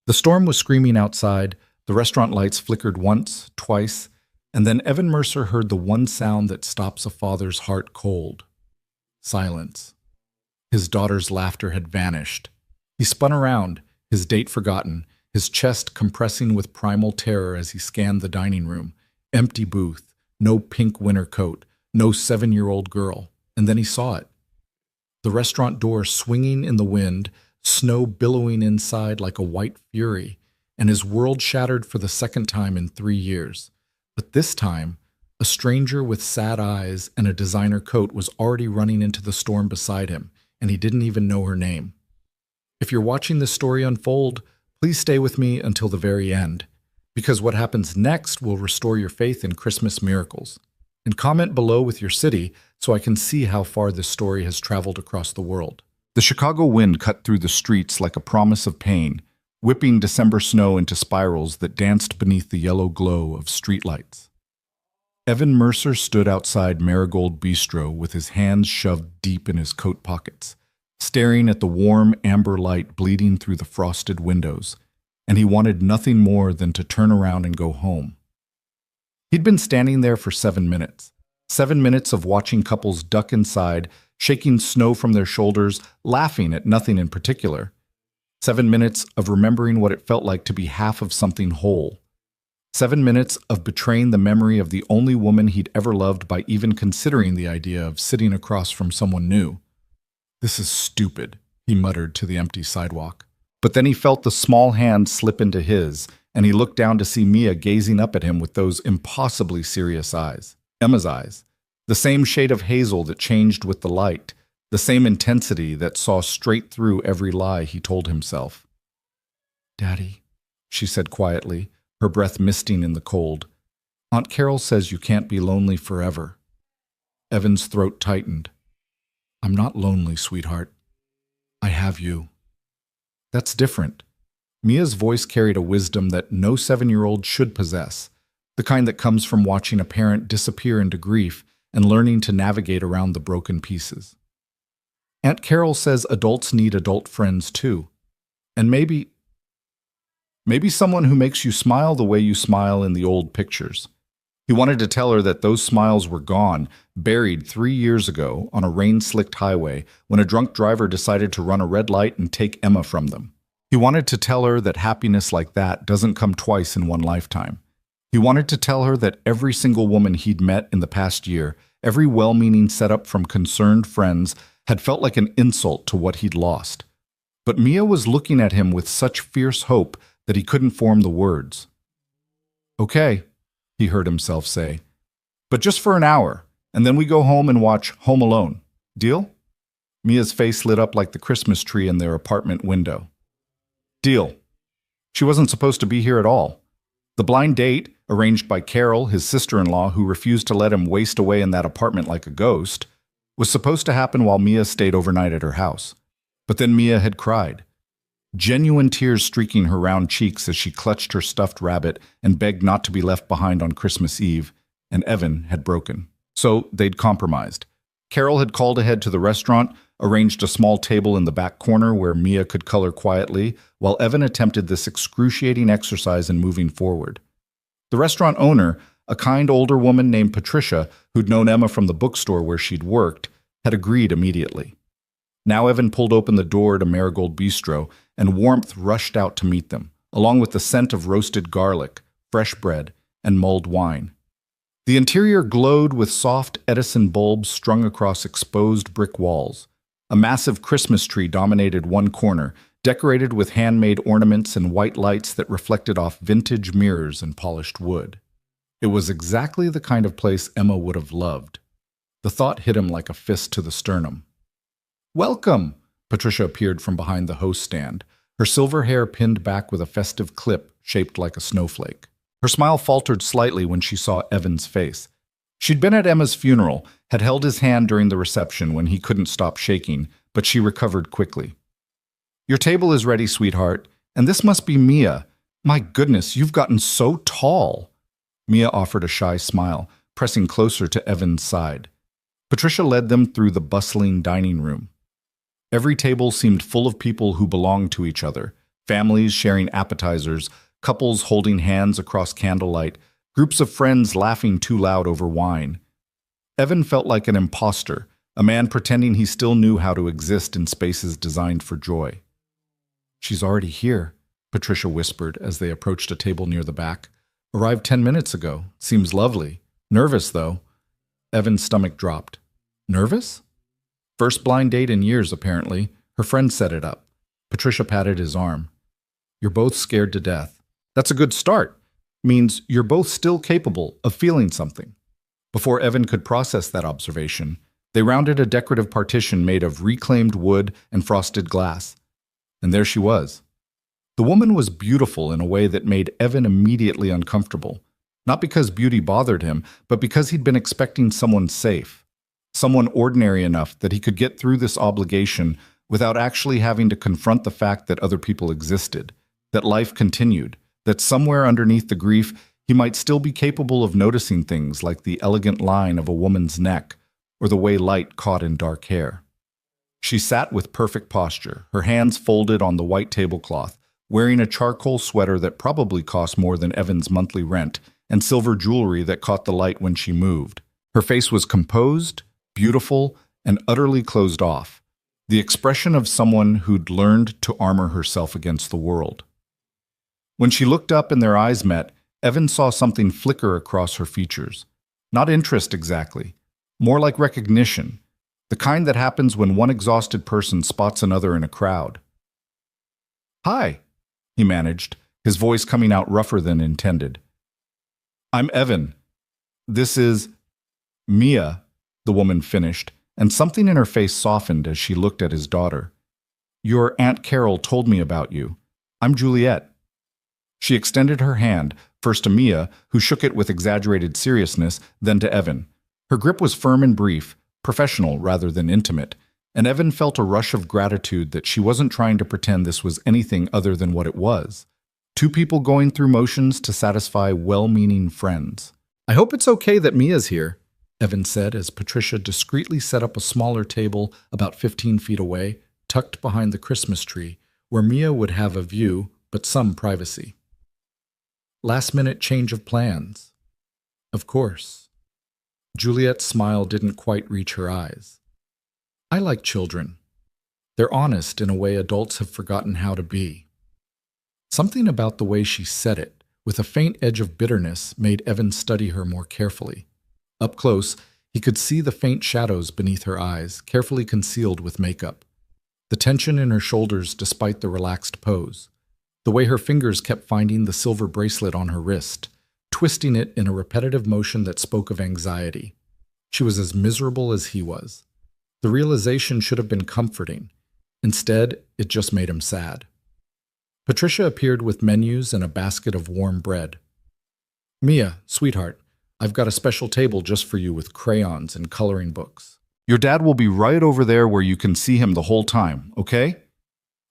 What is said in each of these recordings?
The storm was screaming outside, the restaurant lights flickered once, twice, and then Evan Mercer heard the one sound that stops a father's heart cold. Silence. His daughter's laughter had vanished. He spun around, his date forgotten, his chest compressing with primal terror as he scanned the dining room. Empty booth, no pink winter coat, no 7-year-old girl. And then he saw it. The restaurant door swinging in the wind, snow billowing inside like a white fury, and his world shattered for the second time in 3 years. But this time, a stranger with sad eyes and a designer coat was already running into the storm beside him, and he didn't even know her name. If you're watching this story unfold, please stay with me until the very end, because what happens next will restore your faith in Christmas miracles. And comment below with your city so I can see how far this story has traveled across the world. The Chicago wind cut through the streets like a promise of pain, whipping December snow into spirals that danced beneath the yellow glow of streetlights. Evan Mercer stood outside Marigold Bistro with his hands shoved deep in his coat pockets, staring at the warm amber light bleeding through the frosted windows, and he wanted nothing more than to turn around and go home. He'd been standing there for 7 minutes. 7 minutes of watching couples duck inside, shaking snow from their shoulders, laughing at nothing in particular. 7 minutes of remembering what it felt like to be half of something whole. 7 minutes of betraying the memory of the only woman he'd ever loved by even considering the idea of sitting across from someone new. "This is stupid," he muttered to the empty sidewalk. But then he felt the small hand slip into his, and he looked down to see Mia gazing up at him with those impossibly serious eyes. Emma's eyes. The same shade of hazel that changed with the light. The same intensity that saw straight through every lie he told himself. "Daddy," she said quietly, her breath misting in the cold. "Aunt Carol says you can't be lonely forever." Evan's throat tightened. "I'm not lonely, sweetheart. I have you." "That's different." Mia's voice carried a wisdom that no 7-year-old should possess, the kind that comes from watching a parent disappear into grief and learning to navigate around the broken pieces. "Aunt Carol says adults need adult friends too. And maybe someone who makes you smile the way you smile in the old pictures." He wanted to tell her that those smiles were gone, buried 3 years ago on a rain-slicked highway when a drunk driver decided to run a red light and take Emma from them. He wanted to tell her that happiness like that doesn't come twice in one lifetime. He wanted to tell her that every single woman he'd met in the past year, every well-meaning setup from concerned friends, had felt like an insult to what he'd lost. But Mia was looking at him with such fierce hope that he couldn't form the words. "Okay," he heard himself say, "but just for an hour, and then we go home and watch Home Alone. Deal?" Mia's face lit up like the Christmas tree in their apartment window. "Deal." She wasn't supposed to be here at all. The blind date, arranged by Carol, his sister-in-law, who refused to let him waste away in that apartment like a ghost, was supposed to happen while Mia stayed overnight at her house. But then Mia had cried. Genuine tears streaking her round cheeks as she clutched her stuffed rabbit and begged not to be left behind on Christmas Eve, and Evan had broken. So they'd compromised. Carol had called ahead to the restaurant, arranged a small table in the back corner where Mia could color quietly, while Evan attempted this excruciating exercise in moving forward. The restaurant owner, a kind older woman named Patricia, who'd known Emma from the bookstore where she'd worked, had agreed immediately. Now Evan pulled open the door to Marigold Bistro, and warmth rushed out to meet them, along with the scent of roasted garlic, fresh bread, and mulled wine. The interior glowed with soft Edison bulbs strung across exposed brick walls. A massive Christmas tree dominated one corner, decorated with handmade ornaments and white lights that reflected off vintage mirrors and polished wood. It was exactly the kind of place Emma would have loved. The thought hit him like a fist to the sternum. "Welcome!" Patricia appeared from behind the host stand, her silver hair pinned back with a festive clip shaped like a snowflake. Her smile faltered slightly when she saw Evan's face. She'd been at Emma's funeral, had held his hand during the reception when he couldn't stop shaking, but she recovered quickly. "Your table is ready, sweetheart, and this must be Mia. My goodness, you've gotten so tall." Mia offered a shy smile, pressing closer to Evan's side. Patricia led them through the bustling dining room. Every table seemed full of people who belonged to each other, Families sharing appetizers, couples holding hands across candlelight, groups of friends laughing too loud over wine. Evan felt like an imposter, a man pretending he still knew how to exist in spaces designed for joy. "She's already here," Patricia whispered as they approached a table near the back. "Arrived 10 minutes ago. Seems lovely. Nervous, though." Evan's stomach dropped. Nervous? First blind date in years, apparently. Her friend set it up. Patricia patted his arm. "You're both scared to death. That's a good start. Means you're both still capable of feeling something." Before Evan could process that observation, they rounded a decorative partition made of reclaimed wood and frosted glass. And there she was. The woman was beautiful in a way that made Evan immediately uncomfortable. Not because beauty bothered him, but because he'd been expecting someone safe. Someone ordinary enough that he could get through this obligation without actually having to confront the fact that other people existed, that life continued, that somewhere underneath the grief he might still be capable of noticing things like the elegant line of a woman's neck or the way light caught in dark hair. She sat with perfect posture, her hands folded on the white tablecloth, wearing a charcoal sweater that probably cost more than Evan's monthly rent, and silver jewelry that caught the light when she moved. Her face was composed, beautiful, and utterly closed off, the expression of someone who'd learned to armor herself against the world. When she looked up and their eyes met, Evan saw something flicker across her features. Not interest exactly, more like recognition, the kind that happens when one exhausted person spots another in a crowd. "Hi," he managed, his voice coming out rougher than intended. "I'm Evan. This is Mia," the woman finished, and something in her face softened as she looked at his daughter. "Your Aunt Carol told me about you. I'm Juliet." She extended her hand, first to Mia, who shook it with exaggerated seriousness, then to Evan. Her grip was firm and brief, professional rather than intimate, and Evan felt a rush of gratitude that she wasn't trying to pretend this was anything other than what it was. Two people going through motions to satisfy well-meaning friends. "I hope it's okay that Mia's here," Evan said as Patricia discreetly set up a smaller table about 15 feet away, tucked behind the Christmas tree, where Mia would have a view, but some privacy. Last-minute change of plans. Of course. Juliet's smile didn't quite reach her eyes. "I like children. They're honest in a way adults have forgotten how to be." Something about the way she said it, with a faint edge of bitterness, made Evan study her more carefully. Up close, he could see the faint shadows beneath her eyes, carefully concealed with makeup. The tension in her shoulders despite the relaxed pose. The way her fingers kept finding the silver bracelet on her wrist, twisting it in a repetitive motion that spoke of anxiety. She was as miserable as he was. The realization should have been comforting. Instead, it just made him sad. Patricia appeared with menus and a basket of warm bread. "Mia, sweetheart, I've got a special table just for you with crayons and coloring books. Your dad will be right over there where you can see him the whole time, okay?"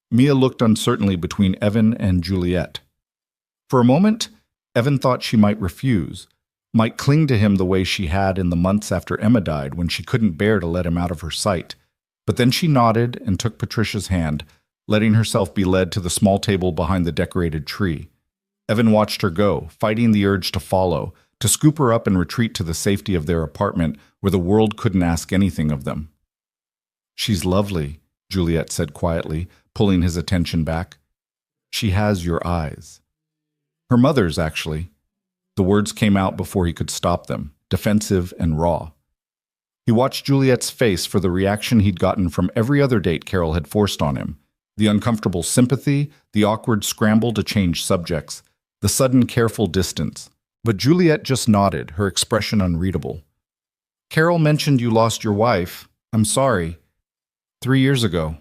Mia looked uncertainly between Evan and Juliet. For a moment, Evan thought she might refuse, might cling to him the way she had in the months after Emma died when she couldn't bear to let him out of her sight. But then she nodded and took Patricia's hand, letting herself be led to the small table behind the decorated tree. Evan watched her go, fighting the urge to follow, to scoop her up and retreat to the safety of their apartment where the world couldn't ask anything of them. "She's lovely," Juliet said quietly, pulling his attention back. "She has your eyes." Her mother's, actually. The words came out before he could stop them, defensive and raw. He watched Juliet's face for the reaction he'd gotten from every other date Carol had forced on him. The uncomfortable sympathy, the awkward scramble to change subjects, the sudden careful distance. But Juliet just nodded, her expression unreadable. "Carol mentioned you lost your wife. I'm sorry. 3 years ago."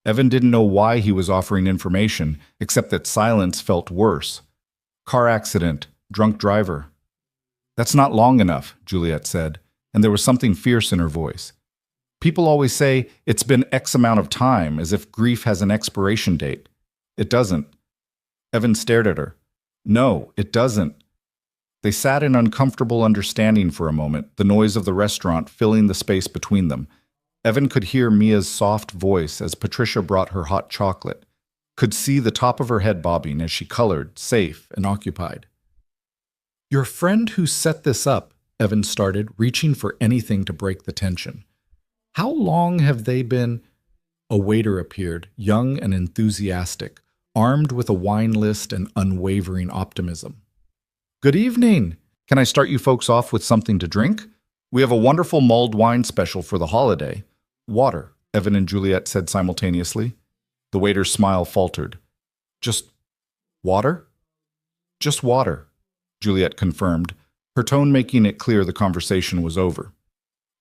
Evan didn't know why he was offering information, except that silence felt worse. "Car accident, drunk driver." "That's not long enough," Juliet said, and there was something fierce in her voice. "People always say it's been X amount of time, as if grief has an expiration date. It doesn't." Evan stared at her. "No, it doesn't." They sat in uncomfortable understanding for a moment, the noise of the restaurant filling the space between them. Evan could hear Mia's soft voice as Patricia brought her hot chocolate. could see the top of her head bobbing as she colored, safe and occupied. "Your friend who set this up," Evan started, reaching for anything to break the tension. "How long have they been—" A waiter appeared, young and enthusiastic, armed with a wine list and unwavering optimism. "Good evening! Can I start you folks off with something to drink? We have a wonderful mulled wine special for the holiday." "Water," Evan and Juliet said simultaneously. The waiter's smile faltered. "Just water?" "Just water," Juliet confirmed, her tone making it clear the conversation was over.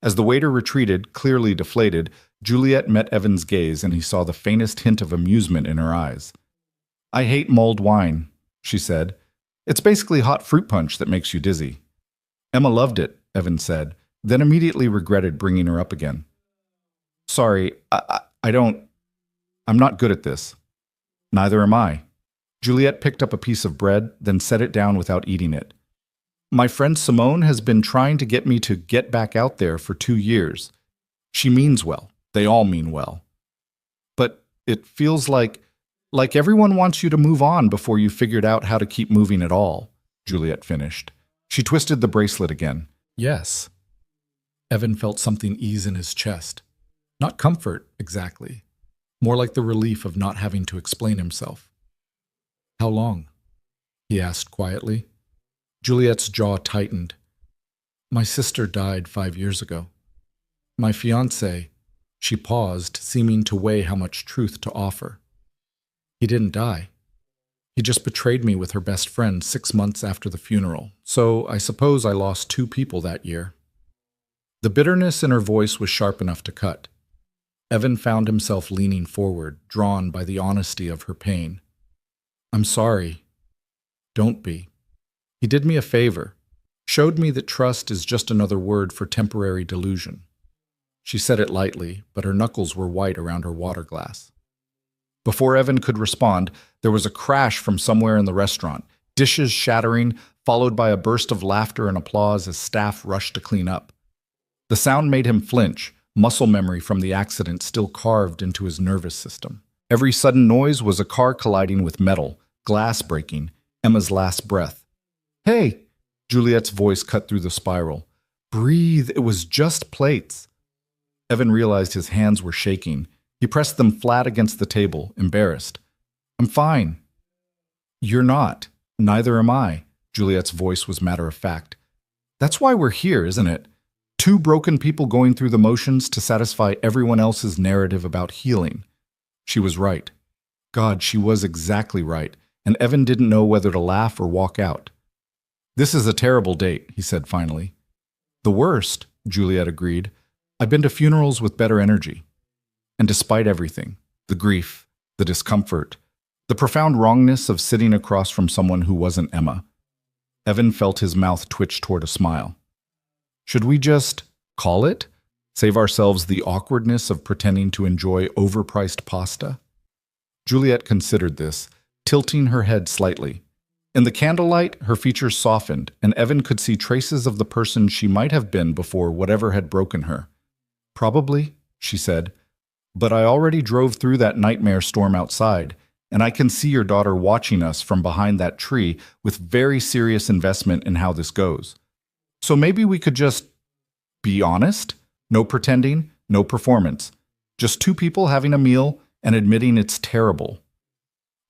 As the waiter retreated, clearly deflated, Juliet met Evan's gaze and he saw the faintest hint of amusement in her eyes. "I hate mulled wine," she said. "It's basically hot fruit punch that makes you dizzy." "Emma loved it," Evan said, then immediately regretted bringing her up again. "Sorry, I'm not good at this." "Neither am I." Juliet picked up a piece of bread, then set it down without eating it. "My friend Simone has been trying to get me to get back out there for 2 years. She means well. They all mean well. But it feels like everyone wants you to move on before you figured out how to keep moving at all," Juliet finished. She twisted the bracelet again. "Yes." Evan felt something ease in his chest. Not comfort, exactly. More like the relief of not having to explain himself. "How long?" he asked quietly. Juliet's jaw tightened. "My sister died 5 years ago. My fiancé—" She paused, seeming to weigh how much truth to offer. "He didn't die. He just betrayed me with her best friend 6 months after the funeral, so I suppose I lost 2 people that year." The bitterness in her voice was sharp enough to cut. Evan found himself leaning forward, drawn by the honesty of her pain. "I'm sorry." "Don't be. He did me a favor, showed me that trust is just another word for temporary delusion." She said it lightly, but her knuckles were white around her water glass. Before Evan could respond, there was a crash from somewhere in the restaurant, dishes shattering, followed by a burst of laughter and applause as staff rushed to clean up. The sound made him flinch, muscle memory from the accident still carved into his nervous system. Every sudden noise was a car colliding with metal, glass breaking, Emma's last breath. "Hey!" Juliet's voice cut through the spiral. "Breathe, it was just plates." Evan realized his hands were shaking. He pressed them flat against the table, embarrassed. "I'm fine." "You're not. Neither am I." Juliet's voice was matter of fact. "That's why we're here, isn't it? 2 broken people going through the motions to satisfy everyone else's narrative about healing." She was right. God, she was exactly right, and Evan didn't know whether to laugh or walk out. "This is a terrible date," he said finally. "The worst," Juliet agreed. "I've been to funerals with better energy." And despite everything, the grief, the discomfort, the profound wrongness of sitting across from someone who wasn't Emma, Evan felt his mouth twitch toward a smile. Should we just call it? Save ourselves the awkwardness of pretending to enjoy overpriced pasta? Juliet considered this, tilting her head slightly. In the candlelight, her features softened, and Evan could see traces of the person she might have been before whatever had broken her. "Probably," she said, "but I already drove through that nightmare storm outside, and I can see your daughter watching us from behind that tree with very serious investment in how this goes. So maybe we could just be honest? No pretending, no performance. Just 2 people having a meal and admitting it's terrible."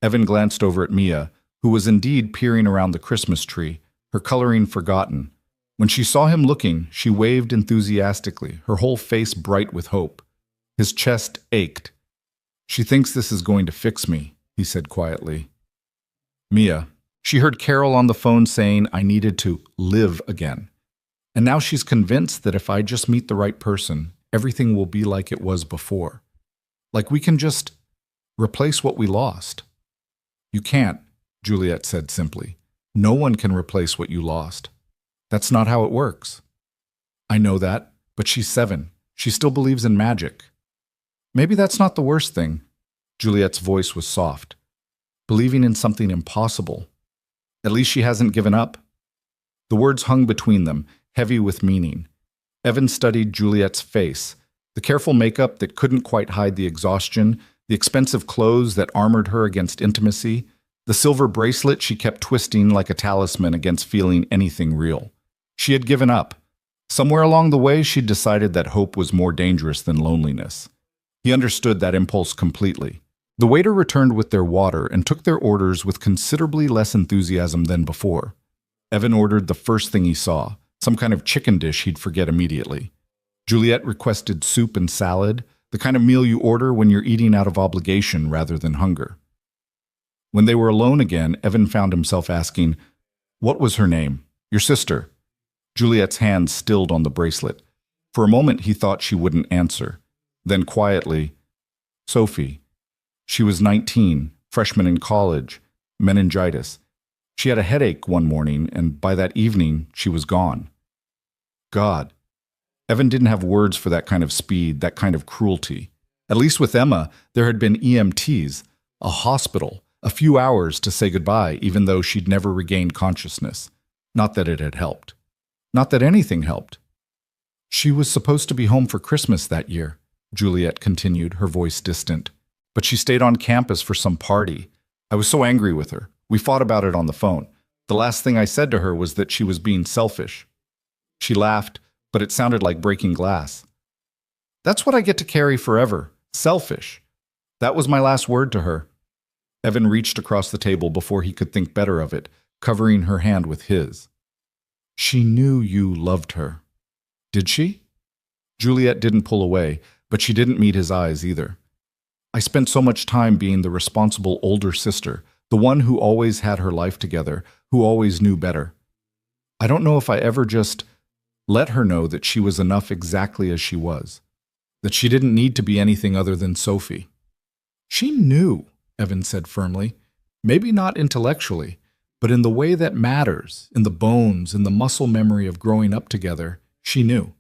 Evan glanced over at Mia, who was indeed peering around the Christmas tree, her coloring forgotten. When she saw him looking, she waved enthusiastically, her whole face bright with hope. His chest ached. "She thinks this is going to fix me," he said quietly. "Mia." She heard Carol on the phone saying I needed to live again. And now she's convinced that if I just meet the right person, everything will be like it was before. Like we can just replace what we lost. "You can't," Juliet said simply. "No one can replace what you lost. That's not how it works." "I know that, but she's 7. She still believes in magic." "Maybe that's not the worst thing." Juliet's voice was soft. "Believing in something impossible. At least she hasn't given up." The words hung between them, heavy with meaning. Evan studied Juliet's face, the careful makeup that couldn't quite hide the exhaustion, the expensive clothes that armored her against intimacy, the silver bracelet she kept twisting like a talisman against feeling anything real. She had given up. Somewhere along the way, she'd decided that hope was more dangerous than loneliness. He understood that impulse completely. The waiter returned with their water and took their orders with considerably less enthusiasm than before. Evan ordered the first thing he saw, some kind of chicken dish he'd forget immediately. Juliet requested soup and salad, the kind of meal you order when you're eating out of obligation rather than hunger. When they were alone again, Evan found himself asking, "What was her name? Your sister?" Juliet's hand stilled on the bracelet. For a moment he thought she wouldn't answer. Then quietly, "Sophie. She was 19, freshman in college, meningitis. She had a headache one morning, and by that evening, she was gone." God. Evan didn't have words for that kind of speed, that kind of cruelty. At least with Emma, there had been EMTs, a hospital, a few hours to say goodbye, even though she'd never regained consciousness. Not that it had helped. Not that anything helped. "She was supposed to be home for Christmas that year," Juliet continued, her voice distant. "But she stayed on campus for some party. I was so angry with her. We fought about it on the phone. The last thing I said to her was that she was being selfish." She laughed, but it sounded like breaking glass. "That's what I get to carry forever. Selfish. That was my last word to her." Evan reached across the table before he could think better of it, covering her hand with his. "She knew you loved her." "Did she?" Juliet didn't pull away, but she didn't meet his eyes either. "I spent so much time being the responsible older sister, the one who always had her life together, who always knew better. I don't know if I ever just let her know that she was enough exactly as she was, that she didn't need to be anything other than Sophie." "She knew," Evan said firmly. "Maybe not intellectually, but in the way that matters, in the bones, in the muscle memory of growing up together, she knew.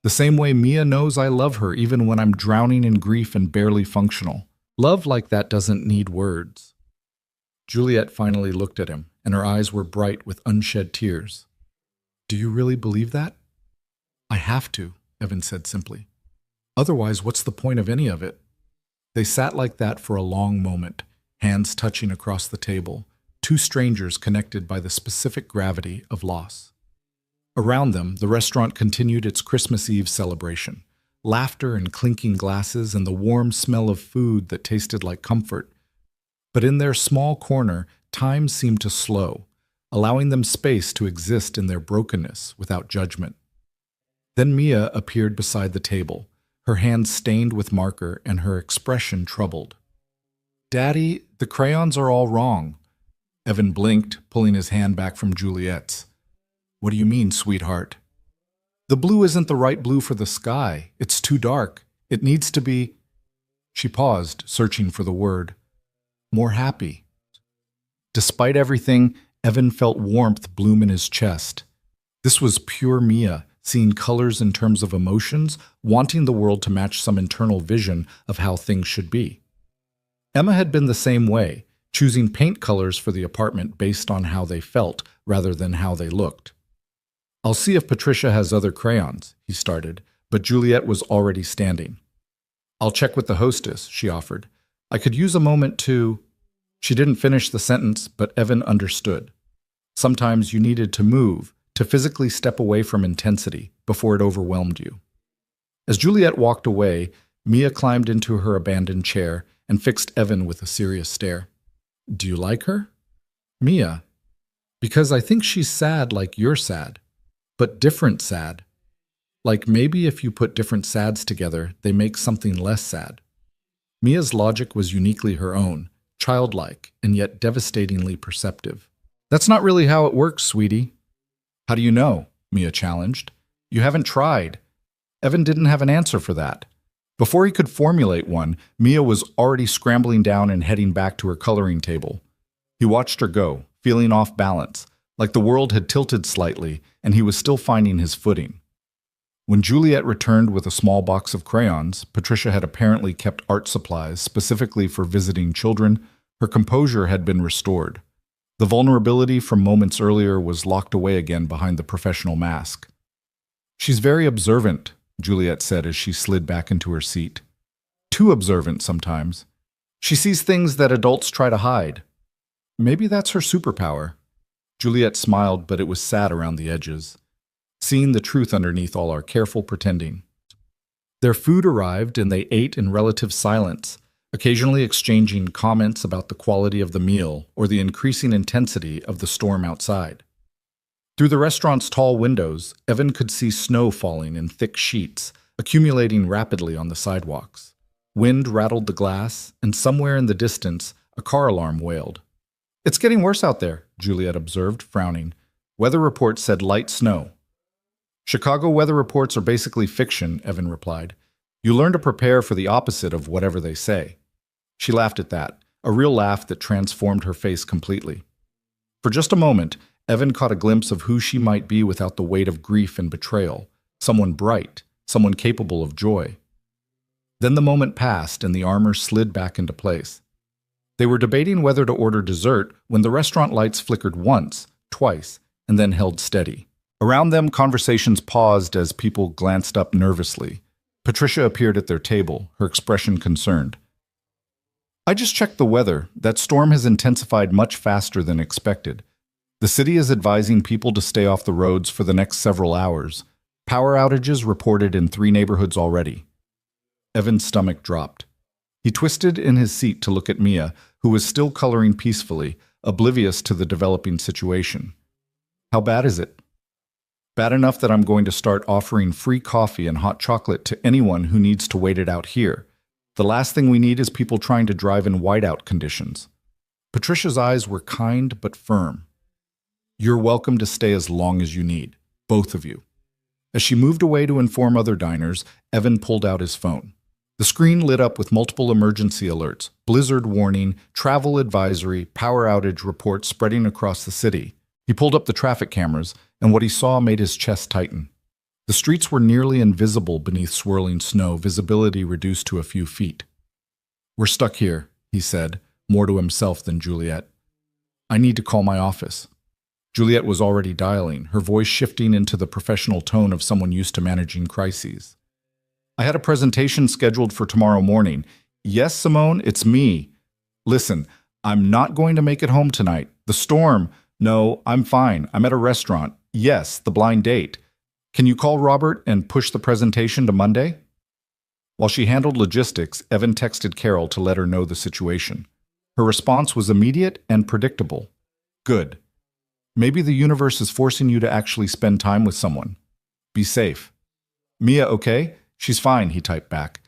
The same way Mia knows I love her even when I'm drowning in grief and barely functional. Love like that doesn't need words." Juliet finally looked at him, and her eyes were bright with unshed tears. "Do you really believe that?" "I have to," Evan said simply. "Otherwise, what's the point of any of it?" They sat like that for a long moment, hands touching across the table, two strangers connected by the specific gravity of loss. Around them, the restaurant continued its Christmas Eve celebration, laughter and clinking glasses and the warm smell of food that tasted like comfort. But in their small corner, time seemed to slow, allowing them space to exist in their brokenness without judgment. Then Mia appeared beside the table, her hands stained with marker and her expression troubled. "Daddy, the crayons are all wrong." Evan blinked, pulling his hand back from Juliet's. "What do you mean, sweetheart?" "The blue isn't the right blue for the sky. It's too dark. It needs to be—" She paused, searching for the word. "More happy." Despite everything, Evan felt warmth bloom in his chest. This was pure Mia, seeing colors in terms of emotions, wanting the world to match some internal vision of how things should be. Emma had been the same way, choosing paint colors for the apartment based on how they felt rather than how they looked. "I'll see if Patricia has other crayons," he started, but Juliet was already standing. "I'll check with the hostess," she offered. "I could use a moment to—" She didn't finish the sentence, but Evan understood. Sometimes you needed to move, to physically step away from intensity before it overwhelmed you. As Juliet walked away, Mia climbed into her abandoned chair and fixed Evan with a serious stare. "Do you like her?" "Mia. Because I think she's sad like you're sad, but different sad. Like maybe if you put different sads together, they make something less sad." Mia's logic was uniquely her own, childlike and yet devastatingly perceptive. "That's not really how it works, sweetie." "How do you know?" Mia challenged. "You haven't tried." Evan didn't have an answer for that. Before he could formulate one, Mia was already scrambling down and heading back to her coloring table. He watched her go, feeling off balance, like the world had tilted slightly and he was still finding his footing. When Juliet returned with a small box of crayons, Patricia had apparently kept art supplies specifically for visiting children. Her composure had been restored. The vulnerability from moments earlier was locked away again behind the professional mask. "She's very observant," Juliet said as she slid back into her seat. "Too observant sometimes. She sees things that adults try to hide. Maybe that's her superpower. Juliet smiled, but it was sad around the edges, seeing the truth underneath all our careful pretending. Their food arrived and they ate in relative silence, occasionally exchanging comments about the quality of the meal or the increasing intensity of the storm outside. Through the restaurant's tall windows, Evan could see snow falling in thick sheets, accumulating rapidly on the sidewalks. Wind rattled the glass, and somewhere in the distance, a car alarm wailed. "It's getting worse out there," Juliet observed, frowning. "Weather reports said light snow." "Chicago weather reports are basically fiction," Evan replied. "You learn to prepare for the opposite of whatever they say." She laughed at that, a real laugh that transformed her face completely. For just a moment, Evan caught a glimpse of who she might be without the weight of grief and betrayal, someone bright, someone capable of joy. Then the moment passed and the armor slid back into place. They were debating whether to order dessert when the restaurant lights flickered once, twice, and then held steady. Around them, conversations paused as people glanced up nervously. Patricia appeared at their table, her expression concerned. "I just checked the weather. That storm has intensified much faster than expected. The city is advising people to stay off the roads for the next several hours. Power outages reported in 3 neighborhoods already." Evan's stomach dropped. He twisted in his seat to look at Mia, who was still coloring peacefully, oblivious to the developing situation. "How bad is it?" "Bad enough that I'm going to start offering free coffee and hot chocolate to anyone who needs to wait it out here. The last thing we need is people trying to drive in whiteout conditions." Patricia's eyes were kind but firm. "You're welcome to stay as long as you need, both of you." As she moved away to inform other diners, Evan pulled out his phone. The screen lit up with multiple emergency alerts, blizzard warning, travel advisory, power outage reports spreading across the city. He pulled up the traffic cameras, and what he saw made his chest tighten. The streets were nearly invisible beneath swirling snow, visibility reduced to a few feet. "We're stuck here," he said, more to himself than Juliet. "I need to call my office." Juliet was already dialing, her voice shifting into the professional tone of someone used to managing crises. "I had a presentation scheduled for tomorrow morning. Yes, Simone, it's me. Listen, I'm not going to make it home tonight. The storm. No, I'm fine. I'm at a restaurant. Yes, the blind date. Can you call Robert and push the presentation to Monday?" While she handled logistics, Evan texted Carol to let her know the situation. Her response was immediate and predictable. "Good. Maybe the universe is forcing you to actually spend time with someone. Be safe." "Mia, okay?" "She's fine," he typed back.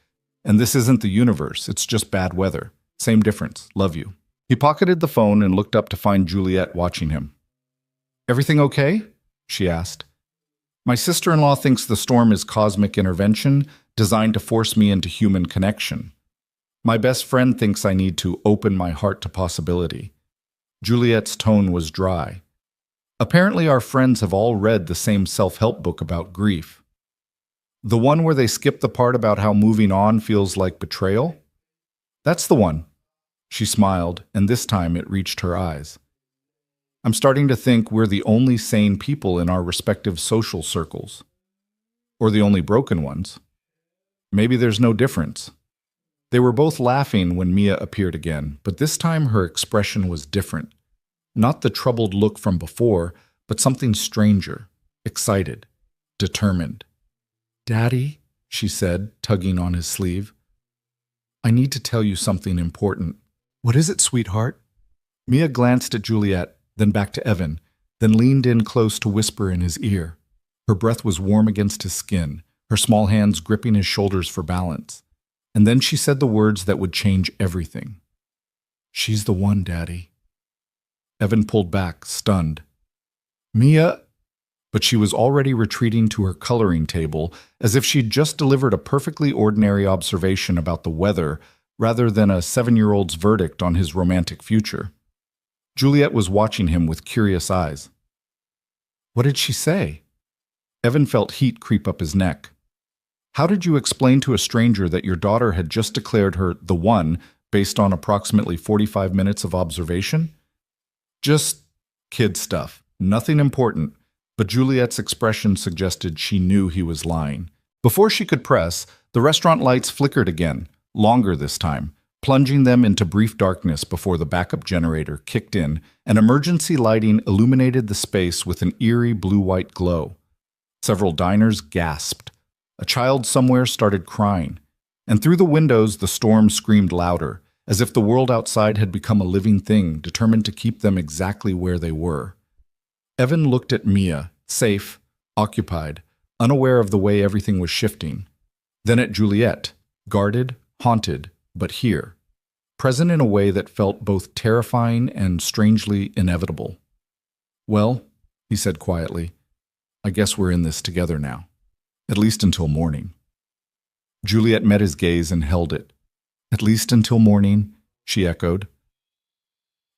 "And this isn't the universe, it's just bad weather. Same difference. Love you." He pocketed the phone and looked up to find Juliet watching him. "Everything okay?" she asked. "My sister-in-law thinks the storm is cosmic intervention designed to force me into human connection. My best friend thinks I need to open my heart to possibility." Juliet's tone was dry. "Apparently our friends have all read the same self-help book about grief. The one where they skip the part about how moving on feels like betrayal? That's the one." She smiled, and this time it reached her eyes. "I'm starting to think we're the only sane people in our respective social circles. Or the only broken ones. Maybe there's no difference." They were both laughing when Mia appeared again, but this time her expression was different. Not the troubled look from before, but something stranger, excited, determined. "Daddy," she said, tugging on his sleeve. "I need to tell you something important." "What is it, sweetheart?" Mia glanced at Juliet, then back to Evan, then leaned in close to whisper in his ear. Her breath was warm against his skin, her small hands gripping his shoulders for balance. And then she said the words that would change everything. "She's the one, Daddy." Evan pulled back, stunned. "Mia..." But she was already retreating to her coloring table, as if she'd just delivered a perfectly ordinary observation about the weather rather than a 7-year-old's verdict on his romantic future. Juliet was watching him with curious eyes. "What did she say?" Evan felt heat creep up his neck. "How did you explain to a stranger that your daughter had just declared her the one based on approximately 45 minutes of observation?" "Just kid stuff. Nothing important." But Juliet's expression suggested she knew he was lying. Before she could press, the restaurant lights flickered again, longer this time, plunging them into brief darkness before the backup generator kicked in and emergency lighting illuminated the space with an eerie blue-white glow. Several diners gasped. A child somewhere started crying, and through the windows the storm screamed louder, as if the world outside had become a living thing, determined to keep them exactly where they were. Evan looked at Mia, safe, occupied, unaware of the way everything was shifting. Then at Juliet, guarded, haunted, but here, present in a way that felt both terrifying and strangely inevitable. "Well," he said quietly, "I guess we're in this together now. At least until morning." Juliet met his gaze and held it. "At least until morning," she echoed.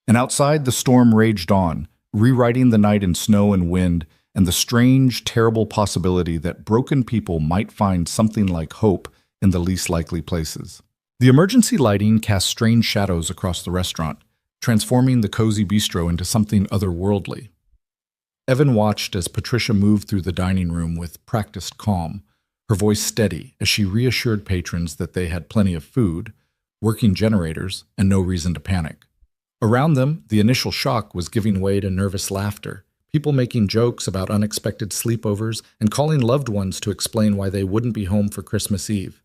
And outside the storm raged on, rewriting the night in snow and wind, and the strange, terrible possibility that broken people might find something like hope in the least likely places. The emergency lighting cast strange shadows across the restaurant, transforming the cozy bistro into something otherworldly. Evan watched as Patricia moved through the dining room with practiced calm, her voice steady as she reassured patrons that they had plenty of food, working generators, and no reason to panic. Around them, the initial shock was giving way to nervous laughter, people making jokes about unexpected sleepovers and calling loved ones to explain why they wouldn't be home for Christmas Eve.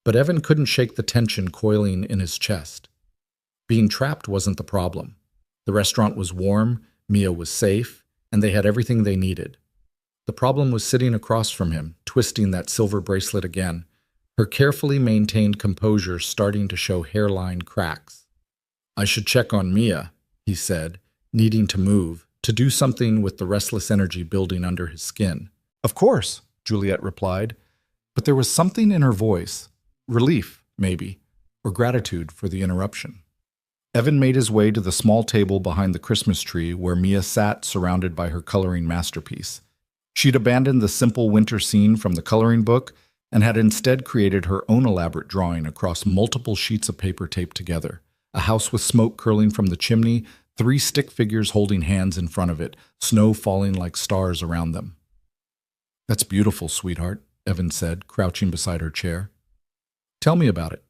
But Evan couldn't shake the tension coiling in his chest. Being trapped wasn't the problem. The restaurant was warm, Mia was safe, and they had everything they needed. The problem was sitting across from him, twisting that silver bracelet again, her carefully maintained composure starting to show hairline cracks. "I should check on Mia," he said, needing to move, to do something with the restless energy building under his skin. "Of course," Juliet replied, but there was something in her voice, relief, maybe, or gratitude for the interruption. Evan made his way to the small table behind the Christmas tree where Mia sat surrounded by her coloring masterpiece. She'd abandoned the simple winter scene from the coloring book and had instead created her own elaborate drawing across multiple sheets of paper taped together. A house with smoke curling from the chimney, 3 stick figures holding hands in front of it, snow falling like stars around them. "That's beautiful, sweetheart," Evan said, crouching beside her chair. "Tell me about it."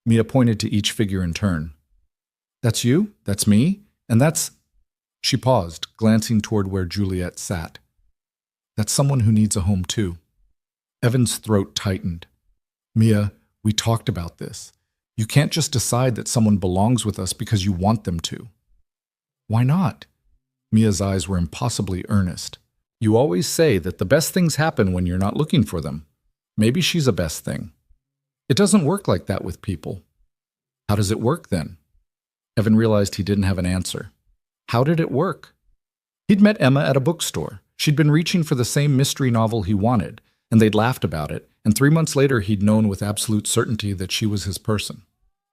Mia pointed to each figure in turn. "That's you, that's me, and that's—" She paused, glancing toward where Juliet sat. "That's someone who needs a home too." Evan's throat tightened. "Mia, we talked about this. You can't just decide that someone belongs with us because you want them to." "Why not?" Mia's eyes were impossibly earnest. "You always say that the best things happen when you're not looking for them. Maybe she's a best thing." "It doesn't work like that with people." "How does it work then?" Evan realized he didn't have an answer. How did it work? He'd met Emma at a bookstore. She'd been reaching for the same mystery novel he wanted, and they'd laughed about it, and 3 months later he'd known with absolute certainty that she was his person.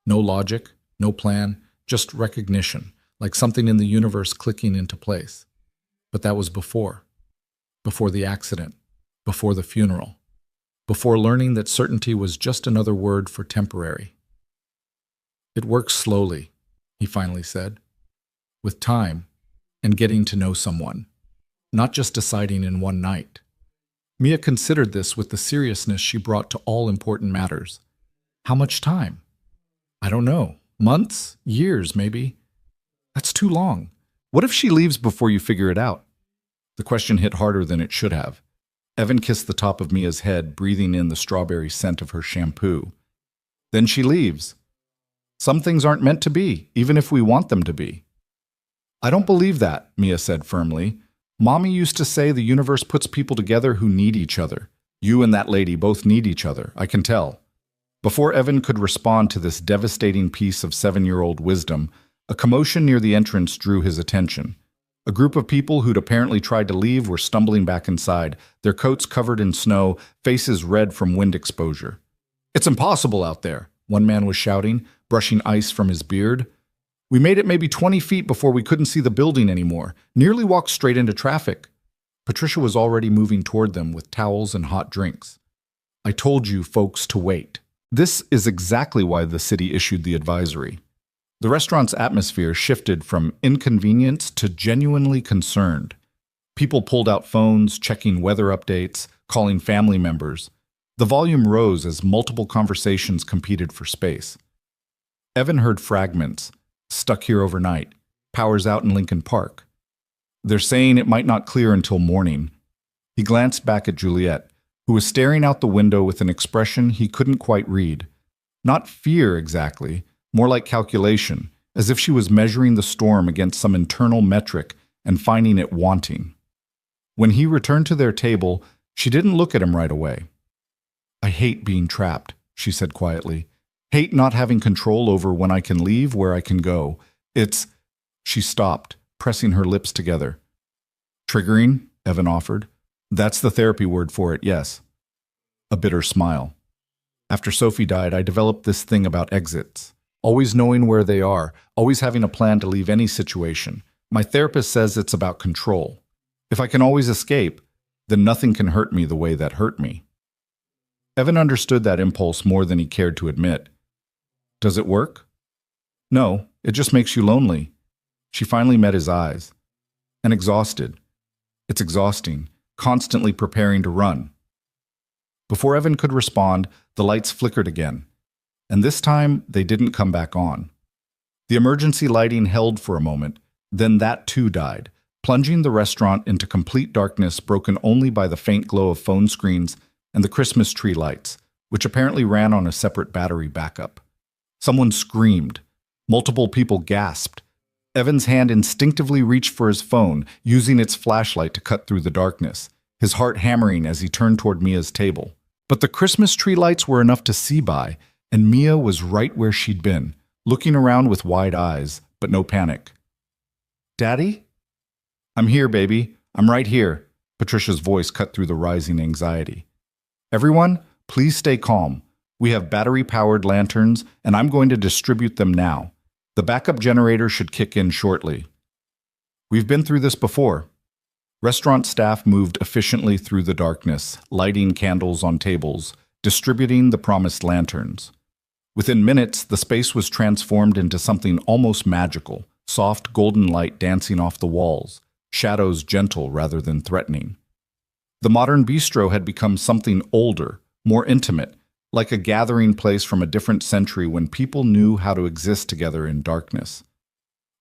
No logic, no plan, just recognition, like something in the universe clicking into place. But that was before the accident, before the funeral, before learning that certainty was just another word for temporary. "It works slowly," he finally said, "with time and getting to know someone, not just deciding in one night." Mia considered this with the seriousness she brought to all important matters. "How much time?" "I don't know. Months? Years, maybe." "That's too long. What if she leaves before you figure it out?" The question hit harder than it should have. Evan kissed the top of Mia's head, breathing in the strawberry scent of her shampoo. "Then she leaves. Some things aren't meant to be, even if we want them to be." "I don't believe that," Mia said firmly. "Mommy used to say the universe puts people together who need each other. You and that lady both need each other, I can tell." Before Evan could respond to this devastating piece of 7-year-old wisdom, a commotion near the entrance drew his attention. A group of people who'd apparently tried to leave were stumbling back inside, their coats covered in snow, faces red from wind exposure. "It's impossible out there," one man was shouting, brushing ice from his beard. "We made it maybe 20 feet before we couldn't see the building anymore. Nearly walked straight into traffic." Patricia was already moving toward them with towels and hot drinks. "I told you folks to wait." This is exactly why the city issued the advisory. The restaurant's atmosphere shifted from inconvenienced to genuinely concerned. People pulled out phones, checking weather updates, calling family members. The volume rose as multiple conversations competed for space. Evan heard fragments. Stuck here overnight. Power's out in Lincoln Park. They're saying it might not clear until morning. He glanced back at Juliet, who was staring out the window with an expression he couldn't quite read. Not fear exactly, more like calculation, as if she was measuring the storm against some internal metric and finding it wanting. When he returned to their table, she didn't look at him right away. "I hate being trapped," she said quietly. "Hate not having control over when I can leave, where I can go. It's—" She stopped, pressing her lips together. "Triggering," Evan offered. "That's the therapy word for it, yes." A bitter smile. "After Sophie died, I developed this thing about exits. Always knowing where they are, always having a plan to leave any situation. My therapist says it's about control. If I can always escape, then nothing can hurt me the way that hurt me." Evan understood that impulse more than he cared to admit. "Does it work?" "No, it just makes you lonely." She finally met his eyes. "And exhausted. It's exhausting, constantly preparing to run." Before Evan could respond, the lights flickered again. And this time, they didn't come back on. The emergency lighting held for a moment, then that too died, plunging the restaurant into complete darkness broken only by the faint glow of phone screens and the Christmas tree lights, which apparently ran on a separate battery backup. Someone screamed. Multiple people gasped. Evan's hand instinctively reached for his phone, using its flashlight to cut through the darkness, his heart hammering as he turned toward Mia's table. But the Christmas tree lights were enough to see by, and Mia was right where she'd been, looking around with wide eyes, but no panic. "Daddy?" "I'm here, baby. I'm right here," Patricia's voice cut through the rising anxiety. "Everyone, please stay calm. We have battery-powered lanterns, and I'm going to distribute them now. The backup generator should kick in shortly." "We've been through this before." Restaurant staff moved efficiently through the darkness, lighting candles on tables, distributing the promised lanterns. Within minutes, the space was transformed into something almost magical, soft golden light dancing off the walls, shadows gentle rather than threatening. The modern bistro had become something older, more intimate, like a gathering place from a different century when people knew how to exist together in darkness.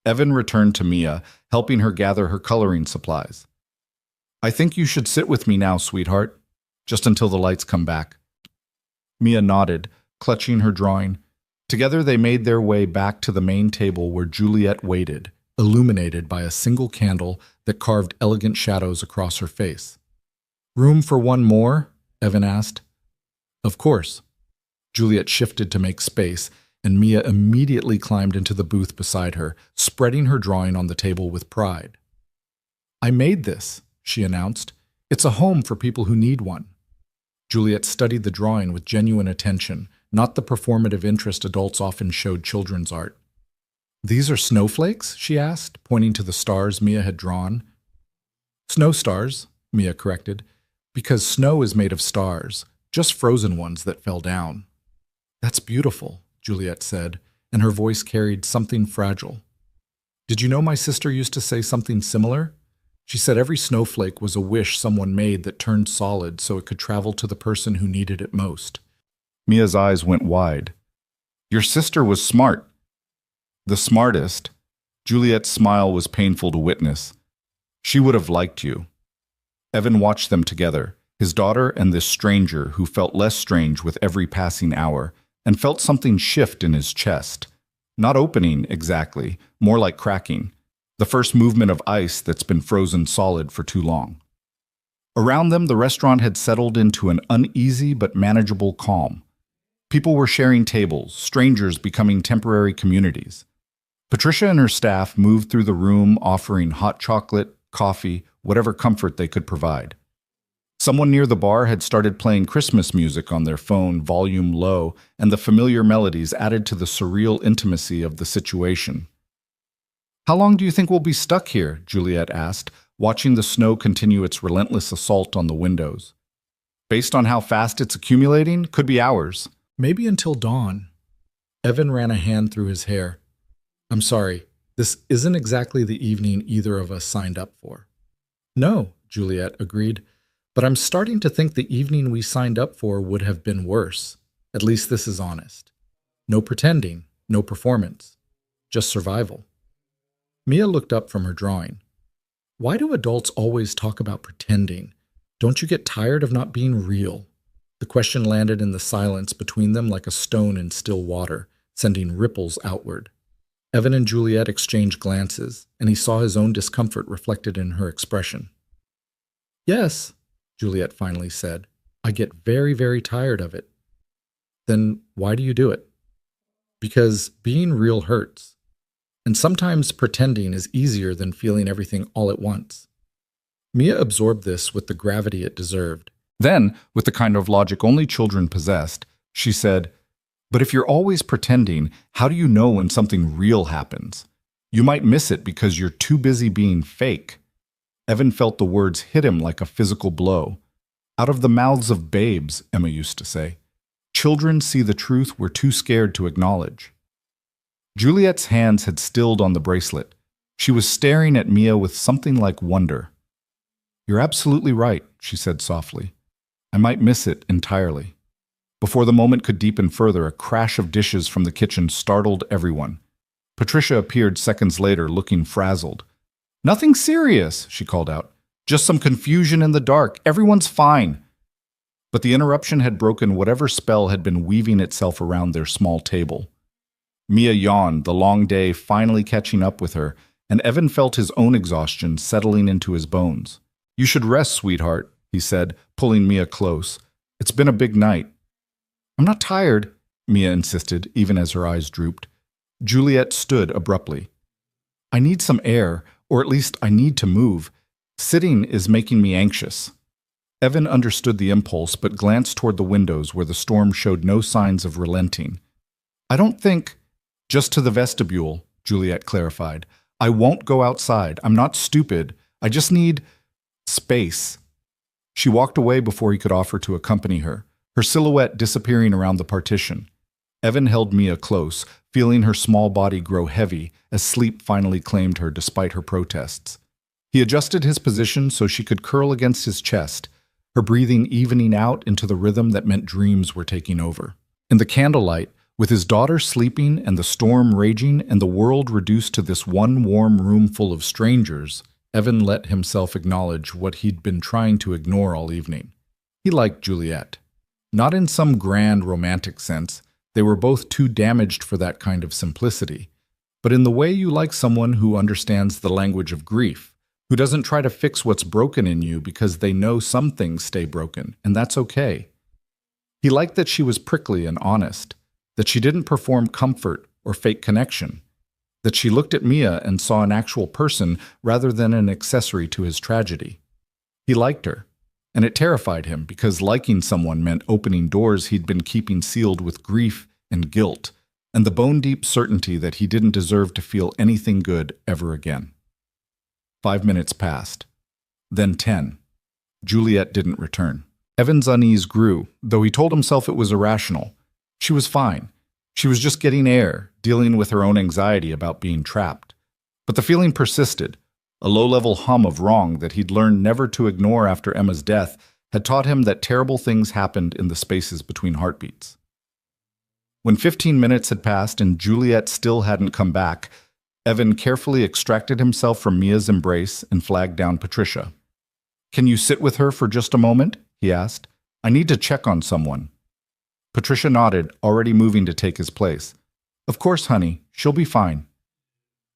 Evan returned to Mia, helping her gather her coloring supplies. "I think you should sit with me now, sweetheart, just until the lights come back." Mia nodded, clutching her drawing. Together they made their way back to the main table where Juliet waited, illuminated by a single candle that carved elegant shadows across her face. "Room for one more?" Evan asked. "Of course." Juliet shifted to make space, and Mia immediately climbed into the booth beside her, spreading her drawing on the table with pride. "I made this," she announced. "It's a home for people who need one." Juliet studied the drawing with genuine attention, not the performative interest adults often showed children's art. "These are snowflakes?" she asked, pointing to the stars Mia had drawn. "Snow stars," Mia corrected, "because snow is made of stars, just frozen ones that fell down." "That's beautiful," Juliet said, and her voice carried something fragile. "Did you know my sister used to say something similar? She said every snowflake was a wish someone made that turned solid so it could travel to the person who needed it most." Mia's eyes went wide. "Your sister was smart." "The smartest." Juliet's smile was painful to witness. "She would have liked you." Evan watched them together, his daughter and this stranger who felt less strange with every passing hour, and felt something shift in his chest. Not opening, exactly, more like cracking. The first movement of ice that's been frozen solid for too long. Around them, the restaurant had settled into an uneasy but manageable calm. People were sharing tables, strangers becoming temporary communities. Patricia and her staff moved through the room offering hot chocolate, coffee, whatever comfort they could provide. Someone near the bar had started playing Christmas music on their phone, volume low, and the familiar melodies added to the surreal intimacy of the situation. "How long do you think we'll be stuck here?" Juliet asked, watching the snow continue its relentless assault on the windows. "Based on how fast it's accumulating, could be hours. Maybe until dawn." Evan ran a hand through his hair. "I'm sorry, this isn't exactly the evening either of us signed up for." "No," Juliet agreed, "but I'm starting to think the evening we signed up for would have been worse. At least this is honest. No pretending, No performance. Just survival. Mia looked up from her drawing. Why do adults always talk about pretending? Don't you get tired of not being real? The question landed in the silence between them like a stone in still water, sending ripples outward. Evan and Juliet exchanged glances, and he saw his own discomfort reflected in her expression. Yes, Juliet finally said. I get very, very tired of it. Then why do you do it? Because being real hurts. And sometimes pretending is easier than feeling everything all at once. Mia absorbed this with the gravity it deserved. Then, with the kind of logic only children possessed, she said, "But if you're always pretending, how do you know when something real happens? You might miss it because you're too busy being fake." Evan felt the words hit him like a physical blow. Out of the mouths of babes, Emma used to say. Children see the truth we're too scared to acknowledge. Juliet's hands had stilled on the bracelet. She was staring at Mia with something like wonder. "You're absolutely right," she said softly. "I might miss it entirely." Before the moment could deepen further, a crash of dishes from the kitchen startled everyone. Patricia appeared seconds later, looking frazzled. "Nothing serious," she called out. "Just some confusion in the dark. Everyone's fine." But the interruption had broken whatever spell had been weaving itself around their small table. Mia yawned, the long day finally catching up with her, and Evan felt his own exhaustion settling into his bones. "You should rest, sweetheart," he said, pulling Mia close. "It's been a big night." "I'm not tired," Mia insisted, even as her eyes drooped. Juliet stood abruptly. "I need some air, or at least I need to move. Sitting is making me anxious." Evan understood the impulse, but glanced toward the windows where the storm showed no signs of relenting. "I don't think—" "Just to the vestibule," Juliet clarified. "I won't go outside. I'm not stupid. I just need space." She walked away before he could offer to accompany her, her silhouette disappearing around the partition. Evan held Mia close, feeling her small body grow heavy as sleep finally claimed her despite her protests. He adjusted his position so she could curl against his chest, her breathing evening out into the rhythm that meant dreams were taking over. In the candlelight, with his daughter sleeping and the storm raging and the world reduced to this one warm room full of strangers, Evan let himself acknowledge what he'd been trying to ignore all evening. He liked Juliet. Not in some grand romantic sense, they were both too damaged for that kind of simplicity, but in the way you like someone who understands the language of grief, who doesn't try to fix what's broken in you because they know some things stay broken, and that's okay. He liked that she was prickly and honest, that she didn't perform comfort or fake connection, that she looked at Mia and saw an actual person rather than an accessory to his tragedy. He liked her, and it terrified him because liking someone meant opening doors he'd been keeping sealed with grief and guilt, and the bone-deep certainty that he didn't deserve to feel anything good ever again. 5 minutes passed. Then 10. Juliet didn't return. Evan's unease grew, though he told himself it was irrational. She was fine. She was just getting air, dealing with her own anxiety about being trapped. But the feeling persisted. A low-level hum of wrong that he'd learned never to ignore after Emma's death had taught him that terrible things happened in the spaces between heartbeats. When 15 minutes had passed and Juliet still hadn't come back, Evan carefully extracted himself from Mia's embrace and flagged down Patricia. "Can you sit with her for just a moment?" he asked. "I need to check on someone." Patricia nodded, already moving to take his place. "Of course, honey. She'll be fine."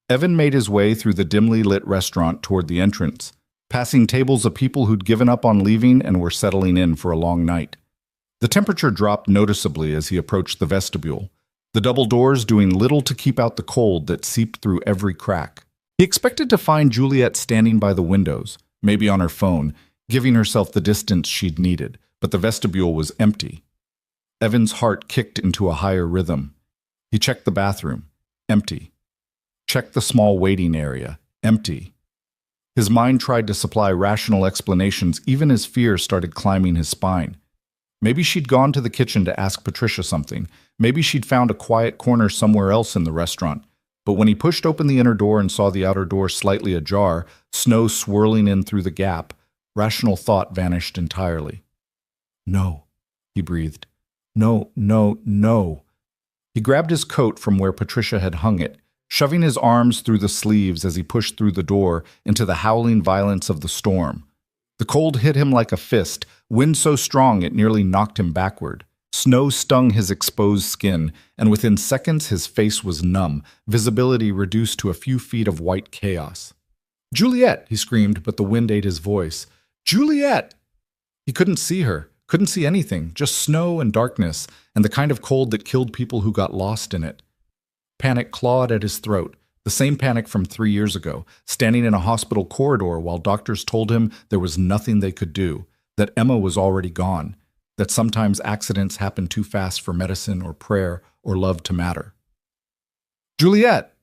Evan made his way through the dimly lit restaurant toward the entrance, passing tables of people who'd given up on leaving and were settling in for a long night. The temperature dropped noticeably as he approached the vestibule, the double doors doing little to keep out the cold that seeped through every crack. He expected to find Juliet standing by the windows, maybe on her phone, giving herself the distance she'd needed, but the vestibule was empty. Evan's heart kicked into a higher rhythm. He checked the bathroom. Empty. Checked the small waiting area. Empty. His mind tried to supply rational explanations even as fear started climbing his spine. Maybe she'd gone to the kitchen to ask Patricia something. Maybe she'd found a quiet corner somewhere else in the restaurant. But when he pushed open the inner door and saw the outer door slightly ajar, snow swirling in through the gap, rational thought vanished entirely. "No," he breathed. "No, no, no." He grabbed his coat from where Patricia had hung it, shoving his arms through the sleeves as he pushed through the door into the howling violence of the storm. The cold hit him like a fist, wind so strong it nearly knocked him backward. Snow stung his exposed skin, and within seconds his face was numb, visibility reduced to a few feet of white chaos. "Juliet!" he screamed, but the wind ate his voice. "Juliet!" He couldn't see her, couldn't see anything, just snow and darkness, and the kind of cold that killed people who got lost in it. Panic clawed at his throat, the same panic from 3 years ago, standing in a hospital corridor while doctors told him there was nothing they could do, that Emma was already gone, that sometimes accidents happen too fast for medicine or prayer or love to matter. "Juliet!"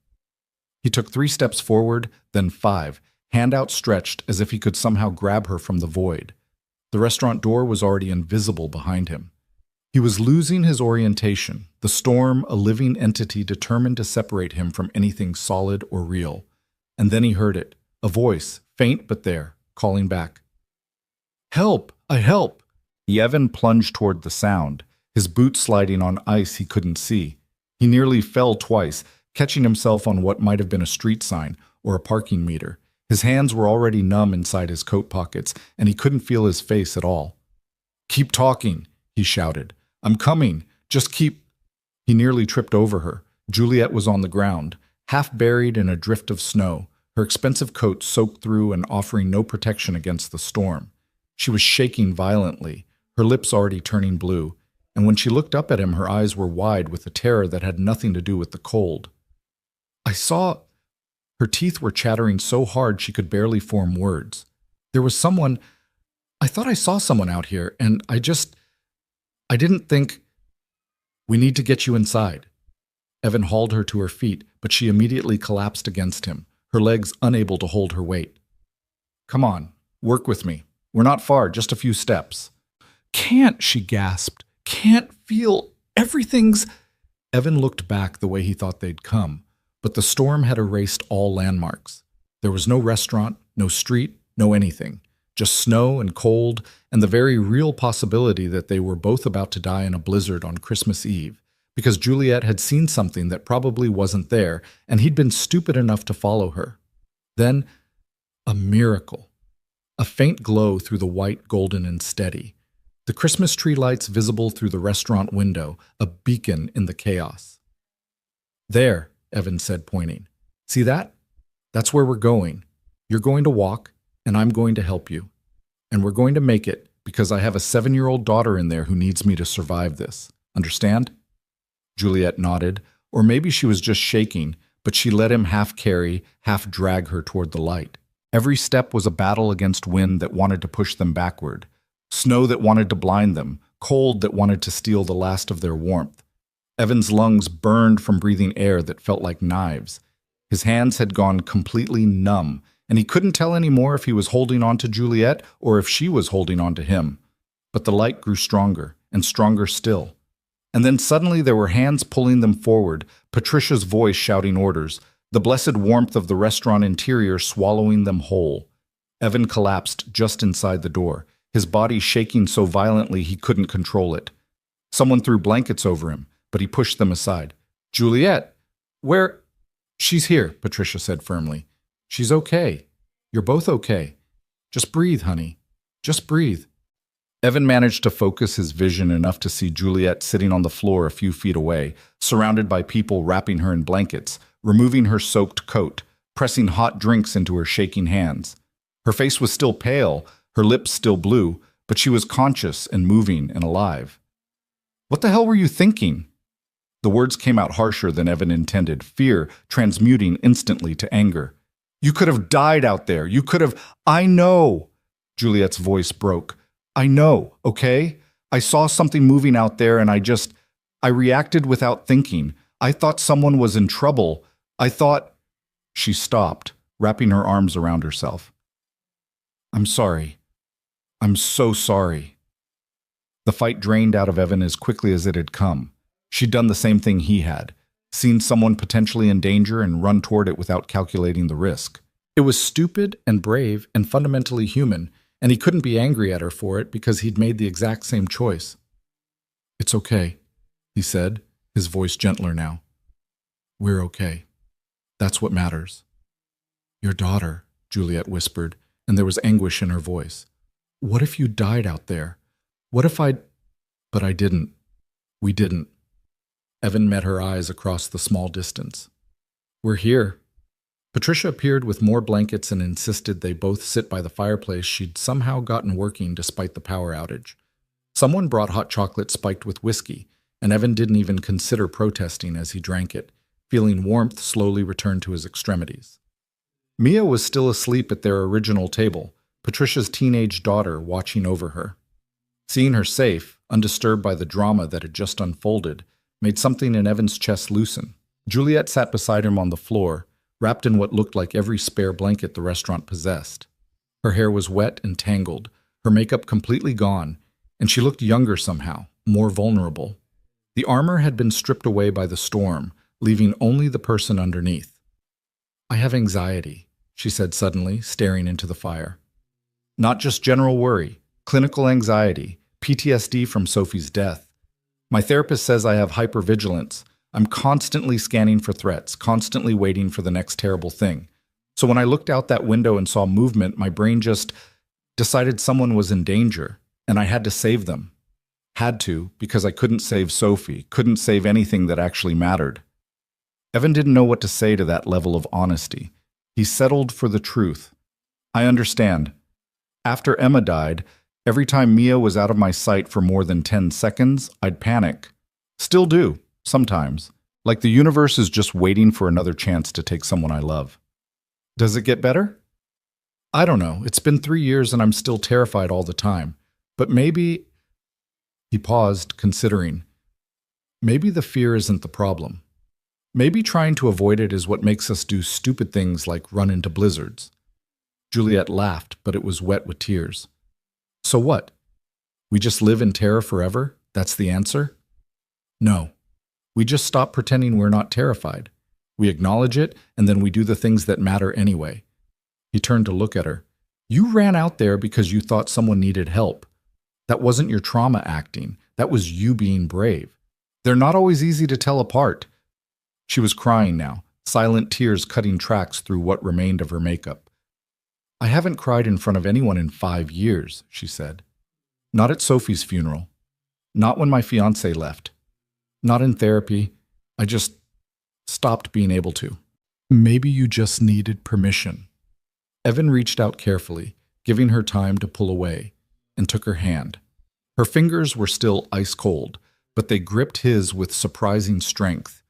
He took 3 steps forward, then 5, hand outstretched as if he could somehow grab her from the void. The restaurant door was already invisible behind him. He was losing his orientation, the storm a living entity determined to separate him from anything solid or real. And then he heard it, a voice, faint but there, calling back. "Help! Help!" Evan plunged toward the sound, his boots sliding on ice he couldn't see. He nearly fell twice, catching himself on what might have been a street sign or a parking meter. His hands were already numb inside his coat pockets, and he couldn't feel his face at all. "Keep talking," he shouted. "I'm coming. Just keep—" He nearly tripped over her. Juliet was on the ground, half buried in a drift of snow, her expensive coat soaked through and offering no protection against the storm. She was shaking violently, her lips already turning blue, and when she looked up at him, her eyes were wide with a terror that had nothing to do with the cold. "I saw—" Her teeth were chattering so hard she could barely form words. "There was someone— I thought I saw someone out here, and I didn't think—" "We need to get you inside." Evan hauled her to her feet, but she immediately collapsed against him, her legs unable to hold her weight. "Come on, work with me. We're not far, just a few steps." "Can't," she gasped. "Can't feel. Everything's—" Evan looked back the way he thought they'd come, but the storm had erased all landmarks. There was no restaurant, no street, no anything. Just snow and cold, and the very real possibility that they were both about to die in a blizzard on Christmas Eve, because Juliet had seen something that probably wasn't there, and he'd been stupid enough to follow her. Then, a miracle. A faint glow through the white, golden, and steady. The Christmas tree lights visible through the restaurant window, a beacon in the chaos. "There," Evan said, pointing. "See that? That's where we're going. You're going to walk, and I'm going to help you. And we're going to make it, because I have a 7-year-old daughter in there who needs me to survive this. Understand?" Juliet nodded, or maybe she was just shaking, but she let him half carry, half drag her toward the light. Every step was a battle against wind that wanted to push them backward, snow that wanted to blind them, cold that wanted to steal the last of their warmth. Evan's lungs burned from breathing air that felt like knives. His hands had gone completely numb, and he couldn't tell anymore if he was holding on to Juliet or if she was holding on to him. But the light grew stronger, and stronger still. And then suddenly there were hands pulling them forward, Patricia's voice shouting orders, the blessed warmth of the restaurant interior swallowing them whole. Evan collapsed just inside the door, his body shaking so violently he couldn't control it. Someone threw blankets over him, but he pushed them aside. "Juliet, where—" "She's here," Patricia said firmly. "She's okay. You're both okay. Just breathe, honey. Just breathe." Evan managed to focus his vision enough to see Juliet sitting on the floor a few feet away, surrounded by people wrapping her in blankets, removing her soaked coat, pressing hot drinks into her shaking hands. Her face was still pale, her lips still blue, but she was conscious and moving and alive. "What the hell were you thinking?" The words came out harsher than Evan intended, fear transmuting instantly to anger. "You could have died out there. You could have—" "I know." Juliet's voice broke. "I know, okay? I saw something moving out there and I reacted without thinking. I thought someone was in trouble. I thought—" She stopped, wrapping her arms around herself. "I'm sorry. I'm so sorry." The fight drained out of Evan as quickly as it had come. She'd done the same thing he had, seen someone potentially in danger and run toward it without calculating the risk. It was stupid and brave and fundamentally human, and he couldn't be angry at her for it because he'd made the exact same choice. "It's okay," he said, his voice gentler now. We're okay. That's what matters. Your daughter, Juliet whispered, and there was anguish in her voice. What if you died out there? What if I... But I didn't. We didn't. Evan met her eyes across the small distance. We're here. Patricia appeared with more blankets and insisted they both sit by the fireplace she'd somehow gotten working despite the power outage. Someone brought hot chocolate spiked with whiskey, and Evan didn't even consider protesting as he drank it, feeling warmth slowly return to his extremities. Mia was still asleep at their original table, Patricia's teenage daughter watching over her. Seeing her safe, undisturbed by the drama that had just unfolded, made something in Evan's chest loosen. Juliet sat beside him on the floor, wrapped in what looked like every spare blanket the restaurant possessed. Her hair was wet and tangled, her makeup completely gone, and she looked younger somehow, more vulnerable. The armor had been stripped away by the storm, leaving only the person underneath. I have anxiety, she said suddenly, staring into the fire. Not just general worry, clinical anxiety, PTSD from Sophie's death. My therapist says I have hypervigilance. I'm constantly scanning for threats, constantly waiting for the next terrible thing. So when I looked out that window and saw movement, my brain just decided someone was in danger, and I had to save them. Had to, because I couldn't save Sophie, couldn't save anything that actually mattered. Evan didn't know what to say to that level of honesty. He settled for the truth. I understand. After Emma died, every time Mia was out of my sight for more than 10 seconds, I'd panic. Still do, sometimes. Like the universe is just waiting for another chance to take someone I love. Does it get better? I don't know. It's been 3 years and I'm still terrified all the time. But maybe... He paused, considering. Maybe the fear isn't the problem. Maybe trying to avoid it is what makes us do stupid things like run into blizzards. Juliet laughed, but it was wet with tears. So what? We just live in terror forever? That's the answer? No. We just stop pretending we're not terrified. We acknowledge it, and then we do the things that matter anyway. He turned to look at her. You ran out there because you thought someone needed help. That wasn't your trauma acting. That was you being brave. They're not always easy to tell apart. She was crying now, silent tears cutting tracks through what remained of her makeup. I haven't cried in front of anyone in 5 years, she said. Not at Sophie's funeral. Not when my fiancé left. Not in therapy. I just stopped being able to. Maybe you just needed permission. Evan reached out carefully, giving her time to pull away, and took her hand. Her fingers were still ice cold, but they gripped his with surprising strength.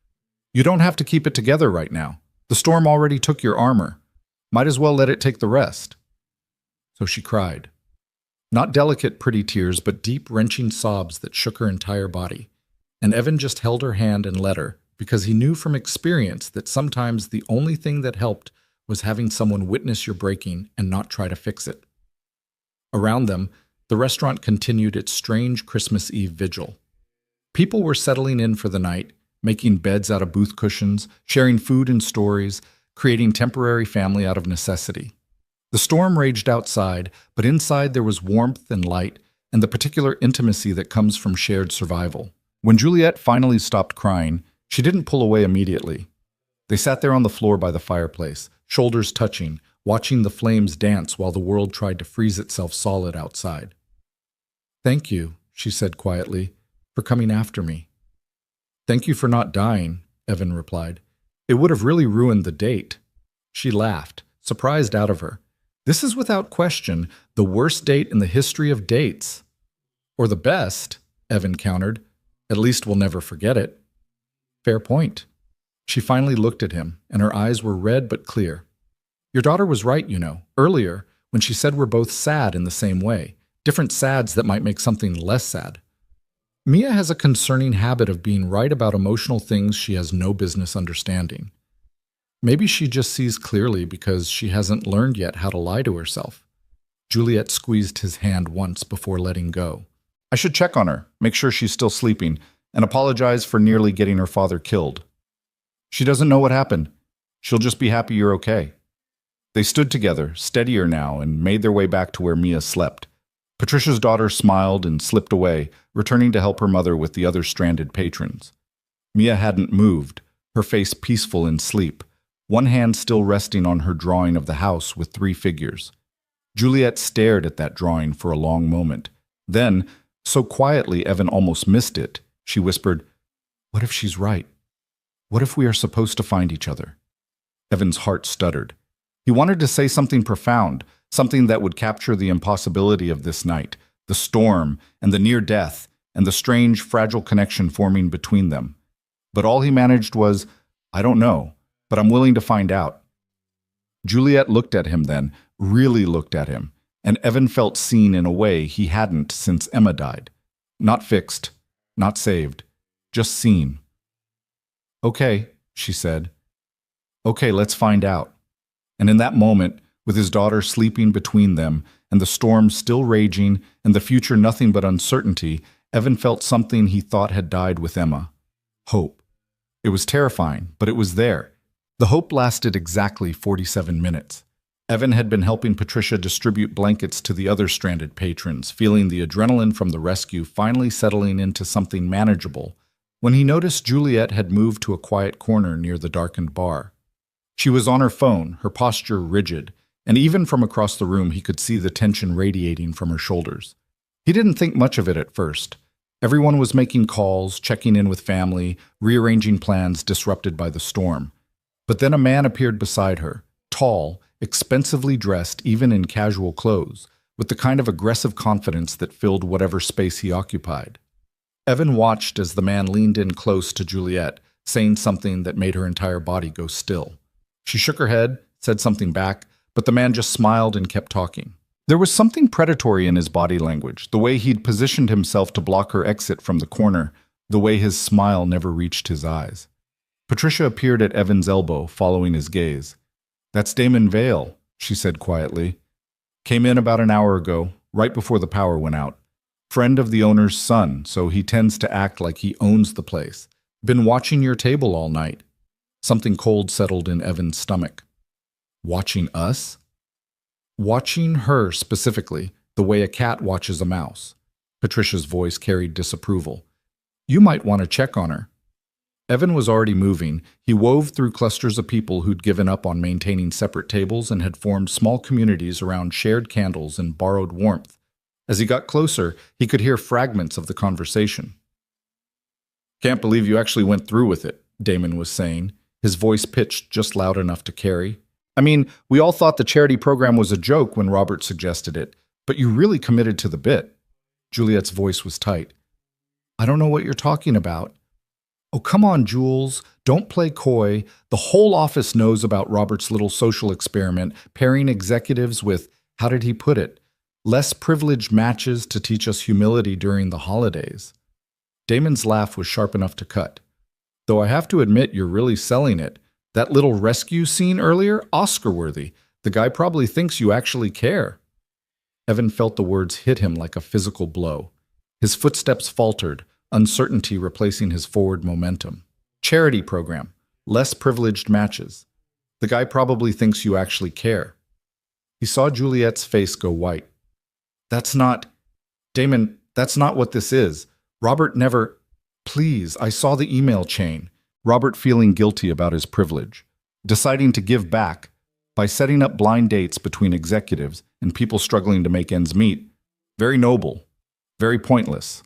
You don't have to keep it together right now. The storm already took your armor. Might as well let it take the rest. So she cried. Not delicate, pretty tears, but deep, wrenching sobs that shook her entire body. And Evan just held her hand and let her, because he knew from experience that sometimes the only thing that helped was having someone witness your breaking and not try to fix it. Around them, the restaurant continued its strange Christmas Eve vigil. People were settling in for the night, making beds out of booth cushions, sharing food and stories, creating temporary family out of necessity. The storm raged outside, but inside there was warmth and light and the particular intimacy that comes from shared survival. When Juliet finally stopped crying, she didn't pull away immediately. They sat there on the floor by the fireplace, shoulders touching, watching the flames dance while the world tried to freeze itself solid outside. Thank you, she said quietly, for coming after me. Thank you for not dying, Evan replied. It would have really ruined the date. She laughed, surprised out of her. This is without question the worst date in the history of dates. Or the best, Evan countered. At least we'll never forget it. Fair point. She finally looked at him, and her eyes were red but clear. Your daughter was right, you know, earlier, when she said we're both sad in the same way. Different sads that might make something less sad. Mia has a concerning habit of being right about emotional things she has no business understanding. Maybe she just sees clearly because she hasn't learned yet how to lie to herself. Juliet squeezed his hand once before letting go. I should check on her, make sure she's still sleeping, and apologize for nearly getting her father killed. She doesn't know what happened. She'll just be happy you're okay. They stood together, steadier now, and made their way back to where Mia slept. Patricia's daughter smiled and slipped away, returning to help her mother with the other stranded patrons. Mia hadn't moved, her face peaceful in sleep, one hand still resting on her drawing of the house with 3 figures. Juliet stared at that drawing for a long moment. Then, so quietly Evan almost missed it, she whispered, "What if she's right? What if we are supposed to find each other?" Evan's heart stuttered. He wanted to say something profound, something that would capture the impossibility of this night, the storm, and the near death, and the strange, fragile connection forming between them. But all he managed was, "I don't know, but I'm willing to find out." Juliet looked at him then, really looked at him, and Evan felt seen in a way he hadn't since Emma died. Not fixed, not saved, just seen. "Okay," she said. "Okay, let's find out." And in that moment, with his daughter sleeping between them, and the storm still raging, and the future nothing but uncertainty, Evan felt something he thought had died with Emma. Hope. It was terrifying, but it was there. The hope lasted exactly 47 minutes. Evan had been helping Patricia distribute blankets to the other stranded patrons, feeling the adrenaline from the rescue finally settling into something manageable, when he noticed Juliet had moved to a quiet corner near the darkened bar. She was on her phone, her posture rigid, and even from across the room he could see the tension radiating from her shoulders. He didn't think much of it at first. Everyone was making calls, checking in with family, rearranging plans disrupted by the storm. But then a man appeared beside her, tall, expensively dressed even in casual clothes, with the kind of aggressive confidence that filled whatever space he occupied. Evan watched as the man leaned in close to Juliet, saying something that made her entire body go still. She shook her head, said something back, but the man just smiled and kept talking. There was something predatory in his body language, the way he'd positioned himself to block her exit from the corner, the way his smile never reached his eyes. Patricia appeared at Evan's elbow, following his gaze. "That's Damon Vale," she said quietly. "Came in about an hour ago, right before the power went out. Friend of the owner's son, so he tends to act like he owns the place. Been watching your table all night." Something cold settled in Evan's stomach. Watching us? Watching her specifically, the way a cat watches a mouse. Patricia's voice carried disapproval. "You might want to check on her." Evan was already moving. He wove through clusters of people who'd given up on maintaining separate tables and had formed small communities around shared candles and borrowed warmth. As he got closer, he could hear fragments of the conversation. "Can't believe you actually went through with it," Damon was saying, his voice pitched just loud enough to carry. "I mean, we all thought the charity program was a joke when Robert suggested it, but you really committed to the bit." Juliet's voice was tight. "I don't know what you're talking about." "Oh, come on, Jules. Don't play coy. The whole office knows about Robert's little social experiment, pairing executives with, how did he put it, less privileged matches to teach us humility during the holidays." Damon's laugh was sharp enough to cut. "Though I have to admit you're really selling it. That little rescue scene earlier, Oscar-worthy. The guy probably thinks you actually care." Evan felt the words hit him like a physical blow. His footsteps faltered, uncertainty replacing his forward momentum. "Charity program. Less privileged matches. The guy probably thinks you actually care." He saw Juliet's face go white. "That's not... Damon, that's not what this is. Robert never... Please, I saw the email chain." Robert feeling guilty about his privilege. Deciding to give back by setting up blind dates between executives and people struggling to make ends meet. Very noble. Very pointless.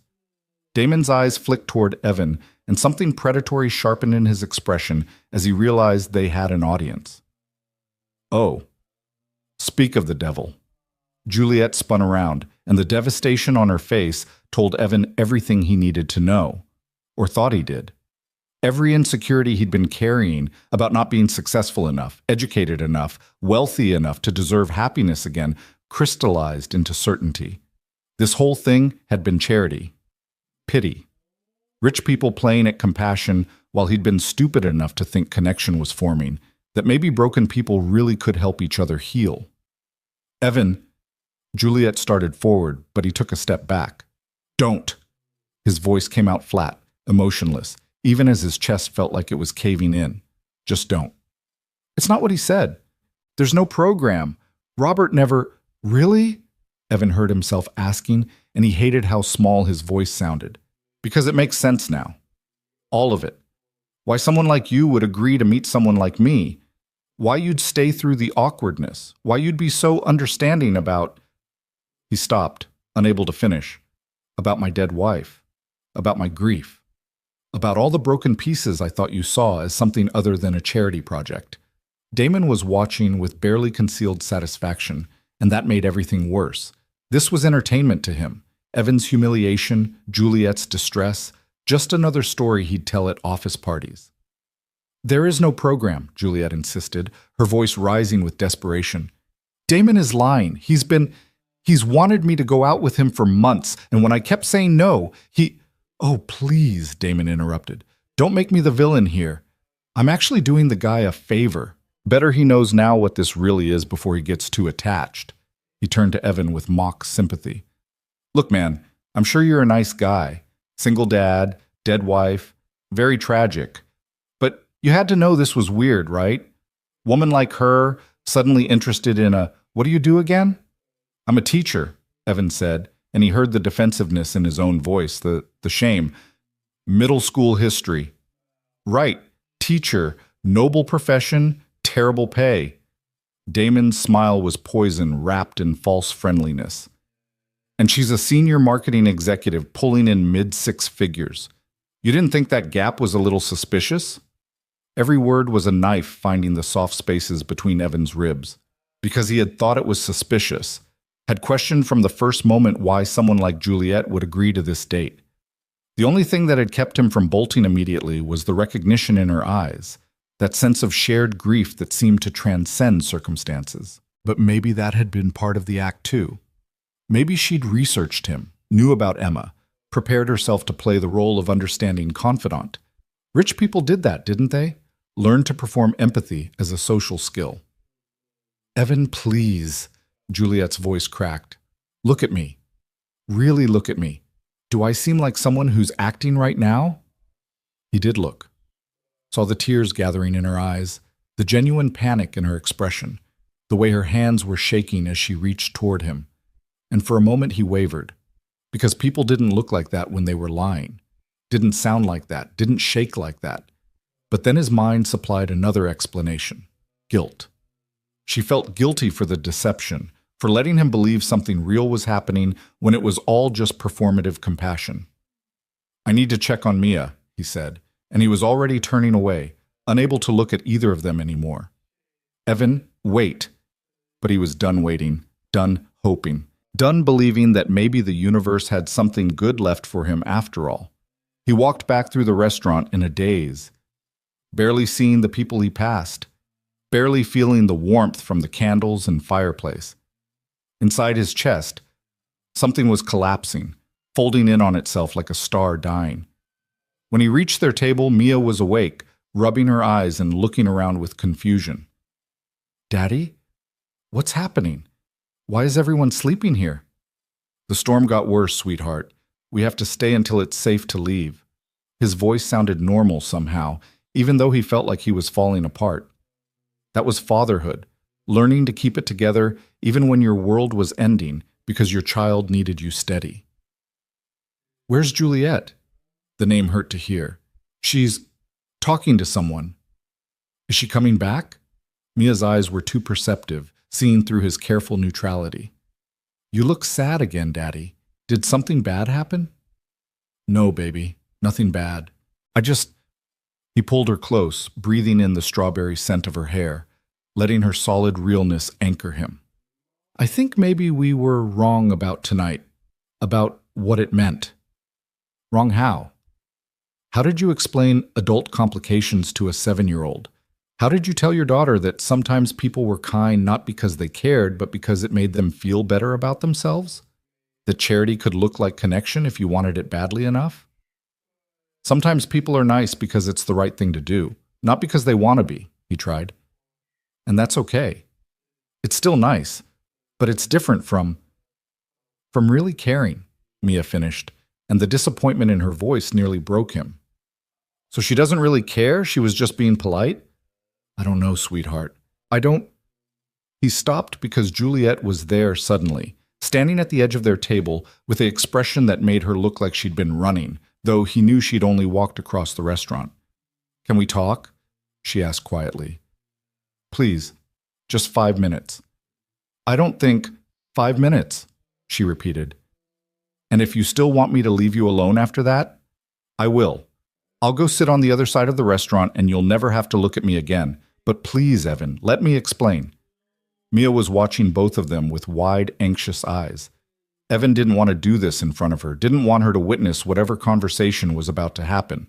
Damon's eyes flicked toward Evan, and something predatory sharpened in his expression as he realized they had an audience. "Oh. Speak of the devil." Juliet spun around, and the devastation on her face told Evan everything he needed to know, or thought he did. Every insecurity he'd been carrying about not being successful enough, educated enough, wealthy enough to deserve happiness again, crystallized into certainty. This whole thing had been charity. Pity. Rich people playing at compassion while he'd been stupid enough to think connection was forming, that maybe broken people really could help each other heal. "Evan," Juliet started forward, but he took a step back. "Don't." His voice came out flat, emotionless, even as his chest felt like it was caving in. "Just don't." "It's not what he said. There's no program. Robert never..." "Really?" Evan heard himself asking, and he hated how small his voice sounded. "Because it makes sense now. All of it. Why someone like you would agree to meet someone like me. Why you'd stay through the awkwardness. Why you'd be so understanding about... He stopped, unable to finish. About my dead wife. About my grief. About all the broken pieces I thought you saw as something other than a charity project. Damon was watching with barely concealed satisfaction, and that made everything worse. This was entertainment to him. Evan's humiliation, Juliet's distress, just another story he'd tell at office parties. There is no program, Juliet insisted, her voice rising with desperation. Damon is lying. He's wanted me to go out with him for months, and when I kept saying no, he... Oh, please, Damon interrupted. Don't make me the villain here. I'm actually doing the guy a favor. Better he knows now what this really is before he gets too attached. He turned to Evan with mock sympathy. Look, man, I'm sure you're a nice guy. Single dad, dead wife, very tragic. But you had to know this was weird, right? Woman like her, suddenly interested in a... What do you do again? I'm a teacher, Evan said, and he heard the defensiveness in his own voice, the shame. Middle school history. Right, teacher, noble profession, terrible pay. Damon's smile was poison wrapped in false friendliness. And she's a senior marketing executive pulling in mid-six figures. You didn't think that gap was a little suspicious? Every word was a knife finding the soft spaces between Evan's ribs. Because he had thought it was suspicious. Had questioned from the first moment why someone like Juliet would agree to this date. The only thing that had kept him from bolting immediately was the recognition in her eyes, that sense of shared grief that seemed to transcend circumstances. But maybe that had been part of the act too. Maybe she'd researched him, knew about Emma, prepared herself to play the role of understanding confidant. Rich people did that, didn't they? Learned to perform empathy as a social skill. Evan, please, Juliet's voice cracked. Look at me. Really look at me. Do I seem like someone who's acting right now? He did look. Saw the tears gathering in her eyes, the genuine panic in her expression, the way her hands were shaking as she reached toward him. And for a moment he wavered, because people didn't look like that when they were lying, didn't sound like that, didn't shake like that. But then his mind supplied another explanation: guilt. She felt guilty for the deception, for letting him believe something real was happening when it was all just performative compassion. I need to check on Mia, he said, and he was already turning away, unable to look at either of them anymore. Evan, wait. But he was done waiting, done hoping, done believing that maybe the universe had something good left for him after all. He walked back through the restaurant in a daze, barely seeing the people he passed, barely feeling the warmth from the candles and fireplace. Inside his chest, something was collapsing, folding in on itself like a star dying. When he reached their table, Mia was awake, rubbing her eyes and looking around with confusion. Daddy? What's happening? Why is everyone sleeping here? The storm got worse, sweetheart. We have to stay until it's safe to leave. His voice sounded normal somehow, even though he felt like he was falling apart. That was fatherhood, learning to keep it together even when your world was ending because your child needed you steady. Where's Juliet? The name hurt to hear. She's talking to someone. Is she coming back? Mia's eyes were too perceptive, seeing through his careful neutrality. You look sad again, Daddy. Did something bad happen? No, baby, nothing bad. He pulled her close, breathing in the strawberry scent of her hair, letting her solid realness anchor him. I think maybe we were wrong about tonight, about what it meant. Wrong how? How did you explain adult complications to a 7-year-old? How did you tell your daughter that sometimes people were kind not because they cared, but because it made them feel better about themselves? That charity could look like connection if you wanted it badly enough? Sometimes people are nice because it's the right thing to do, not because they want to be, he tried. And that's okay. It's still nice, but it's different from really caring, Mia finished, and the disappointment in her voice nearly broke him. So she doesn't really care? She was just being polite? I don't know, sweetheart. He stopped because Juliet was there suddenly, standing at the edge of their table with an expression that made her look like she'd been running, though he knew she'd only walked across the restaurant. Can we talk? She asked quietly. Please, just 5 minutes. I don't think 5 minutes, she repeated. And if you still want me to leave you alone after that, I will. I'll go sit on the other side of the restaurant and you'll never have to look at me again. But please, Evan, let me explain. Mia was watching both of them with wide, anxious eyes. Evan didn't want to do this in front of her, didn't want her to witness whatever conversation was about to happen.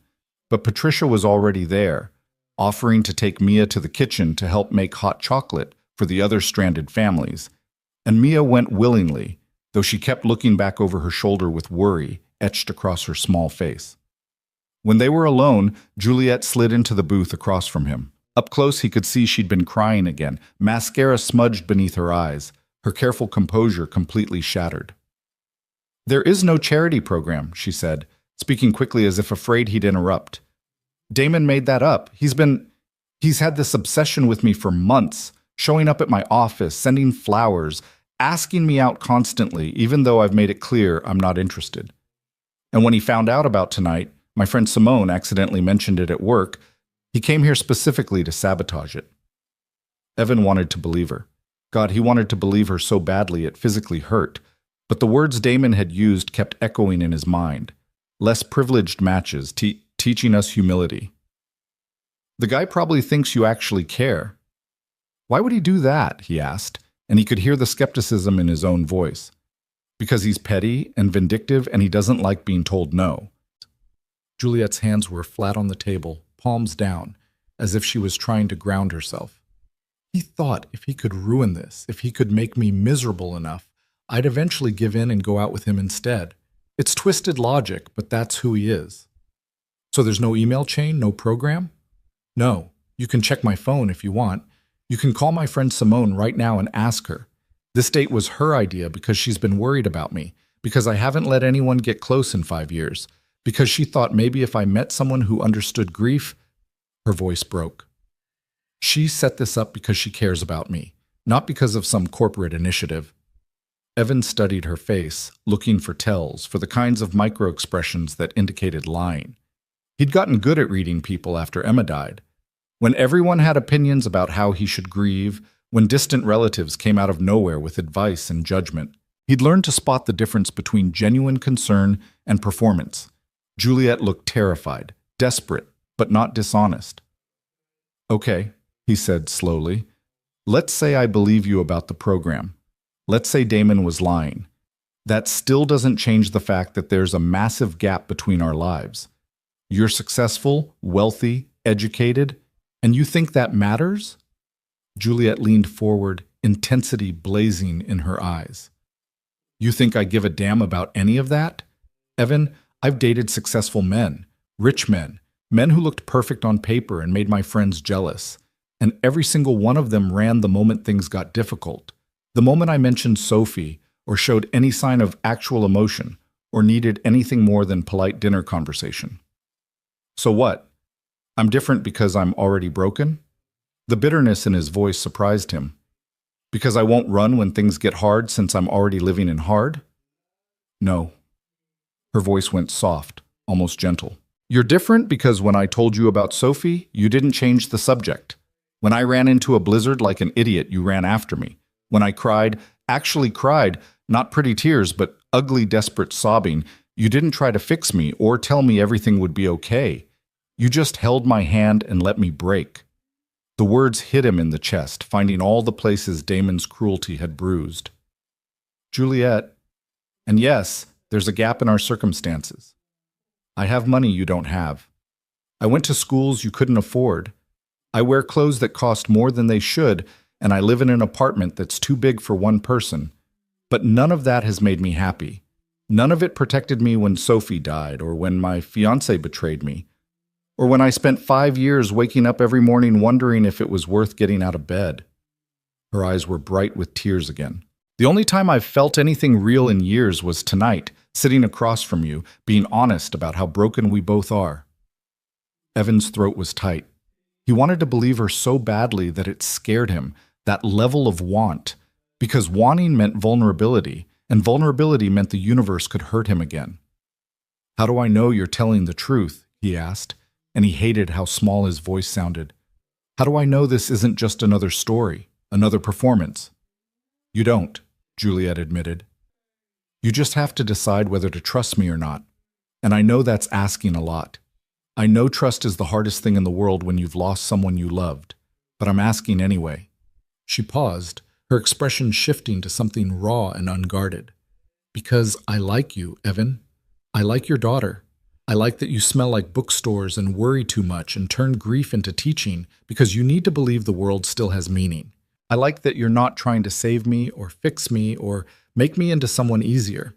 But Patricia was already there, offering to take Mia to the kitchen to help make hot chocolate for the other stranded families. And Mia went willingly, though she kept looking back over her shoulder with worry etched across her small face. When they were alone, Juliet slid into the booth across from him. Up close, he could see she'd been crying again, mascara smudged beneath her eyes, her careful composure completely shattered. There is no charity program, she said, speaking quickly as if afraid he'd interrupt. Damon made that up. He's had this obsession with me for months, showing up at my office, sending flowers, asking me out constantly, even though I've made it clear I'm not interested. And when he found out about tonight, my friend Simone accidentally mentioned it at work, he came here specifically to sabotage it. Evan wanted to believe her. God, he wanted to believe her so badly it physically hurt. But the words Damon had used kept echoing in his mind. Less privileged matches, teaching us humility. The guy probably thinks you actually care. Why would he do that? He asked, and he could hear the skepticism in his own voice. Because he's petty and vindictive and he doesn't like being told no. Juliet's hands were flat on the table, palms down, as if she was trying to ground herself. He thought if he could ruin this, if he could make me miserable enough, I'd eventually give in and go out with him instead. It's twisted logic, but that's who he is. So there's no email chain, no program? No. You can check my phone if you want. You can call my friend Simone right now and ask her. This date was her idea because she's been worried about me, because I haven't let anyone get close in 5 years, because she thought maybe if I met someone who understood grief. Her voice broke. She set this up because she cares about me, not because of some corporate initiative. Evan studied her face, looking for tells, for the kinds of micro-expressions that indicated lying. He'd gotten good at reading people after Emma died. When everyone had opinions about how he should grieve, when distant relatives came out of nowhere with advice and judgment, he'd learned to spot the difference between genuine concern and performance. Juliet looked terrified, desperate, but not dishonest. Okay, he said slowly. Let's say I believe you about the program. Let's say Damon was lying. That still doesn't change the fact that there's a massive gap between our lives. You're successful, wealthy, educated, and you think that matters? Juliet leaned forward, intensity blazing in her eyes. You think I give a damn about any of that? Evan, I've dated successful men, rich men, men who looked perfect on paper and made my friends jealous. And every single one of them ran the moment things got difficult. The moment I mentioned Sophie, or showed any sign of actual emotion, or needed anything more than polite dinner conversation. So what? I'm different because I'm already broken? The bitterness in his voice surprised him. Because I won't run when things get hard since I'm already living in hard? No. Her voice went soft, almost gentle. You're different because when I told you about Sophie, you didn't change the subject. When I ran into a blizzard like an idiot, you ran after me. When I cried, actually cried, not pretty tears, but ugly, desperate sobbing, you didn't try to fix me or tell me everything would be okay. You just held my hand and let me break. The words hit him in the chest, finding all the places Damon's cruelty had bruised. Juliet, and yes, there's a gap in our circumstances. I have money you don't have. I went to schools you couldn't afford. I wear clothes that cost more than they should, and I live in an apartment that's too big for one person. But none of that has made me happy. None of it protected me when Sophie died, or when my fiancé betrayed me, or when I spent 5 years waking up every morning wondering if it was worth getting out of bed. Her eyes were bright with tears again. The only time I've felt anything real in years was tonight, sitting across from you, being honest about how broken we both are. Evan's throat was tight. He wanted to believe her so badly that it scared him, that level of want, because wanting meant vulnerability, and vulnerability meant the universe could hurt him again. How do I know you're telling the truth? He asked, and he hated how small his voice sounded. How do I know this isn't just another story, another performance? You don't, Juliet admitted. You just have to decide whether to trust me or not. And I know that's asking a lot. I know trust is the hardest thing in the world when you've lost someone you loved, but I'm asking anyway. She paused, her expression shifting to something raw and unguarded. Because I like you, Evan. I like your daughter. I like that you smell like bookstores and worry too much and turn grief into teaching because you need to believe the world still has meaning. I like that you're not trying to save me or fix me or make me into someone easier.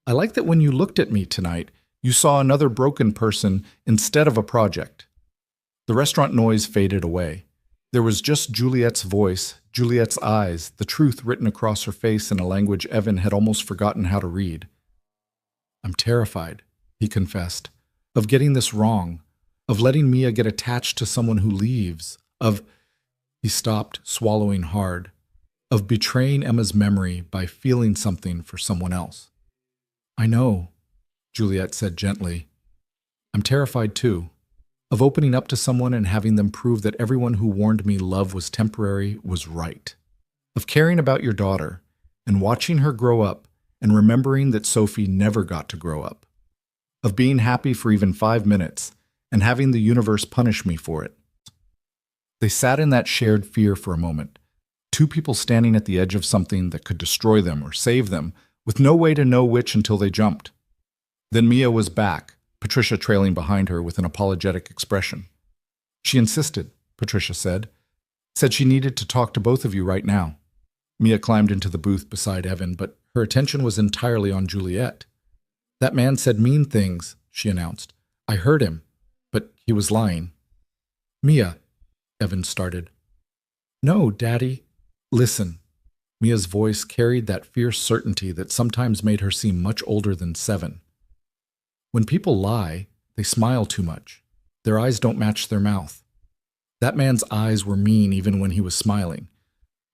I like that when you looked at me tonight, you saw another broken person instead of a project. The restaurant noise faded away. There was just Juliet's voice, Juliet's eyes, the truth written across her face in a language Evan had almost forgotten how to read. I'm terrified, he confessed, of getting this wrong, of letting Mia get attached to someone who leaves, of... He stopped, swallowing hard, of betraying Emma's memory by feeling something for someone else. I know, Juliet said gently. I'm terrified too, of opening up to someone and having them prove that everyone who warned me love was temporary was right. Of caring about your daughter and watching her grow up and remembering that Sophie never got to grow up. Of being happy for even 5 minutes and having the universe punish me for it. They sat in that shared fear for a moment, two people standing at the edge of something that could destroy them or save them, with no way to know which until they jumped. Then Mia was back, Patricia trailing behind her with an apologetic expression. She insisted, Patricia said she needed to talk to both of you right now. Mia climbed into the booth beside Evan, but her attention was entirely on Juliet. That man said mean things, she announced. I heard him, but he was lying. Mia, Evan started. No, Daddy. Listen. Mia's voice carried that fierce certainty that sometimes made her seem much older than 7. When people lie, they smile too much. Their eyes don't match their mouth. That man's eyes were mean even when he was smiling.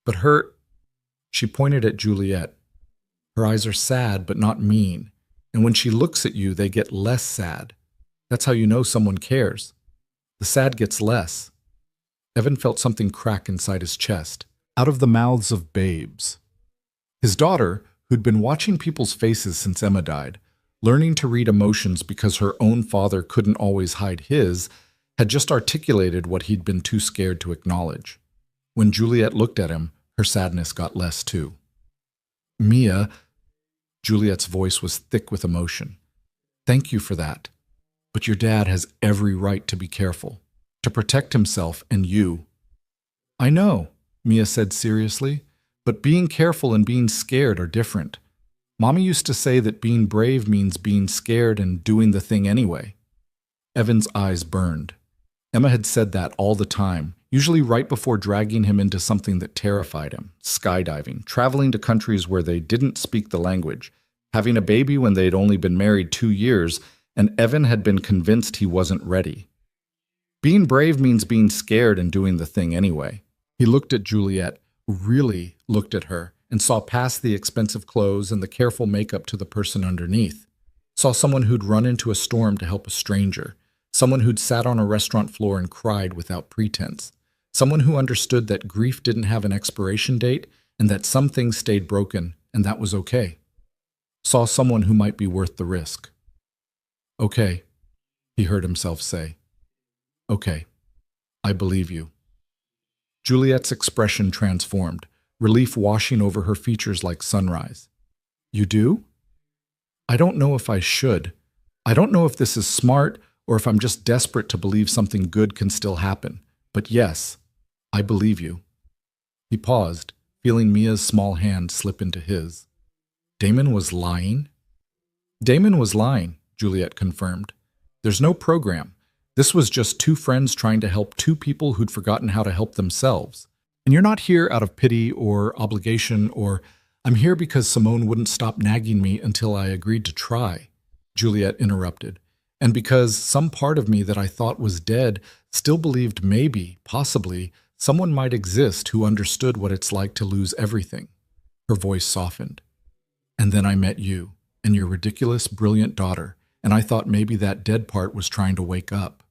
But she pointed at Juliet. Her eyes are sad but not mean, and when she looks at you, they get less sad. That's how you know someone cares. The sad gets less. Evan felt something crack inside his chest, out of the mouths of babes. His daughter, who'd been watching people's faces since Emma died, learning to read emotions because her own father couldn't always hide his, had just articulated what he'd been too scared to acknowledge. When Juliet looked at him, her sadness got less too. Mia, Juliet's voice was thick with emotion. Thank you for that. But your dad has every right to be careful, to protect himself and you. I know, Mia said seriously, but being careful and being scared are different. Mommy used to say that being brave means being scared and doing the thing anyway. Evan's eyes burned. Emma had said that all the time, usually right before dragging him into something that terrified him, skydiving, traveling to countries where they didn't speak the language, having a baby when they'd only been married 2 years, and Evan had been convinced he wasn't ready. Being brave means being scared and doing the thing anyway. He looked at Juliet, really looked at her, and saw past the expensive clothes and the careful makeup to the person underneath. Saw someone who'd run into a storm to help a stranger. Someone who'd sat on a restaurant floor and cried without pretense. Someone who understood that grief didn't have an expiration date and that some things stayed broken and that was okay. Saw someone who might be worth the risk. Okay, he heard himself say. Okay, I believe you. Juliet's expression transformed, relief washing over her features like sunrise. You do? I don't know if I should. I don't know if this is smart or if I'm just desperate to believe something good can still happen. But yes, I believe you. He paused, feeling Mia's small hand slip into his. Damon was lying? Damon was lying, Juliet confirmed. There's no program. This was just 2 friends trying to help 2 people who'd forgotten how to help themselves. And you're not here out of pity or obligation or I'm here because Simone wouldn't stop nagging me until I agreed to try, Juliet interrupted. And because some part of me that I thought was dead still believed maybe, possibly, someone might exist who understood what it's like to lose everything. Her voice softened. And then I met you and your ridiculous, brilliant daughter, and I thought maybe that dead part was trying to wake up.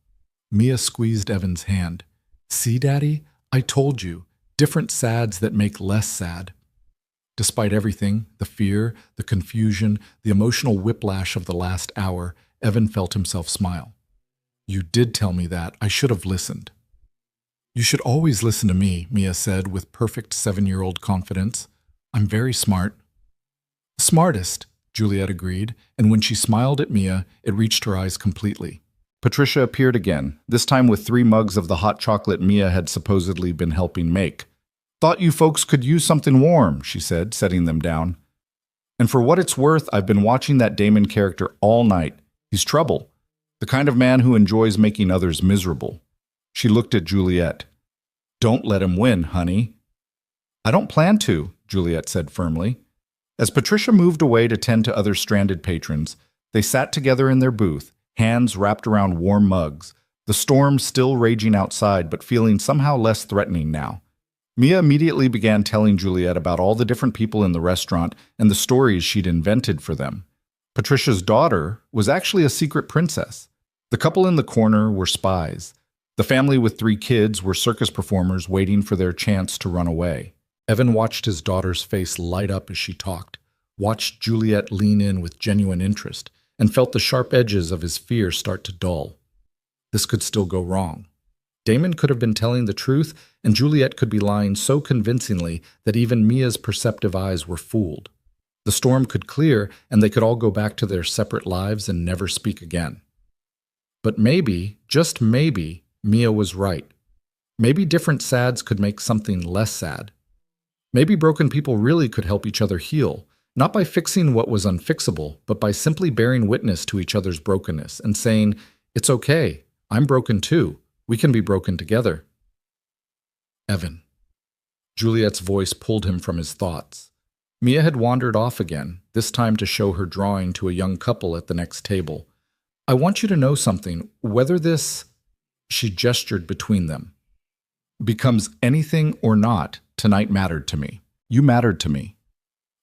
Mia squeezed Evan's hand. See, Daddy? I told you. Different sads that make less sad. Despite everything, the fear, the confusion, the emotional whiplash of the last hour, Evan felt himself smile. You did tell me that. I should have listened. You should always listen to me, Mia said with perfect 7-year-old confidence. I'm very smart. Smartest, Juliet agreed, and when she smiled at Mia, it reached her eyes completely. Patricia appeared again, this time with 3 mugs of the hot chocolate Mia had supposedly been helping make. Thought you folks could use something warm, she said, setting them down. And for what it's worth, I've been watching that Damon character all night. He's trouble. The kind of man who enjoys making others miserable. She looked at Juliet. Don't let him win, honey. I don't plan to, Juliet said firmly. As Patricia moved away to tend to other stranded patrons, they sat together in their booth, hands wrapped around warm mugs, the storm still raging outside but feeling somehow less threatening now. Mia immediately began telling Juliet about all the different people in the restaurant and the stories she'd invented for them. Patricia's daughter was actually a secret princess. The couple in the corner were spies. The family with 3 kids were circus performers waiting for their chance to run away. Evan watched his daughter's face light up as she talked, watched Juliet lean in with genuine interest, and felt the sharp edges of his fear start to dull. This could still go wrong. Damon could have been telling the truth, and Juliet could be lying so convincingly that even Mia's perceptive eyes were fooled. The storm could clear, and they could all go back to their separate lives and never speak again. But maybe, just maybe, Mia was right. Maybe different sads could make something less sad. Maybe broken people really could help each other heal, not by fixing what was unfixable, but by simply bearing witness to each other's brokenness and saying, it's okay, I'm broken too. We can be broken together. Evan. Juliet's voice pulled him from his thoughts. Mia had wandered off again, this time to show her drawing to a young couple at the next table. I want you to know something, whether this, she gestured between them, becomes anything or not, tonight mattered to me. You mattered to me.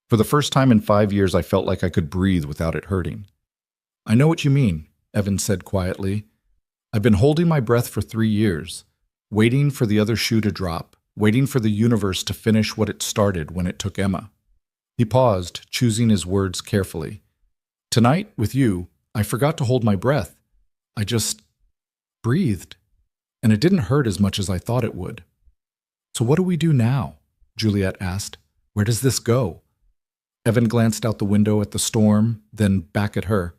For the first time in 5 years, I felt like I could breathe without it hurting. I know what you mean, Evan said quietly. I've been holding my breath for 3 years, waiting for the other shoe to drop, waiting for the universe to finish what it started when it took Emma. He paused, choosing his words carefully. Tonight, with you, I forgot to hold my breath. I just breathed, and it didn't hurt as much as I thought it would. So what do we do now? Juliet asked. Where does this go? Evan glanced out the window at the storm, then back at her.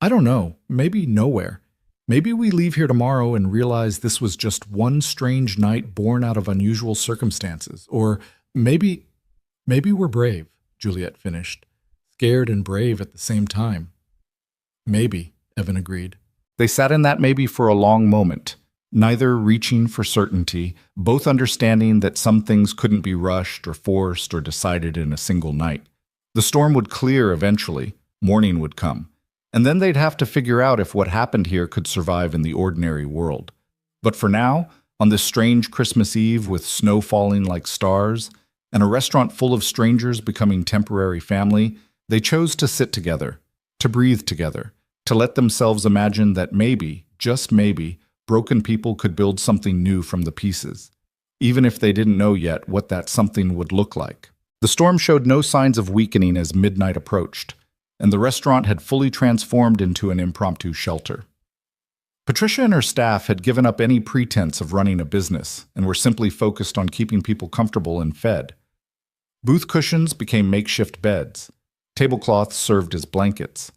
I don't know, maybe nowhere. Maybe we leave here tomorrow and realize this was just one strange night born out of unusual circumstances. Or maybe we're brave, Juliet finished. Scared and brave at the same time. Maybe, Evan agreed. They sat in that maybe for a long moment, neither reaching for certainty, both understanding that some things couldn't be rushed or forced or decided in a single night. The storm would clear eventually, morning would come, and then they'd have to figure out if what happened here could survive in the ordinary world. But for now, on this strange Christmas Eve with snow falling like stars, and a restaurant full of strangers becoming temporary family, they chose to sit together, to breathe together, to let themselves imagine that maybe, just maybe, broken people could build something new from the pieces, even if they didn't know yet what that something would look like. The storm showed no signs of weakening as midnight approached, and the restaurant had fully transformed into an impromptu shelter. Patricia and her staff had given up any pretense of running a business and were simply focused on keeping people comfortable and fed. Booth cushions became makeshift beds. Tablecloths served as blankets.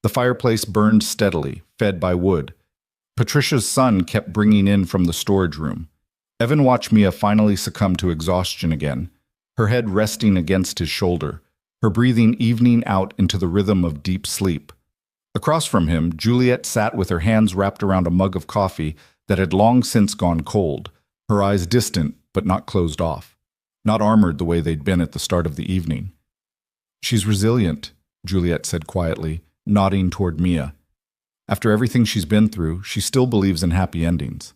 The fireplace burned steadily, fed by wood. Patricia's son kept bringing in from the storage room. Evan watched Mia finally succumb to exhaustion again, her head resting against his shoulder, her breathing evening out into the rhythm of deep sleep. Across from him, Juliet sat with her hands wrapped around a mug of coffee that had long since gone cold, her eyes distant but not closed off, not armored the way they'd been at the start of the evening. She's resilient, Juliet said quietly, nodding toward Mia. After everything she's been through, she still believes in happy endings.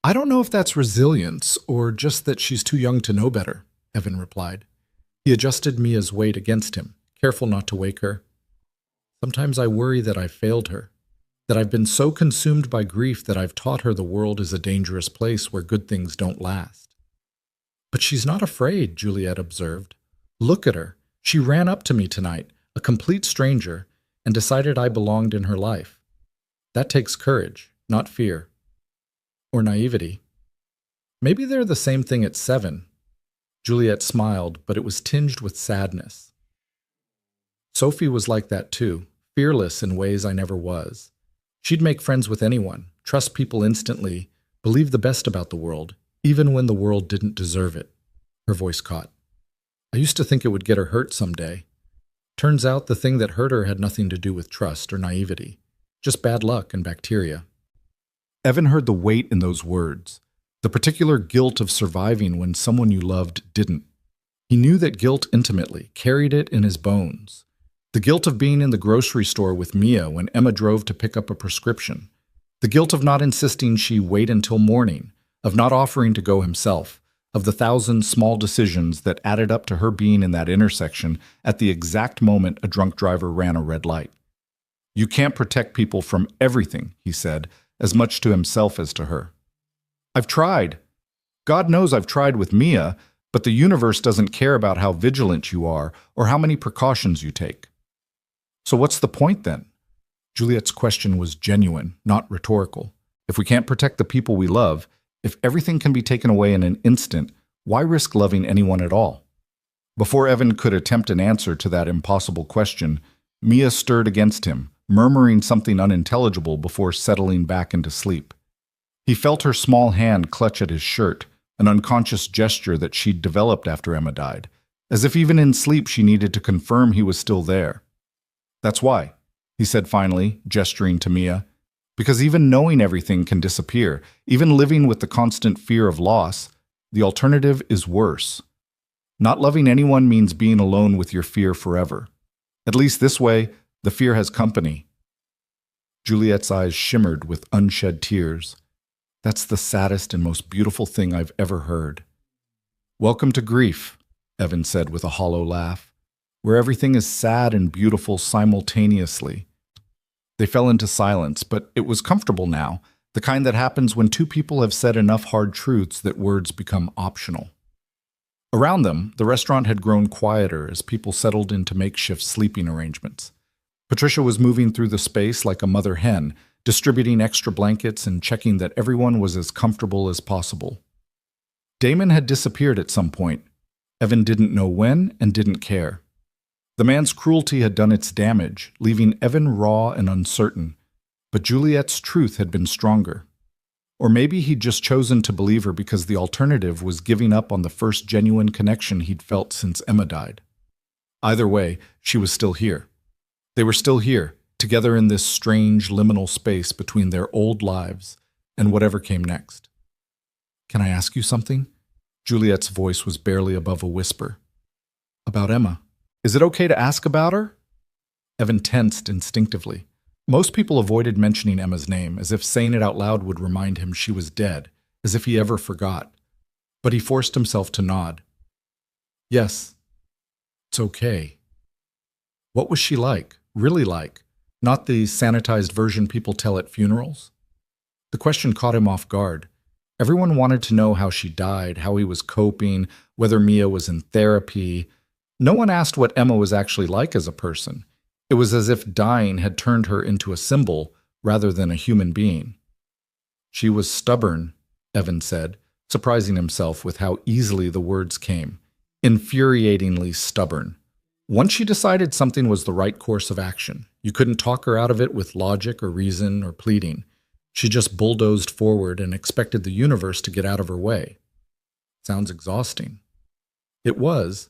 I don't know if that's resilience or just that she's too young to know better, Evan replied. He adjusted Mia's weight against him, careful not to wake her. Sometimes I worry that I failed her, that I've been so consumed by grief that I've taught her the world is a dangerous place where good things don't last. But she's not afraid, Juliet observed. Look at her. She ran up to me tonight, a complete stranger, and decided I belonged in her life. That takes courage, not fear. Or naivety. Maybe they're the same thing at 7. Juliet smiled, but it was tinged with sadness. Sophie was like that too, fearless in ways I never was. She'd make friends with anyone, trust people instantly, believe the best about the world, even when the world didn't deserve it. Her voice caught. I used to think it would get her hurt someday. Turns out the thing that hurt her had nothing to do with trust or naivety, just bad luck and bacteria. Evan heard the weight in those words, the particular guilt of surviving when someone you loved didn't. He knew that guilt intimately, carried it in his bones. The guilt of being in the grocery store with Mia when Emma drove to pick up a prescription. The guilt of not insisting she wait until morning, of not offering to go himself, of the 1,000 small decisions that added up to her being in that intersection at the exact moment a drunk driver ran a red light. You can't protect people from everything, he said, as much to himself as to her. I've tried. God knows I've tried with Mia, but the universe doesn't care about how vigilant you are or how many precautions you take. So what's the point then? Juliet's question was genuine, not rhetorical. If we can't protect the people we love, if everything can be taken away in an instant, why risk loving anyone at all? Before Evan could attempt an answer to that impossible question, Mia stirred against him, murmuring something unintelligible before settling back into sleep. He felt her small hand clutch at his shirt, an unconscious gesture that she'd developed after Emma died, as if even in sleep she needed to confirm he was still there. That's why, he said finally, gesturing to Mia, because even knowing everything can disappear, even living with the constant fear of loss, the alternative is worse. Not loving anyone means being alone with your fear forever. At least this way, the fear has company. Juliet's eyes shimmered with unshed tears. That's the saddest and most beautiful thing I've ever heard. Welcome to grief, Evan said with a hollow laugh, where everything is sad and beautiful simultaneously. They fell into silence, but it was comfortable now, the kind that happens when two people have said enough hard truths that words become optional. Around them, the restaurant had grown quieter as people settled into makeshift sleeping arrangements. Patricia was moving through the space like a mother hen, distributing extra blankets and checking that everyone was as comfortable as possible. Damon had disappeared at some point. Evan didn't know when and didn't care. The man's cruelty had done its damage, leaving Evan raw and uncertain, but Juliet's truth had been stronger. Or maybe he'd just chosen to believe her because the alternative was giving up on the first genuine connection he'd felt since Emma died. Either way, she was still here. They were still here, together in this strange liminal space between their old lives and whatever came next. Can I ask you something? Juliet's voice was barely above a whisper. About Emma. Is it okay to ask about her? Evan tensed instinctively. Most people avoided mentioning Emma's name, as if saying it out loud would remind him she was dead, as if he ever forgot. But he forced himself to nod. Yes, it's okay. What was she like, really like? Not the sanitized version people tell at funerals? The question caught him off guard. Everyone wanted to know how she died, how he was coping, whether Mia was in therapy. No one asked what Emma was actually like as a person. It was as if dying had turned her into a symbol rather than a human being. She was stubborn, Evan said, surprising himself with how easily the words came. Infuriatingly stubborn. Once she decided something was the right course of action, you couldn't talk her out of it with logic or reason or pleading. She just bulldozed forward and expected the universe to get out of her way. Sounds exhausting. It was.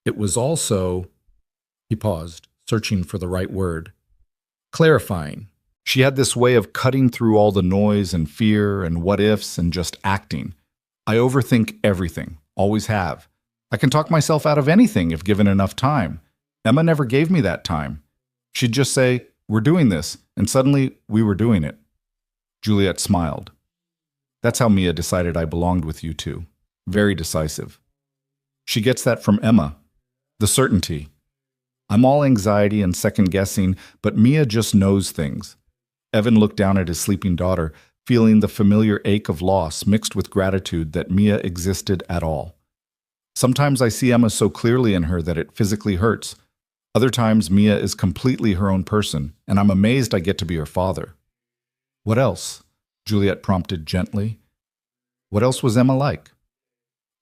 It was also, he paused, searching for the right word, clarifying. She had this way of cutting through all the noise and fear and what-ifs and just acting. I overthink everything, always have. I can talk myself out of anything if given enough time. Emma never gave me that time. She'd just say, we're doing this, and suddenly we were doing it. Juliet smiled. That's how Mia decided I belonged with you two. Very decisive. She gets that from Emma. The certainty. I'm all anxiety and second-guessing, but Mia just knows things. Evan looked down at his sleeping daughter, feeling the familiar ache of loss mixed with gratitude that Mia existed at all. Sometimes I see Emma so clearly in her that it physically hurts. Other times Mia is completely her own person, and I'm amazed I get to be her father. What else? Juliet prompted gently. What else was Emma like?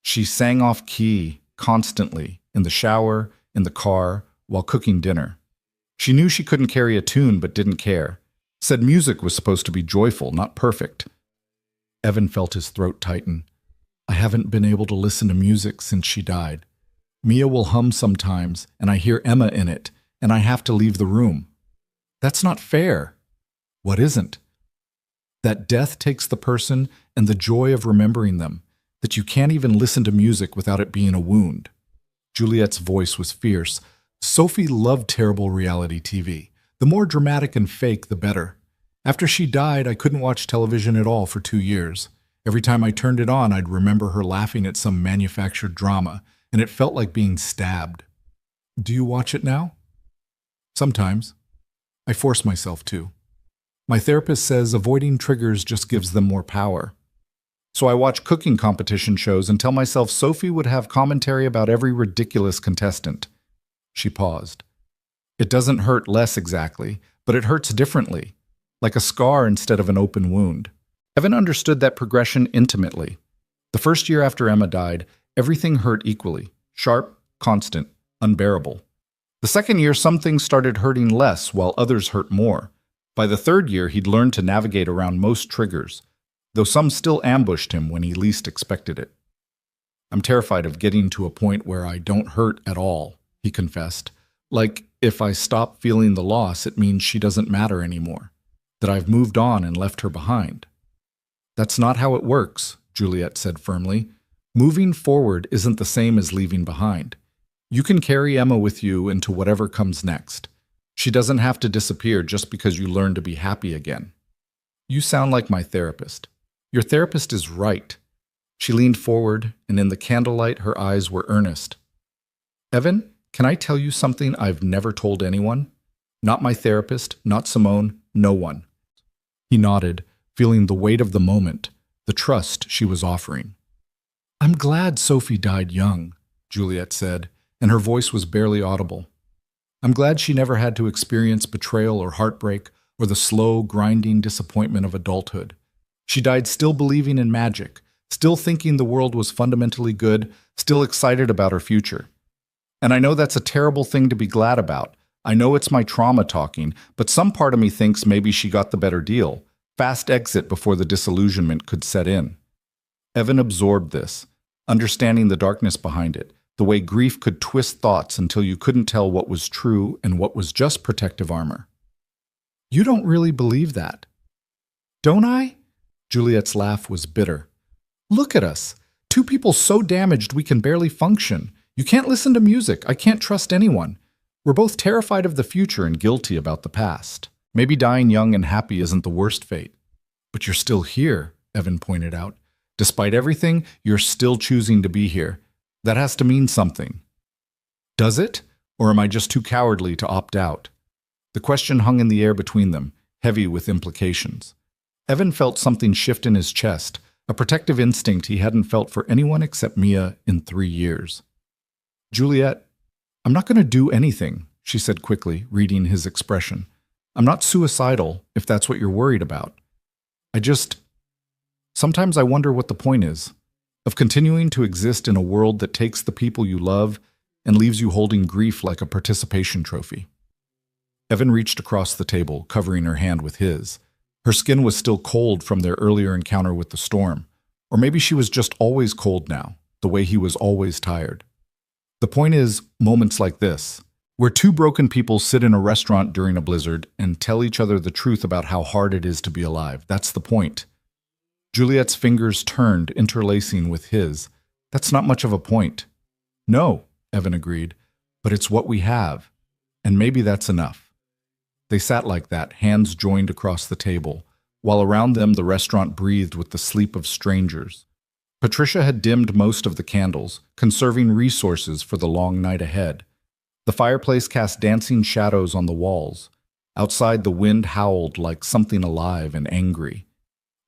She sang off key constantly, in the shower, in the car, while cooking dinner. She knew she couldn't carry a tune but didn't care. Said music was supposed to be joyful, not perfect. Evan felt his throat tighten. I haven't been able to listen to music since she died. Mia will hum sometimes, and I hear Emma in it, and I have to leave the room. That's not fair. What isn't? That death takes the person and the joy of remembering them, that you can't even listen to music without it being a wound. Juliet's voice was fierce. Sophie loved terrible reality TV. The more dramatic and fake, the better. After she died, I couldn't watch television at all for 2 years. Every time I turned it on, I'd remember her laughing at some manufactured drama, and it felt like being stabbed. Do you watch it now? Sometimes. I force myself to. My therapist says avoiding triggers just gives them more power. So I watch cooking competition shows and tell myself Sophie would have commentary about every ridiculous contestant. She paused. It doesn't hurt less exactly, but it hurts differently, like a scar instead of an open wound. Evan understood that progression intimately. The first year after Emma died, everything hurt equally, sharp, constant, unbearable. The second year, some things started hurting less while others hurt more. By the third year, he'd learned to navigate around most triggers, though some still ambushed him when he least expected it. I'm terrified of getting to a point where I don't hurt at all, he confessed. Like, if I stop feeling the loss, it means she doesn't matter anymore, that I've moved on and left her behind. That's not how it works, Juliet said firmly. Moving forward isn't the same as leaving behind. You can carry Emma with you into whatever comes next. She doesn't have to disappear just because you learn to be happy again. You sound like my therapist. Your therapist is right. She leaned forward, and in the candlelight her eyes were earnest. Evan, can I tell you something I've never told anyone? Not my therapist, not Simone, no one. He nodded, feeling the weight of the moment, the trust she was offering. I'm glad Sophie died young, Juliet said, and her voice was barely audible. I'm glad she never had to experience betrayal or heartbreak or the slow, grinding disappointment of adulthood. She died still believing in magic, still thinking the world was fundamentally good, still excited about her future. And I know that's a terrible thing to be glad about. I know it's my trauma talking, but some part of me thinks maybe she got the better deal. Fast exit before the disillusionment could set in. Evan absorbed this, understanding the darkness behind it, the way grief could twist thoughts until you couldn't tell what was true and what was just protective armor. You don't really believe that. Don't I? Juliet's laugh was bitter. Look at us. Two people so damaged we can barely function. You can't listen to music. I can't trust anyone. We're both terrified of the future and guilty about the past. Maybe dying young and happy isn't the worst fate. But you're still here, Evan pointed out. Despite everything, you're still choosing to be here. That has to mean something. Does it? Or am I just too cowardly to opt out? The question hung in the air between them, heavy with implications. Evan felt something shift in his chest, a protective instinct he hadn't felt for anyone except Mia in 3 years. Juliet, I'm not going to do anything, she said quickly, reading his expression. I'm not suicidal, if that's what you're worried about. Sometimes I wonder what the point is, of continuing to exist in a world that takes the people you love and leaves you holding grief like a participation trophy. Evan reached across the table, covering her hand with his. Her skin was still cold from their earlier encounter with the storm, or maybe she was just always cold now, the way he was always tired. The point is, moments like this, where two broken people sit in a restaurant during a blizzard and tell each other the truth about how hard it is to be alive. That's the point. Juliet's fingers turned, interlacing with his. That's not much of a point. No, Evan agreed, but it's what we have, and maybe that's enough. They sat like that, hands joined across the table, while around them the restaurant breathed with the sleep of strangers. Patricia had dimmed most of the candles, conserving resources for the long night ahead. The fireplace cast dancing shadows on the walls. Outside, the wind howled like something alive and angry.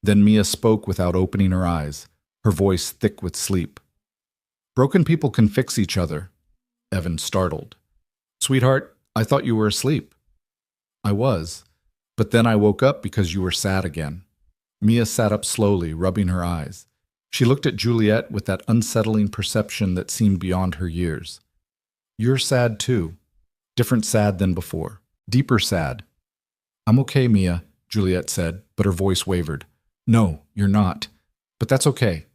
Then Mia spoke without opening her eyes, her voice thick with sleep. "Broken people can fix each other." Evan startled. "Sweetheart, I thought you were asleep." "I was, but then I woke up because you were sad again." Mia sat up slowly, rubbing her eyes. She looked at Juliet with that unsettling perception that seemed beyond her years. "You're sad too. Different sad than before. Deeper sad." "I'm okay, Mia," Juliet said, but her voice wavered. "No, you're not. But that's okay.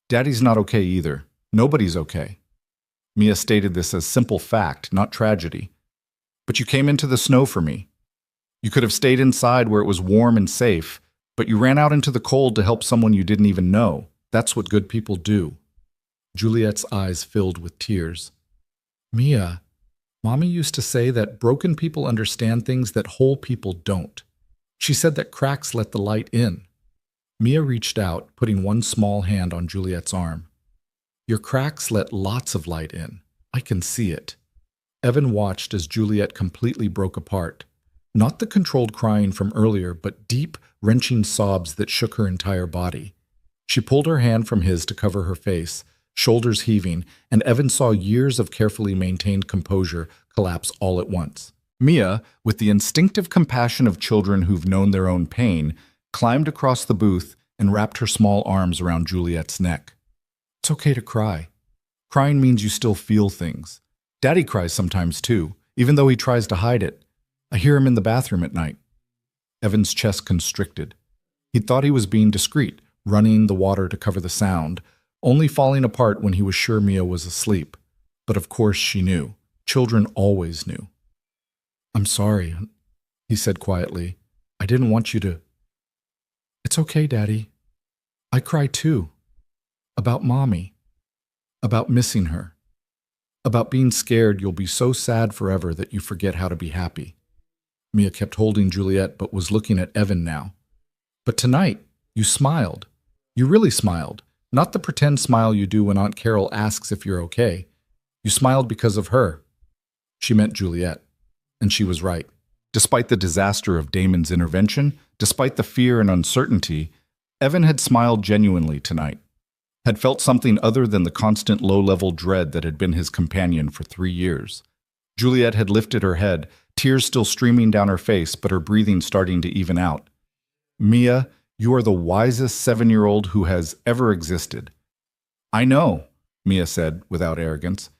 Daddy's not okay either. Nobody's okay." Mia stated this as simple fact, not tragedy. "But you came into the snow for me. You could have stayed inside where it was warm and safe, but you ran out into the cold to help someone you didn't even know. That's what good people do." Juliet's eyes filled with tears. "Mia, Mommy used to say that broken people understand things that whole people don't. She said that cracks let the light in." Mia reached out, putting one small hand on Juliet's arm. "Your cracks let lots of light in. I can see it." Evan watched as Juliet completely broke apart. Not the controlled crying from earlier, but deep, wrenching sobs that shook her entire body. She pulled her hand from his to cover her face, shoulders heaving, and Evan saw years of carefully maintained composure collapse all at once. Mia, with the instinctive compassion of children who've known their own pain, climbed across the booth and wrapped her small arms around Juliet's neck. "It's okay to cry. Crying means you still feel things. Daddy cries sometimes too, even though he tries to hide it. I hear him in the bathroom at night." Evan's chest constricted. He thought he was being discreet, running the water to cover the sound, only falling apart when he was sure Mia was asleep. But of course she knew. Children always knew. "I'm sorry," he said quietly. "I didn't want you to—" "It's okay, Daddy. I cry too. About Mommy. About missing her. About being scared you'll be so sad forever that you forget how to be happy." Mia kept holding Juliet but was looking at Evan now. "But tonight, you smiled. You really smiled. Not the pretend smile you do when Aunt Carol asks if you're okay. You smiled because of her." She meant Juliet. And she was right. Despite the disaster of Damon's intervention, despite the fear and uncertainty, Evan had smiled genuinely tonight. Had felt something other than the constant low-level dread that had been his companion for 3 years. Juliet had lifted her head, tears still streaming down her face, but her breathing starting to even out. "Mia, you are the wisest 7-year-old who has ever existed." "I know," Mia said without arrogance.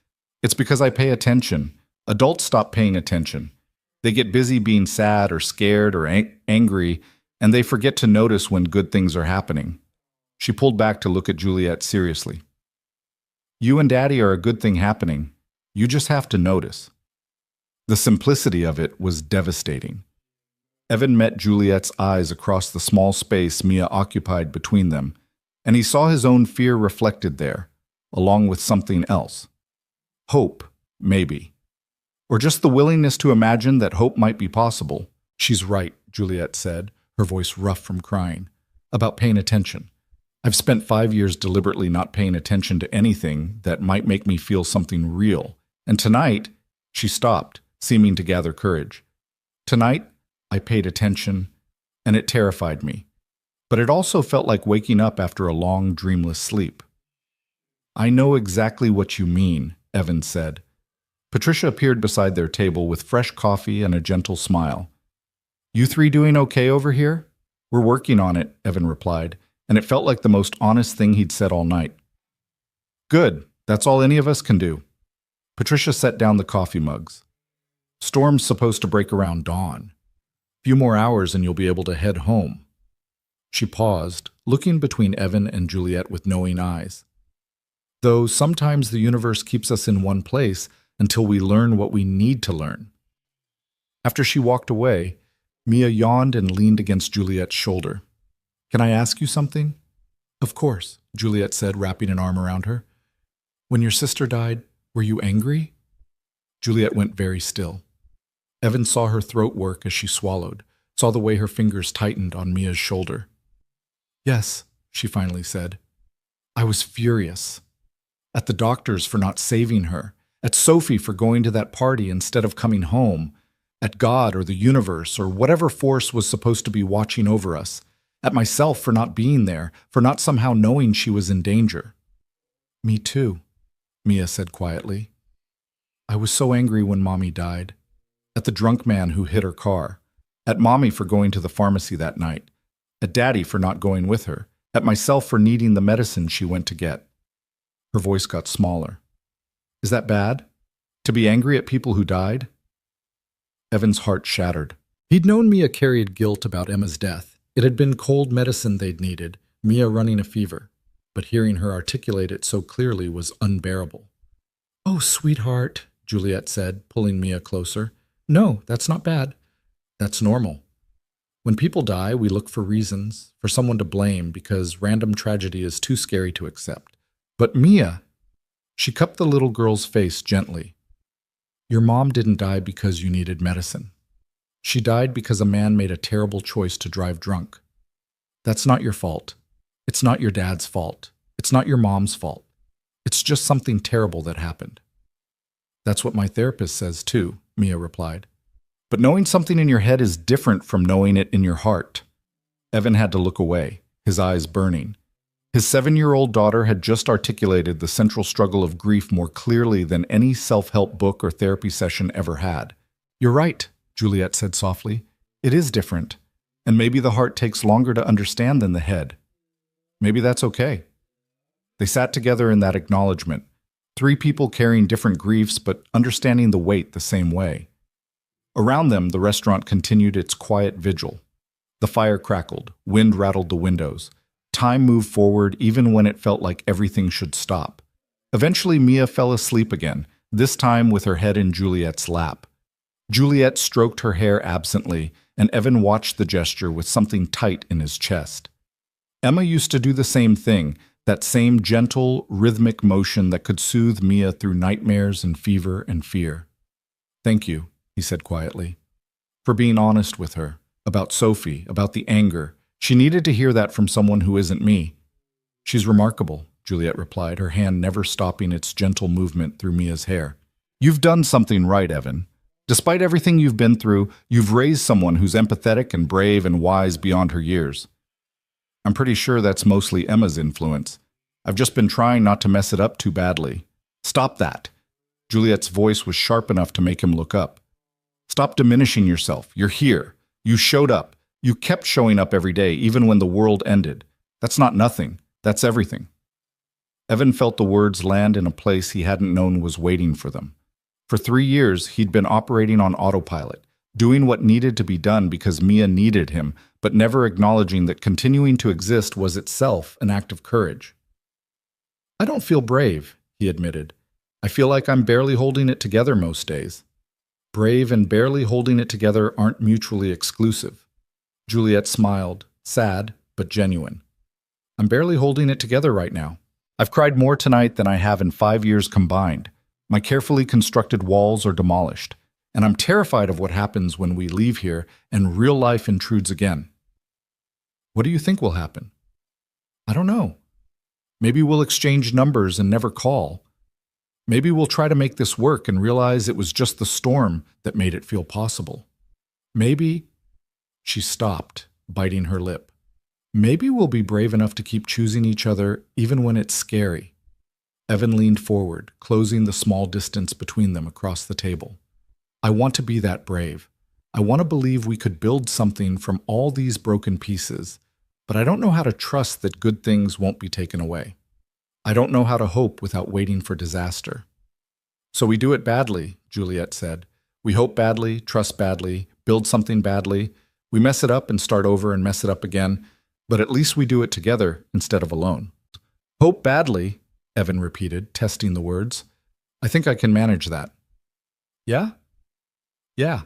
"It's because I pay attention. Adults stop paying attention. They get busy being sad or scared or angry, and they forget to notice when good things are happening." She pulled back to look at Juliet seriously. "You and Daddy are a good thing happening. You just have to notice." The simplicity of it was devastating. Evan met Juliet's eyes across the small space Mia occupied between them, and he saw his own fear reflected there, along with something else. Hope, maybe. Or just the willingness to imagine that hope might be possible. "She's right," Juliet said, her voice rough from crying, "about paying attention. I've spent 5 years deliberately not paying attention to anything that might make me feel something real. And tonight," she stopped, seeming to gather courage. "Tonight, I paid attention, and it terrified me. But it also felt like waking up after a long, dreamless sleep." "I know exactly what you mean," Evan said. Patricia appeared beside their table with fresh coffee and a gentle smile. "You three doing okay over here?" "We're working on it," Evan replied, and it felt like the most honest thing he'd said all night. "Good. That's all any of us can do." Patricia set down the coffee mugs. "Storm's supposed to break around dawn. Few more hours and you'll be able to head home." She paused, looking between Evan and Juliet with knowing eyes. "Though sometimes the universe keeps us in one place until we learn what we need to learn." After she walked away, Mia yawned and leaned against Juliet's shoulder. "Can I ask you something?" "Of course," Juliet said, wrapping an arm around her. "When your sister died, were you angry?" Juliet went very still. Evan saw her throat work as she swallowed, saw the way her fingers tightened on Mia's shoulder. "Yes," she finally said. "I was furious. At the doctors for not saving her, at Sophie for going to that party instead of coming home. At God or the universe or whatever force was supposed to be watching over us. At myself for not being there, for not somehow knowing she was in danger. Me too, Mia said quietly. I was so angry when Mommy died. At the drunk man who hit her car. At Mommy for going to the pharmacy that night. At Daddy for not going with her. At myself for needing the medicine she went to get. Her voice got smaller. Is that bad? To be angry at people who died? Evan's heart shattered. He'd known Mia carried guilt about Emma's death. It had been cold medicine they'd needed, Mia running a fever. But hearing her articulate it so clearly was unbearable. Oh, sweetheart, Juliet said, pulling Mia closer. No, that's not bad. That's normal. When people die, we look for reasons, for someone to blame, because random tragedy is too scary to accept. But Mia, she cupped the little girl's face gently. Your mom didn't die because you needed medicine. She died because a man made a terrible choice to drive drunk. That's not your fault. It's not your dad's fault. It's not your mom's fault. It's just something terrible that happened. That's what my therapist says too, Mia replied. But knowing something in your head is different from knowing it in your heart. Evan had to look away, his eyes burning. His 7-year-old daughter had just articulated the central struggle of grief more clearly than any self-help book or therapy session ever had. You're right, Juliet said softly. It is different, and maybe the heart takes longer to understand than the head. Maybe that's okay. They sat together in that acknowledgement, 3 people carrying different griefs but understanding the weight the same way. Around them, the restaurant continued its quiet vigil. The fire crackled, wind rattled the windows. Time moved forward even when it felt like everything should stop. Eventually, Mia fell asleep again, this time with her head in Juliet's lap. Juliet stroked her hair absently, and Evan watched the gesture with something tight in his chest. Emma used to do the same thing, that same gentle, rhythmic motion that could soothe Mia through nightmares and fever and fear. Thank you, he said quietly, for being honest with her, about Sophie, about the anger. She needed to hear that from someone who isn't me. She's remarkable, Juliet replied, her hand never stopping its gentle movement through Mia's hair. You've done something right, Evan. Despite everything you've been through, you've raised someone who's empathetic and brave and wise beyond her years. I'm pretty sure that's mostly Emma's influence. I've just been trying not to mess it up too badly. Stop that. Juliet's voice was sharp enough to make him look up. Stop diminishing yourself. You're here. You showed up. You kept showing up every day, even when the world ended. That's not nothing. That's everything. Evan felt the words land in a place he hadn't known was waiting for them. For 3 years, he'd been operating on autopilot, doing what needed to be done because Mia needed him, but never acknowledging that continuing to exist was itself an act of courage. I don't feel brave, he admitted. I feel like I'm barely holding it together most days. Brave and barely holding it together aren't mutually exclusive. Juliet smiled, sad but genuine. I'm barely holding it together right now. I've cried more tonight than I have in 5 years combined. My carefully constructed walls are demolished, and I'm terrified of what happens when we leave here and real life intrudes again. What do you think will happen? I don't know. Maybe we'll exchange numbers and never call. Maybe we'll try to make this work and realize it was just the storm that made it feel possible. Maybe... She stopped, biting her lip. Maybe we'll be brave enough to keep choosing each other even when it's scary. Evan leaned forward, closing the small distance between them across the table. I want to be that brave. I want to believe we could build something from all these broken pieces, but I don't know how to trust that good things won't be taken away. I don't know how to hope without waiting for disaster. So we do it badly, Juliet said. We hope badly, trust badly, build something badly. We mess it up and start over and mess it up again, but at least we do it together instead of alone. Hope badly, Evan repeated, testing the words. I think I can manage that. Yeah? Yeah.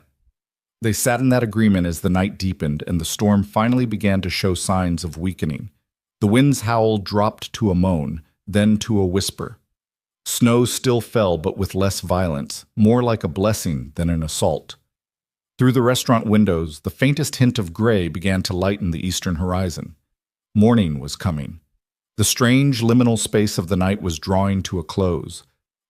They sat in that agreement as the night deepened and the storm finally began to show signs of weakening. The wind's howl dropped to a moan, then to a whisper. Snow still fell, but with less violence, more like a blessing than an assault. Through the restaurant windows, the faintest hint of gray began to lighten the eastern horizon. Morning was coming. The strange liminal space of the night was drawing to a close.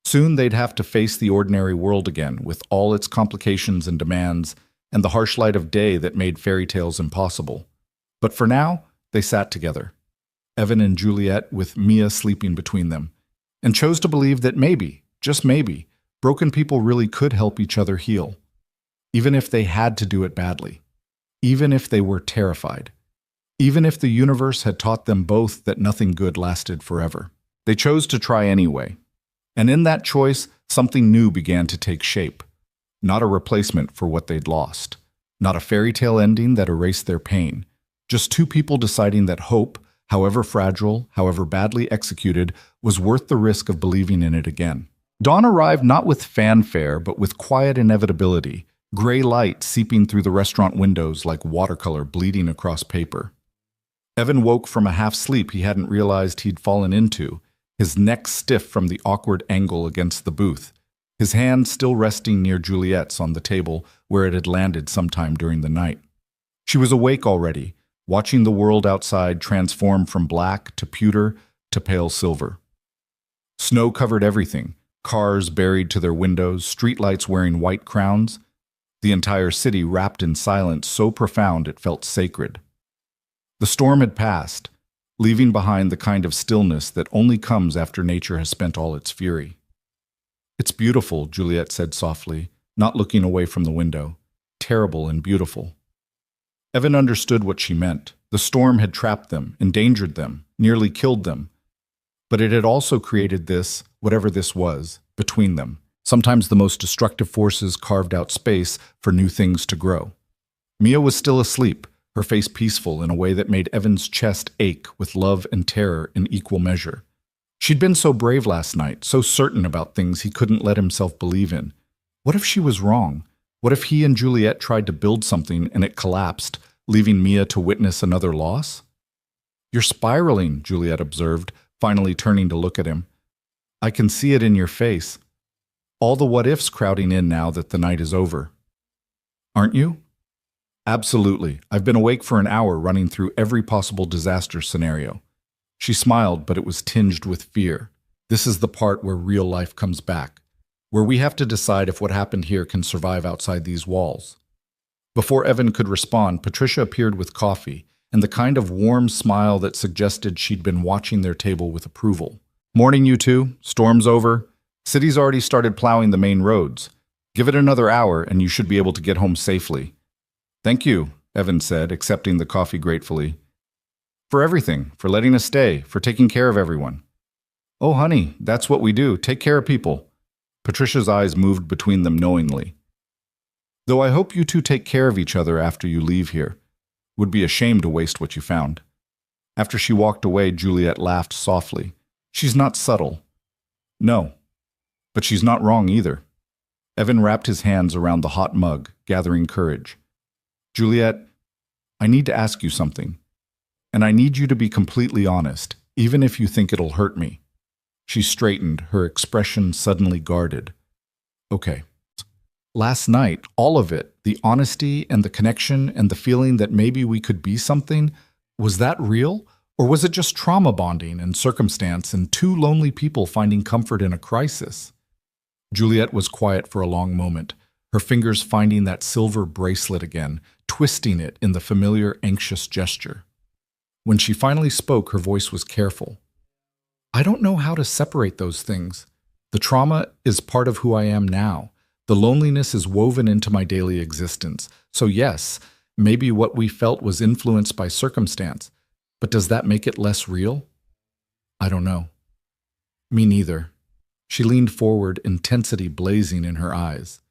Soon they'd have to face the ordinary world again, with all its complications and demands, and the harsh light of day that made fairy tales impossible. But for now, they sat together, Evan and Juliet with Mia sleeping between them, and chose to believe that maybe, just maybe, broken people really could help each other heal, even if they had to do it badly, even if they were terrified, even if the universe had taught them both that nothing good lasted forever. They chose to try anyway. And in that choice, something new began to take shape. Not a replacement for what they'd lost. Not a fairy tale ending that erased their pain. Just two people deciding that hope, however fragile, however badly executed, was worth the risk of believing in it again. Dawn arrived not with fanfare, but with quiet inevitability, gray light seeping through the restaurant windows like watercolor bleeding across paper. Evan woke from a half-sleep he hadn't realized he'd fallen into, his neck stiff from the awkward angle against the booth, his hand still resting near Juliet's on the table where it had landed sometime during the night. She was awake already, watching the world outside transform from black to pewter to pale silver. Snow covered everything, cars buried to their windows, streetlights wearing white crowns, the entire city wrapped in silence so profound it felt sacred. The storm had passed, leaving behind the kind of stillness that only comes after nature has spent all its fury. "It's beautiful," Juliet said softly, not looking away from the window. "Terrible and beautiful." Evan understood what she meant. The storm had trapped them, endangered them, nearly killed them. But it had also created this, whatever this was, between them. Sometimes the most destructive forces carved out space for new things to grow. Mia was still asleep, her face peaceful in a way that made Evan's chest ache with love and terror in equal measure. She'd been so brave last night, so certain about things he couldn't let himself believe in. What if she was wrong? What if he and Juliet tried to build something and it collapsed, leaving Mia to witness another loss? "You're spiraling," Juliet observed, finally turning to look at him. "I can see it in your face. All the what-ifs crowding in now that the night is over." "Aren't you?" "Absolutely. I've been awake for an hour running through every possible disaster scenario." She smiled, but it was tinged with fear. This is the part where real life comes back, where we have to decide if what happened here can survive outside these walls. Before Evan could respond, Patricia appeared with coffee and the kind of warm smile that suggested she'd been watching their table with approval. "Morning, you two. Storm's over. City's already started plowing the main roads. Give it another hour and you should be able to get home safely." "Thank you," Evan said, accepting the coffee gratefully. "For everything, for letting us stay, for taking care of everyone." "Oh, honey, that's what we do, take care of people." Patricia's eyes moved between them knowingly. "Though I hope you two take care of each other after you leave here. Would be a shame to waste what you found." After she walked away, Juliet laughed softly. "She's not subtle." "No, but she's not wrong either." Evan wrapped his hands around the hot mug, gathering courage. "Juliet, I need to ask you something. And I need you to be completely honest, even if you think it'll hurt me." She straightened, her expression suddenly guarded. "Okay. Last night, all of it, the honesty and the connection and the feeling that maybe we could be something, was that real? Or was it just trauma bonding and circumstance and two lonely people finding comfort in a crisis?" Juliet was quiet for a long moment, her fingers finding that silver bracelet again, twisting it in the familiar, anxious gesture. When she finally spoke, her voice was careful. "I don't know how to separate those things. The trauma is part of who I am now. The loneliness is woven into my daily existence. So yes, maybe what we felt was influenced by circumstance. But does that make it less real? I don't know." "Me neither." She leaned forward, intensity blazing in her eyes.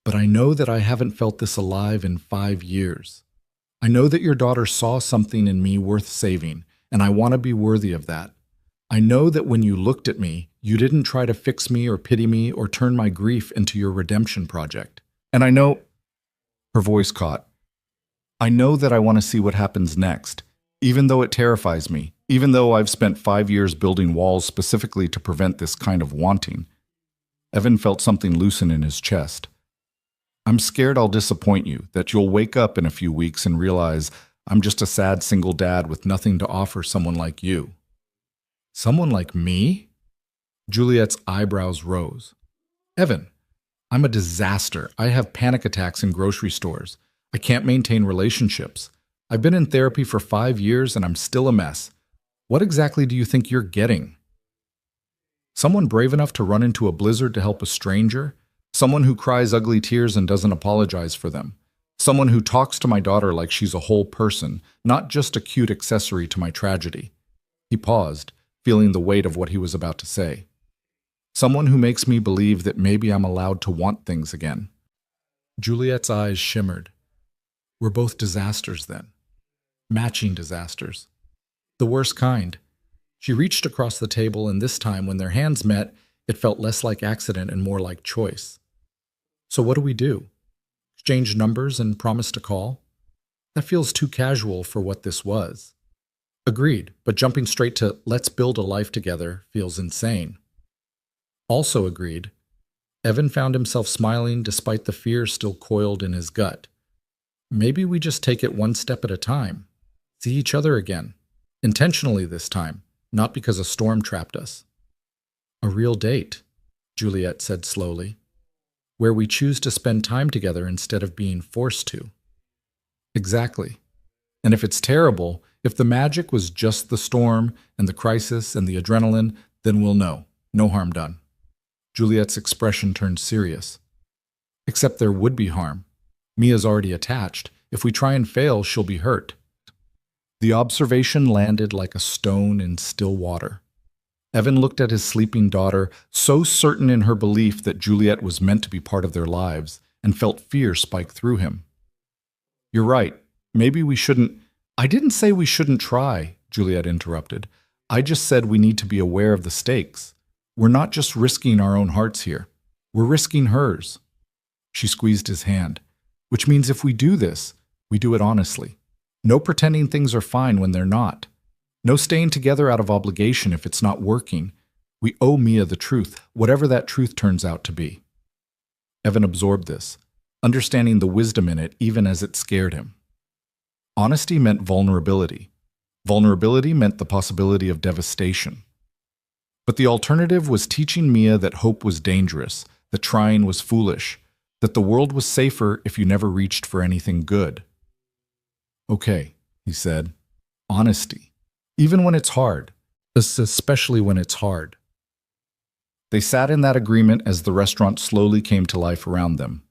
"But I know that I haven't felt this alive in 5 years. I know that your daughter saw something in me worth saving, and I want to be worthy of that. I know that when you looked at me, you didn't try to fix me or pity me or turn my grief into your redemption project. And I know—" Her voice caught. "I know that I want to see what happens next, even though it terrifies me, even though I've spent 5 years building walls specifically to prevent this kind of wanting." Evan felt something loosen in his chest. "I'm scared I'll disappoint you, that you'll wake up in a few weeks and realize I'm just a sad single dad with nothing to offer someone like you." "Someone like me?" Juliet's eyebrows rose. Evan, I'm a disaster. I have panic attacks in grocery stores. I can't maintain relationships. I've been in therapy for 5 years and I'm still a mess. What exactly do you think you're getting? Someone brave enough to run into a blizzard to help a stranger? Someone who cries ugly tears and doesn't apologize for them? Someone who talks to my daughter like she's a whole person, not just a cute accessory to my tragedy? He paused, feeling the weight of what he was about to say. Someone who makes me believe that maybe I'm allowed to want things again. Juliet's eyes shimmered. We're both disasters then. Matching disasters. The worst kind. She reached across the table, and this time, when their hands met, it felt less like accident and more like choice. So what do we do? Exchange numbers and promise to call? That feels too casual for what this was. Agreed, but jumping straight to let's build a life together feels insane. Also agreed. Evan found himself smiling despite the fear still coiled in his gut. Maybe we just take it one step at a time. See each other again. Intentionally this time, not because a storm trapped us. A real date, Juliet said slowly, where we choose to spend time together instead of being forced to. Exactly. And if it's terrible, if the magic was just the storm and the crisis and the adrenaline, then we'll know. No harm done. Juliet's expression turned serious. Except there would be harm. Mia's already attached. If we try and fail, she'll be hurt. The observation landed like a stone in still water. Evan looked at his sleeping daughter, so certain in her belief that Juliet was meant to be part of their lives, and felt fear spike through him. You're right. Maybe we shouldn't— I didn't say we shouldn't try, Juliet interrupted. I just said we need to be aware of the stakes. We're not just risking our own hearts here. We're risking hers. She squeezed his hand. Which means if we do this, we do it honestly. No pretending things are fine when they're not. No staying together out of obligation if it's not working. We owe Mia the truth, whatever that truth turns out to be. Evan absorbed this, understanding the wisdom in it even as it scared him. Honesty meant vulnerability. Vulnerability meant the possibility of devastation. But the alternative was teaching Mia that hope was dangerous, that trying was foolish, that the world was safer if you never reached for anything good. Okay, he said. Honesty. Even when it's hard. Especially when it's hard. They sat in that agreement as the restaurant slowly came to life around them.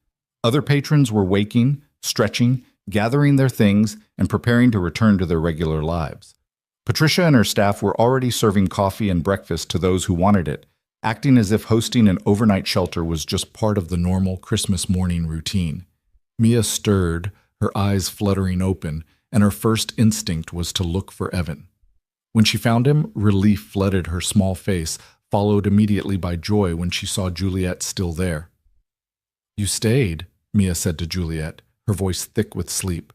Other patrons were waking, stretching, gathering their things, and preparing to return to their regular lives. Patricia and her staff were already serving coffee and breakfast to those who wanted it, acting as if hosting an overnight shelter was just part of the normal Christmas morning routine. Mia stirred, her eyes fluttering open, and her first instinct was to look for Evan. When she found him, relief flooded her small face, followed immediately by joy when she saw Juliet still there. You stayed, Mia said to Juliet, her voice thick with sleep.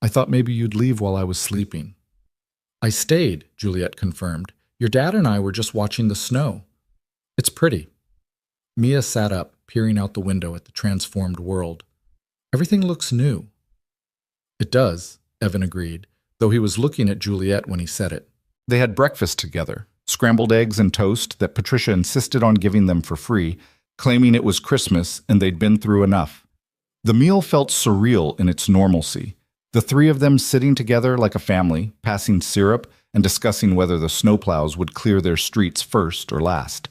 I thought maybe you'd leave while I was sleeping. I stayed, Juliet confirmed. Your dad and I were just watching the snow. It's pretty. Mia sat up, peering out the window at the transformed world. Everything looks new. It does, Evan agreed, though he was looking at Juliet when he said it. They had breakfast together, scrambled eggs and toast that Patricia insisted on giving them for free, claiming it was Christmas and they'd been through enough. The meal felt surreal in its normalcy, the three of them sitting together like a family, passing syrup and discussing whether the snowplows would clear their streets first or last.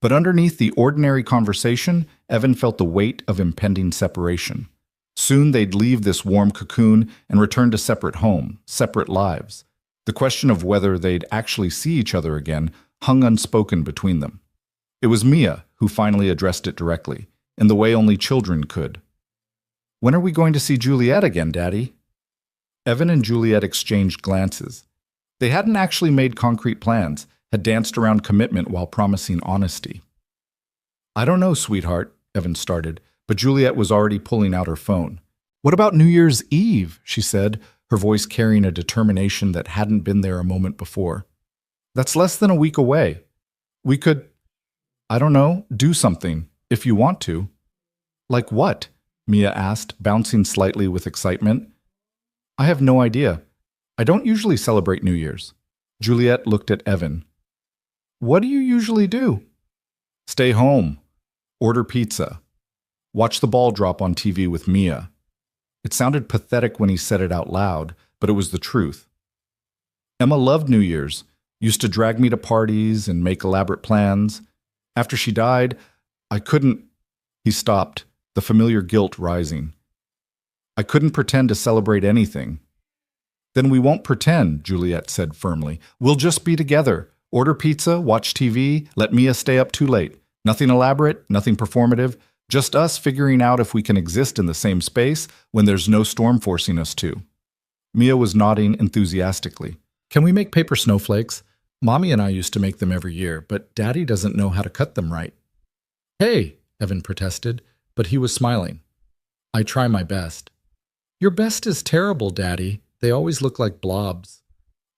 But underneath the ordinary conversation, Evan felt the weight of impending separation. Soon they'd leave this warm cocoon and return to separate homes, separate lives. The question of whether they'd actually see each other again hung unspoken between them. It was Mia who finally addressed it directly, in the way only children could. When are we going to see Juliet again, Daddy? Evan and Juliet exchanged glances. They hadn't actually made concrete plans, had danced around commitment while promising honesty. I don't know, sweetheart, Evan started, but Juliet was already pulling out her phone. What about New Year's Eve? She said, her voice carrying a determination that hadn't been there a moment before. That's less than a week away. We could, I don't know, do something, if you want to. Like what? Mia asked, bouncing slightly with excitement. I have no idea. I don't usually celebrate New Year's. Juliet looked at Evan. What do you usually do? Stay home. Order pizza. Watch the ball drop on TV with Mia. It sounded pathetic when he said it out loud, but it was the truth. Emma loved New Year's, used to drag me to parties and make elaborate plans. After she died, I couldn't. He stopped, the familiar guilt rising. I couldn't pretend to celebrate anything. Then we won't pretend, Juliet said firmly. We'll just be together. Order pizza, watch TV, let Mia stay up too late. Nothing elaborate, nothing performative, just us figuring out if we can exist in the same space when there's no storm forcing us to. Mia was nodding enthusiastically. Can we make paper snowflakes? Mommy and I used to make them every year, but Daddy doesn't know how to cut them right. Hey, Evan protested, but he was smiling. I try my best. Your best is terrible, Daddy. They always look like blobs.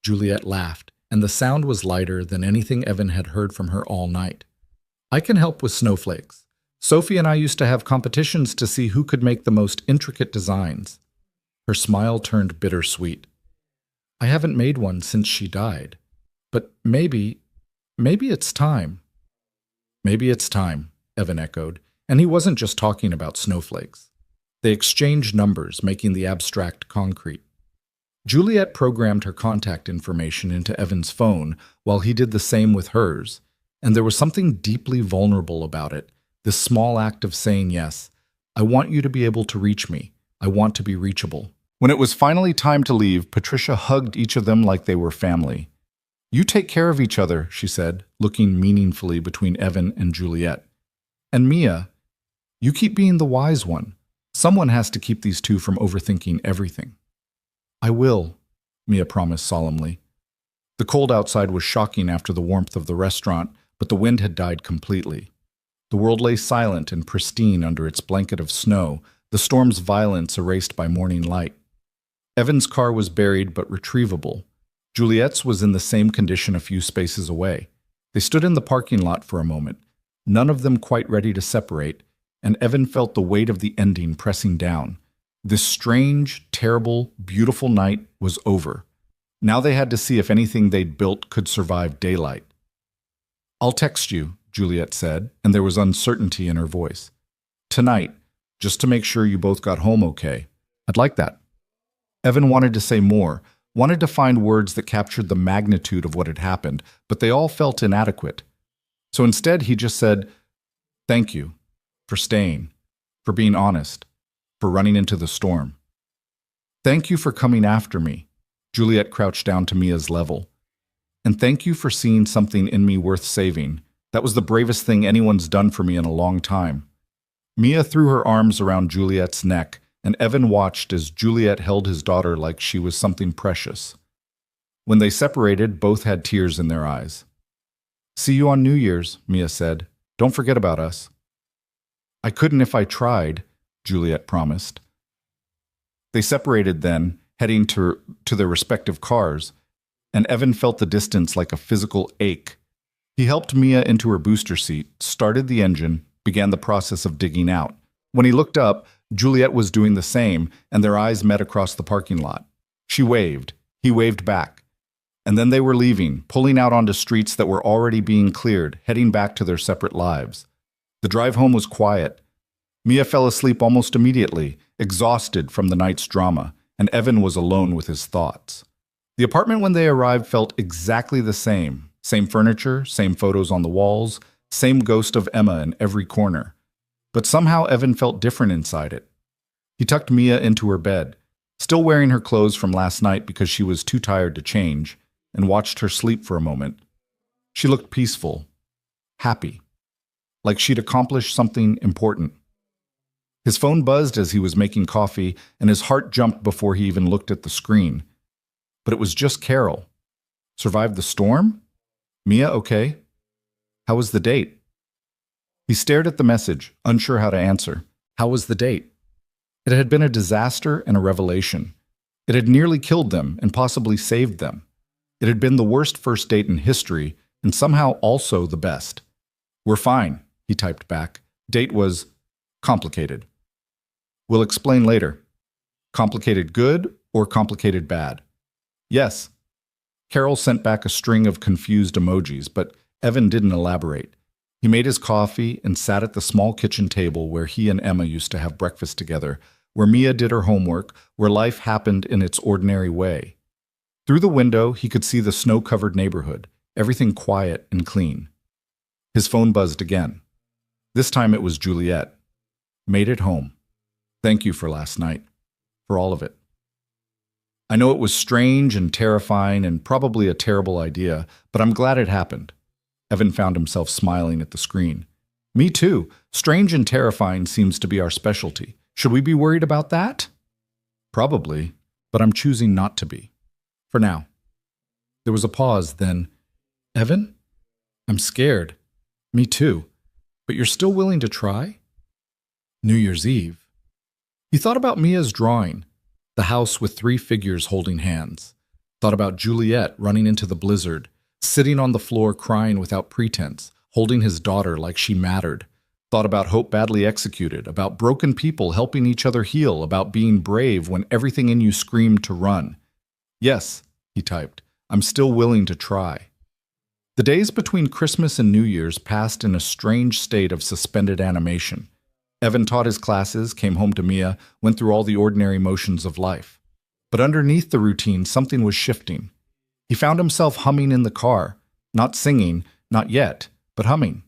Juliet laughed, and the sound was lighter than anything Evan had heard from her all night. I can help with snowflakes. Sophie and I used to have competitions to see who could make the most intricate designs. Her smile turned bittersweet. I haven't made one since she died. But maybe it's time. Maybe it's time, Evan echoed, and he wasn't just talking about snowflakes. They exchanged numbers, making the abstract concrete. Juliet programmed her contact information into Evan's phone while he did the same with hers, and there was something deeply vulnerable about it, this small act of saying yes. I want you to be able to reach me. I want to be reachable. When it was finally time to leave, Patricia hugged each of them like they were family. You take care of each other, she said, looking meaningfully between Evan and Juliet. And Mia, you keep being the wise one. Someone has to keep these two from overthinking everything. I will, Mia promised solemnly. The cold outside was shocking after the warmth of the restaurant, but the wind had died completely. The world lay silent and pristine under its blanket of snow, the storm's violence erased by morning light. Evan's car was buried but retrievable. Juliet's was in the same condition a few spaces away. They stood in the parking lot for a moment, none of them quite ready to separate, and Evan felt the weight of the ending pressing down. This strange, terrible, beautiful night was over. Now they had to see if anything they'd built could survive daylight. I'll text you, Juliet said, and there was uncertainty in her voice. Tonight, just to make sure you both got home okay. I'd like that. Evan wanted to say more, wanted to find words that captured the magnitude of what had happened, but they all felt inadequate. So instead he just said, thank you, for staying, for being honest, for running into the storm. Thank you for coming after me. Juliet crouched down to Mia's level. And thank you for seeing something in me worth saving. That was the bravest thing anyone's done for me in a long time. Mia threw her arms around Juliet's neck, and Evan watched as Juliet held his daughter like she was something precious. When they separated, both had tears in their eyes. See you on New Year's, Mia said. Don't forget about us. I couldn't if I tried, Juliet promised. They separated then, heading to their respective cars, and Evan felt the distance like a physical ache. He helped Mia into her booster seat, started the engine, began the process of digging out. When he looked up, Juliet was doing the same, and their eyes met across the parking lot. She waved. He waved back. And then they were leaving, pulling out onto streets that were already being cleared, heading back to their separate lives. The drive home was quiet. Mia fell asleep almost immediately, exhausted from the night's drama, and Evan was alone with his thoughts. The apartment when they arrived felt exactly the same. Same furniture, same photos on the walls, same ghost of Emma in every corner. But somehow Evan felt different inside it. He tucked Mia into her bed, still wearing her clothes from last night because she was too tired to change, and watched her sleep for a moment. She looked peaceful, happy, like she'd accomplished something important. His phone buzzed as he was making coffee, and his heart jumped before he even looked at the screen. But it was just Carol. Survived the storm? Mia okay? How was the date? He stared at the message, unsure how to answer. How was the date? It had been a disaster and a revelation. It had nearly killed them and possibly saved them. It had been the worst first date in history, and somehow also the best. We're fine, he typed back. Date was complicated. We'll explain later. Complicated good or complicated bad? Yes. Carol sent back a string of confused emojis, but Evan didn't elaborate. He made his coffee and sat at the small kitchen table where he and Emma used to have breakfast together, where Mia did her homework, where life happened in its ordinary way. Through the window, he could see the snow-covered neighborhood, everything quiet and clean. His phone buzzed again. This time it was Juliet. Made it home. Thank you for last night. For all of it. I know it was strange and terrifying and probably a terrible idea, but I'm glad it happened. Evan found himself smiling at the screen. Me too. Strange and terrifying seems to be our specialty. Should we be worried about that? Probably, but I'm choosing not to be. For now. There was a pause, then, Evan? I'm scared. Me too. But you're still willing to try? New Year's Eve. He thought about Mia's drawing, the house with 3 figures holding hands. Thought about Juliet running into the blizzard, sitting on the floor crying without pretense, holding his daughter like she mattered. Thought about hope badly executed, about broken people helping each other heal, about being brave when everything in you screamed to run. Yes, he typed, I'm still willing to try. The days between Christmas and New Year's passed in a strange state of suspended animation. Evan taught his classes, came home to Mia, went through all the ordinary motions of life. But underneath the routine, something was shifting. He found himself humming in the car, not singing, not yet, but humming.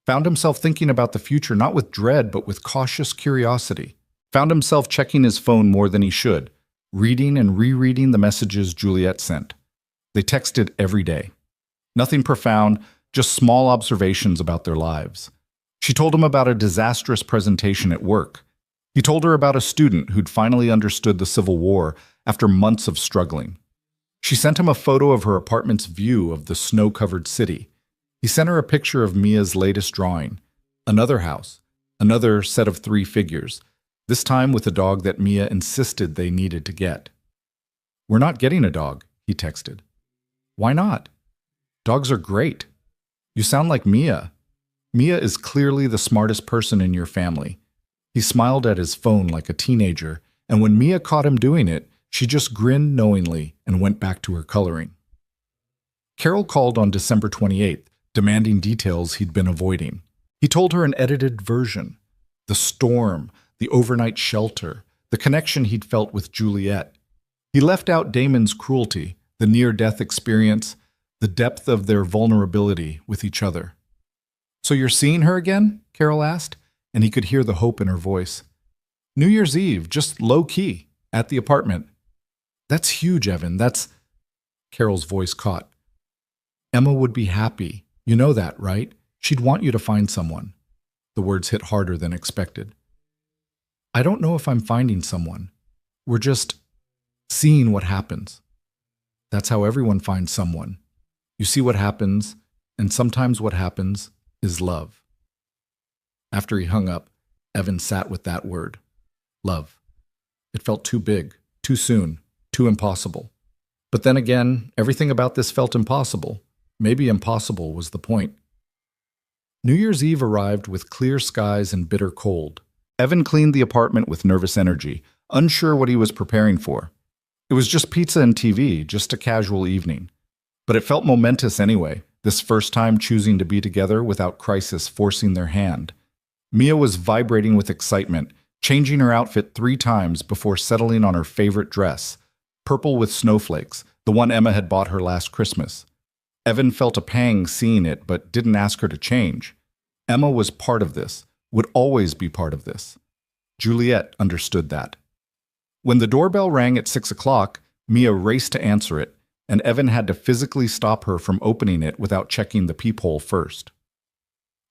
Found himself thinking about the future not with dread, but with cautious curiosity. Found himself checking his phone more than he should, reading and rereading the messages Juliet sent. They texted every day. Nothing profound, just small observations about their lives. She told him about a disastrous presentation at work. He told her about a student who'd finally understood the Civil War after months of struggling. She sent him a photo of her apartment's view of the snow-covered city. He sent her a picture of Mia's latest drawing. Another house, another set of 3 figures, this time with a dog that Mia insisted they needed to get. We're not getting a dog, he texted. Why not? Dogs are great. You sound like Mia. Mia is clearly the smartest person in your family. He smiled at his phone like a teenager, and when Mia caught him doing it, she just grinned knowingly and went back to her coloring. Carol called on December 28th, demanding details he'd been avoiding. He told her an edited version. The storm, the overnight shelter, the connection he'd felt with Juliet. He left out Damon's cruelty, the near-death experience, the depth of their vulnerability with each other. So you're seeing her again? Carol asked, and he could hear the hope in her voice. New Year's Eve, just low-key, at the apartment. That's huge, Evan, that's... Carol's voice caught. Emma would be happy. You know that, right? She'd want you to find someone. The words hit harder than expected. I don't know if I'm finding someone. We're just seeing what happens. That's how everyone finds someone. You see what happens, and sometimes what happens is love. After he hung up, Evan sat with that word. Love. It felt too big, too soon, too impossible. But then again, everything about this felt impossible. Maybe impossible was the point. New Year's Eve arrived with clear skies and bitter cold. Evan cleaned the apartment with nervous energy, unsure what he was preparing for. It was just pizza and TV, just a casual evening. But it felt momentous anyway, this first time choosing to be together without crisis forcing their hand. Mia was vibrating with excitement, changing her outfit 3 times before settling on her favorite dress, purple with snowflakes, the one Emma had bought her last Christmas. Evan felt a pang seeing it, but didn't ask her to change. Emma was part of this, would always be part of this. Juliet understood that. When the doorbell rang at 6 o'clock, Mia raced to answer it, and Evan had to physically stop her from opening it without checking the peephole first.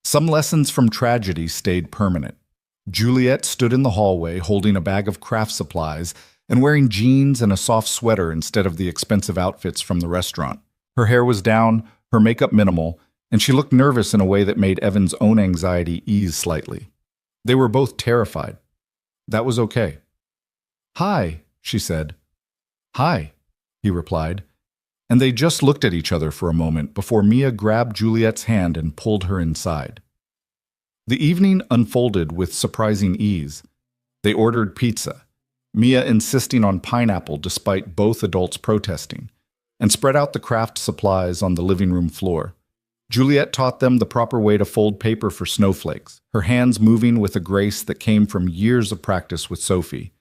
Some lessons from tragedy stayed permanent. Juliet stood in the hallway holding a bag of craft supplies and wearing jeans and a soft sweater instead of the expensive outfits from the restaurant. Her hair was down, her makeup minimal, and she looked nervous in a way that made Evan's own anxiety ease slightly. They were both terrified. That was okay. Hi, she said. Hi, he replied. And they just looked at each other for a moment before Mia grabbed Juliet's hand and pulled her inside. The evening unfolded with surprising ease. They ordered pizza, Mia insisting on pineapple despite both adults protesting, and spread out the craft supplies on the living room floor. Juliet taught them the proper way to fold paper for snowflakes, her hands moving with a grace that came from years of practice with Sophie.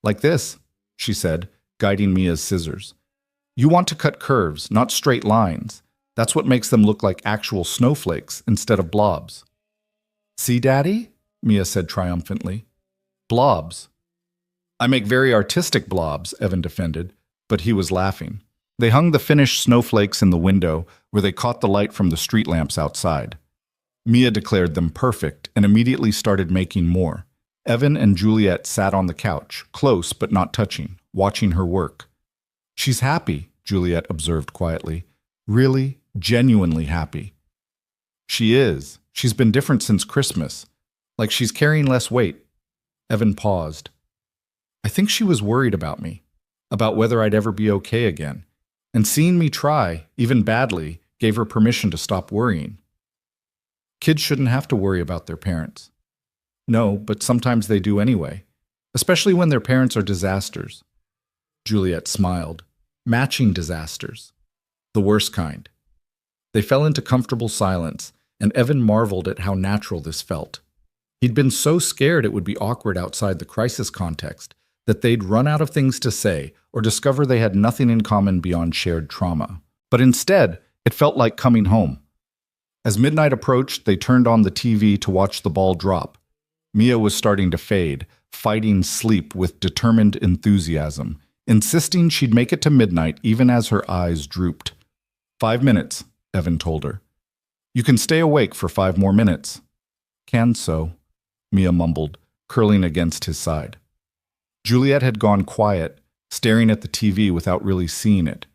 "Like this," she said, guiding Mia's scissors. "You want to cut curves, not straight lines. That's what makes them look like actual snowflakes instead of blobs." "See, Daddy?" Mia said triumphantly. "Blobs." "I make very artistic blobs," Evan defended, but he was laughing. They hung the finished snowflakes in the window where they caught the light from the street lamps outside. Mia declared them perfect and immediately started making more. Evan and Juliet sat on the couch, close but not touching, watching her work. "She's happy," Juliet observed quietly. "Really, genuinely happy." "She is. She's been different since Christmas. Like she's carrying less weight." Evan paused. "I think she was worried about me, about whether I'd ever be okay again. And seeing me try, even badly, gave her permission to stop worrying." "Kids shouldn't have to worry about their parents." "No, but sometimes they do anyway, especially when their parents are disasters." Juliet smiled. "Matching disasters. The worst kind." They fell into comfortable silence, and Evan marveled at how natural this felt. He'd been so scared it would be awkward outside the crisis context that they'd run out of things to say or discover they had nothing in common beyond shared trauma. But instead, it felt like coming home. As midnight approached, they turned on the TV to watch the ball drop. Mia was starting to fade, fighting sleep with determined enthusiasm, insisting she'd make it to midnight even as her eyes drooped. 5 minutes, Evan told her. "You can stay awake for 5 more minutes." "Can so," Mia mumbled, curling against his side. Juliet had gone quiet, staring at the TV without really seeing it.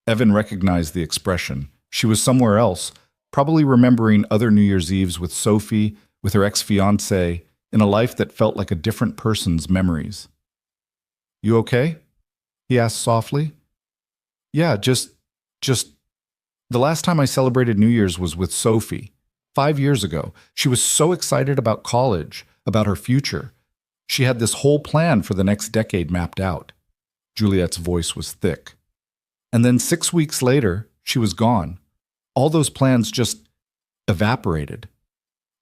Evan recognized the expression. She was somewhere else, probably remembering other New Year's Eves with Sophie, with her ex-fiancé, in a life that felt like a different person's memories. "You okay?" he asked softly. "Yeah, just... The last time I celebrated New Year's was with Sophie. 5 years ago. She was so excited about college, about her future. She had this whole plan for the next decade mapped out." Juliet's voice was thick. "And then 6 weeks later, she was gone. All those plans just evaporated."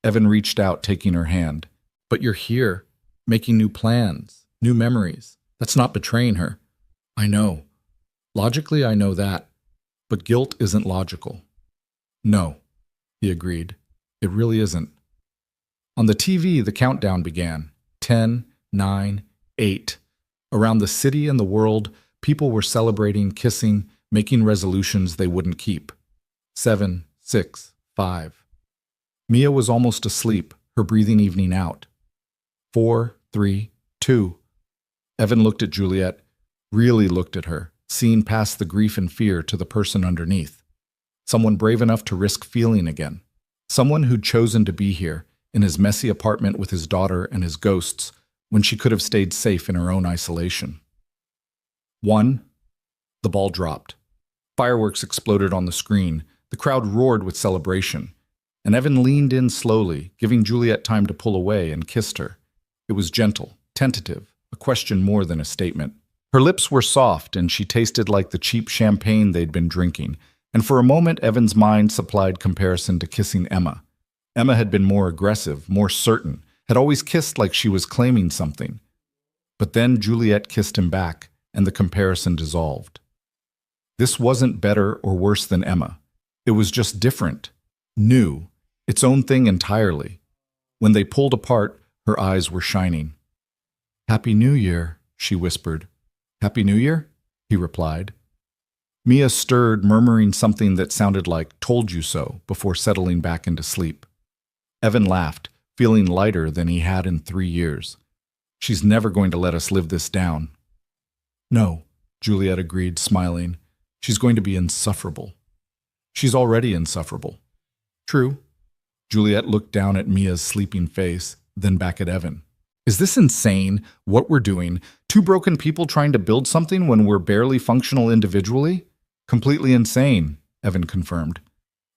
Evan reached out, taking her hand. "But you're here, making new plans, new memories. That's not betraying her." "I know. Logically, I know that. But guilt isn't logical." "No," he agreed. "It really isn't." On the TV, the countdown began. 10, 9, 8. Around the city and the world, people were celebrating, kissing, making resolutions they wouldn't keep. 7, 6, 5. Mia was almost asleep, her breathing evening out. 4, 3, 2. Evan looked at Juliet, really looked at her, seeing past the grief and fear to the person underneath. Someone brave enough to risk feeling again. Someone who'd chosen to be here, in his messy apartment with his daughter and his ghosts, when she could have stayed safe in her own isolation. 1. The ball dropped. Fireworks exploded on the screen. The crowd roared with celebration. And Evan leaned in slowly, giving Juliet time to pull away, and kissed her. It was gentle, tentative, a question more than a statement. Her lips were soft, and she tasted like the cheap champagne they'd been drinking, and for a moment Evan's mind supplied comparison to kissing Emma. Emma had been more aggressive, more certain, had always kissed like she was claiming something. But then Juliet kissed him back, and the comparison dissolved. This wasn't better or worse than Emma. It was just different, new, its own thing entirely. When they pulled apart, her eyes were shining. "Happy New Year," she whispered. "Happy New Year?" he replied. Mia stirred, murmuring something that sounded like "told you so" before settling back into sleep. Evan laughed, feeling lighter than he had in 3 years. "She's never going to let us live this down." "No," Juliet agreed, smiling. "She's going to be insufferable." "She's already insufferable." "True." Juliet looked down at Mia's sleeping face, then back at Evan. "Is this insane, what we're doing? 2 broken people trying to build something when we're barely functional individually?" "Completely insane," Evan confirmed.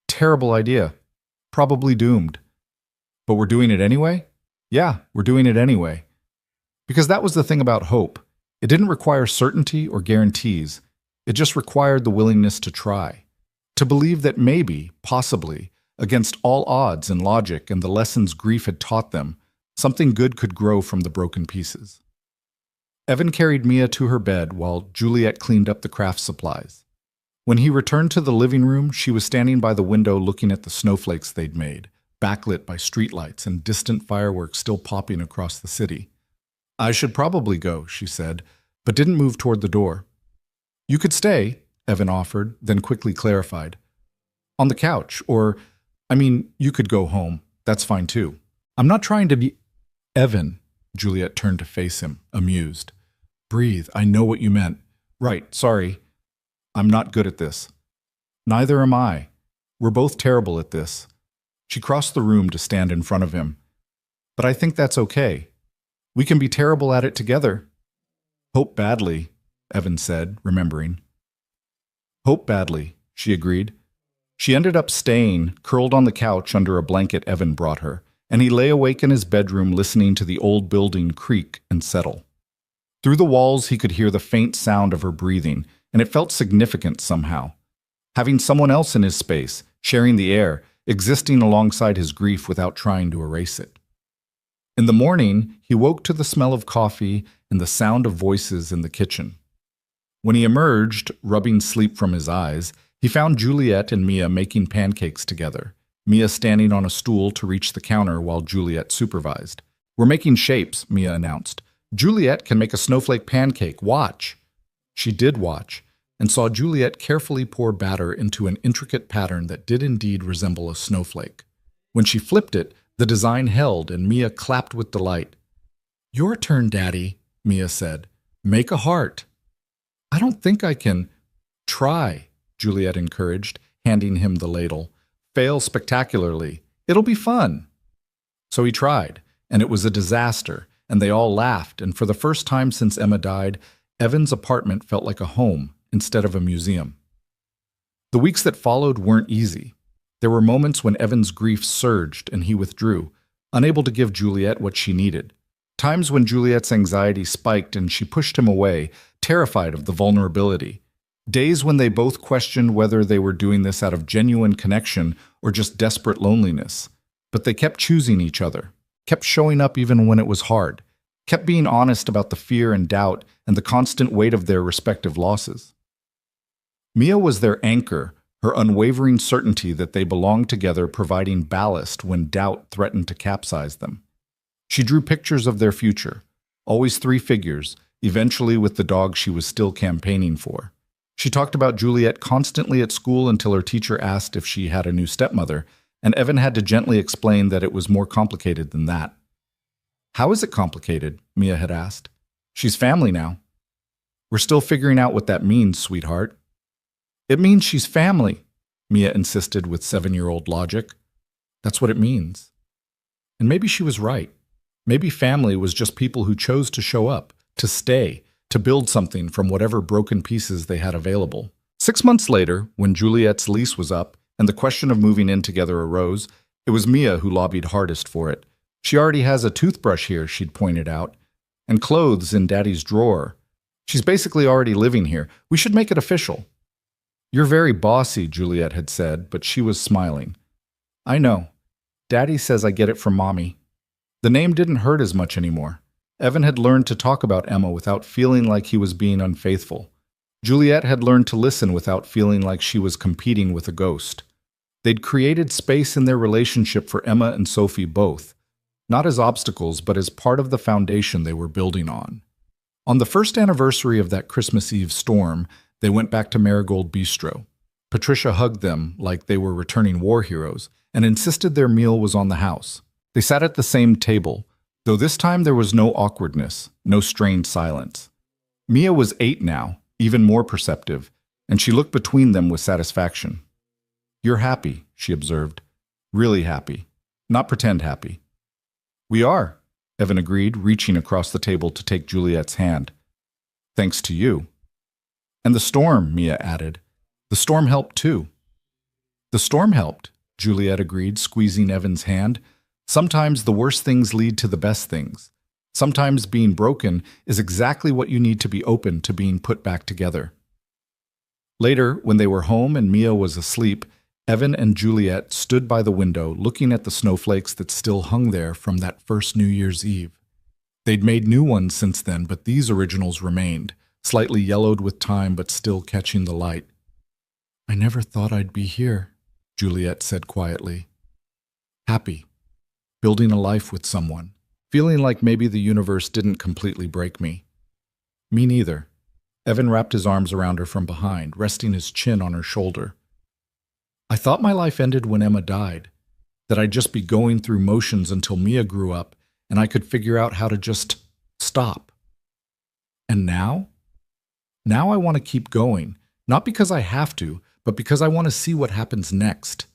"Terrible idea. Probably doomed." "But we're doing it anyway?" "Yeah, we're doing it anyway." Because that was the thing about hope. It didn't require certainty or guarantees. It just required the willingness to try To believe that maybe, possibly, against all odds and logic and the lessons grief had taught them, something good could grow from the broken pieces. Evan carried Mia to her bed while Juliet cleaned up the craft supplies. When he returned to the living room, she was standing by the window looking at the snowflakes they'd made, backlit by streetlights and distant fireworks still popping across the city. "I should probably go," she said, but didn't move toward the door. "You could stay," Evan offered, then quickly clarified. "On the couch, you could go home. That's fine too. I'm not trying to be—" "Evan," Juliet turned to face him, amused. "Breathe, I know what you meant. Right, sorry. I'm not good at this." "Neither am I. We're both terrible at this." She crossed the room to stand in front of him. "But I think that's okay. We can be terrible at it together." "Hope badly," Evan said, remembering. "Hope badly," she agreed. She ended up staying, curled on the couch under a blanket Evan brought her, and he lay awake in his bedroom listening to the old building creak and settle. Through the walls he could hear the faint sound of her breathing, and it felt significant somehow. Having someone else in his space, sharing the air, existing alongside his grief without trying to erase it. In the morning, he woke to the smell of coffee and the sound of voices in the kitchen. When he emerged, rubbing sleep from his eyes, he found Juliet and Mia making pancakes together, Mia standing on a stool to reach the counter while Juliet supervised. "We're making shapes," Mia announced. "Juliet can make a snowflake pancake. Watch." She did watch, and saw Juliet carefully pour batter into an intricate pattern that did indeed resemble a snowflake. When she flipped it, the design held, and Mia clapped with delight. "Your turn, Daddy," Mia said. "Make a heart." "I don't think I can." "Try," Juliet encouraged, handing him the ladle. "Fail spectacularly. It'll be fun." So he tried, and it was a disaster, and they all laughed, and for the first time since Emma died, Evan's apartment felt like a home instead of a museum. The weeks that followed weren't easy. There were moments when Evan's grief surged and he withdrew, unable to give Juliet what she needed. Times when Juliet's anxiety spiked and she pushed him away, terrified of the vulnerability. Days when they both questioned whether they were doing this out of genuine connection or just desperate loneliness. But they kept choosing each other, kept showing up even when it was hard, kept being honest about the fear and doubt and the constant weight of their respective losses. Mia was their anchor, her unwavering certainty that they belonged together, providing ballast when doubt threatened to capsize them. She drew pictures of their future, always three figures, eventually with the dog she was still campaigning for. She talked about Juliet constantly at school until her teacher asked if she had a new stepmother, and Evan had to gently explain that it was more complicated than that. "How is it complicated?" Mia had asked. "She's family now." "We're still figuring out what that means, sweetheart." "It means she's family," Mia insisted with 7-year-old logic. "That's what it means." And maybe she was right. Maybe family was just people who chose to show up, to stay, to build something from whatever broken pieces they had available. 6 months later, when Juliet's lease was up and the question of moving in together arose, it was Mia who lobbied hardest for it. "She already has a toothbrush here," she'd pointed out, "and clothes in Daddy's drawer. She's basically already living here. We should make it official." "You're very bossy," Juliet had said, but she was smiling. "I know. Daddy says I get it from Mommy." The name didn't hurt as much anymore. Evan had learned to talk about Emma without feeling like he was being unfaithful. Juliet had learned to listen without feeling like she was competing with a ghost. They'd created space in their relationship for Emma and Sophie both, not as obstacles, but as part of the foundation they were building on. On the first anniversary of that Christmas Eve storm, they went back to Marigold Bistro. Patricia hugged them like they were returning war heroes and insisted their meal was on the house. They sat at the same table, though this time there was no awkwardness, no strained silence. Mia was 8 now, even more perceptive, and she looked between them with satisfaction. "You're happy," she observed. "Really happy. Not pretend happy." "We are," Evan agreed, reaching across the table to take Juliet's hand. "Thanks to you." "And the storm," Mia added. "The storm helped too." "The storm helped," Juliet agreed, squeezing Evan's hand. "Sometimes the worst things lead to the best things. Sometimes being broken is exactly what you need to be open to being put back together." Later, when they were home and Mia was asleep, Evan and Juliet stood by the window looking at the snowflakes that still hung there from that first New Year's Eve. They'd made new ones since then, but these originals remained, slightly yellowed with time but still catching the light. "I never thought I'd be here," Juliet said quietly. Happy, building a life with someone, feeling like maybe the universe didn't completely break me. Me neither. Evan wrapped his arms around her from behind, resting his chin on her shoulder. "I thought my life ended when Emma died, that I'd just be going through motions until Mia grew up and I could figure out how to just stop. And now? Now I want to keep going, not because I have to, but because I want to see what happens next.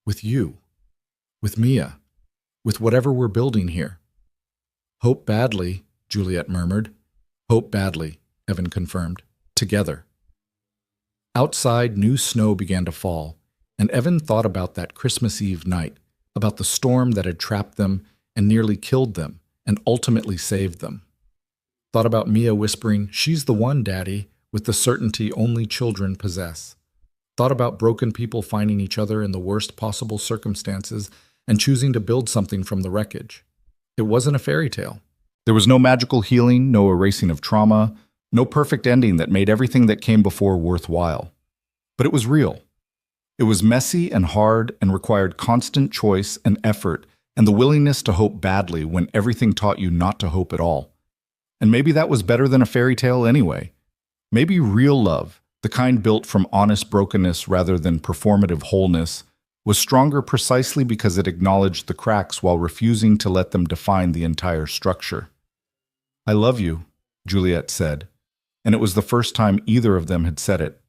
With you. With Mia. With whatever we're building here." "Hope badly," Juliet murmured. "Hope badly," Evan confirmed. "Together." Outside, new snow began to fall, and Evan thought about that Christmas Eve night, about the storm that had trapped them and nearly killed them and ultimately saved them. Thought about Mia whispering, "She's the one, Daddy," with the certainty only children possess. Thought about broken people finding each other in the worst possible circumstances and choosing to build something from the wreckage. It wasn't a fairy tale. There was no magical healing, no erasing of trauma, no perfect ending that made everything that came before worthwhile. But it was real. It was messy and hard and required constant choice and effort and the willingness to hope badly when everything taught you not to hope at all. And maybe that was better than a fairy tale anyway. Maybe real love, the kind built from honest brokenness rather than performative wholeness, was stronger precisely because it acknowledged the cracks while refusing to let them define the entire structure. "I love you," Juliet said, and it was the first time either of them had said it.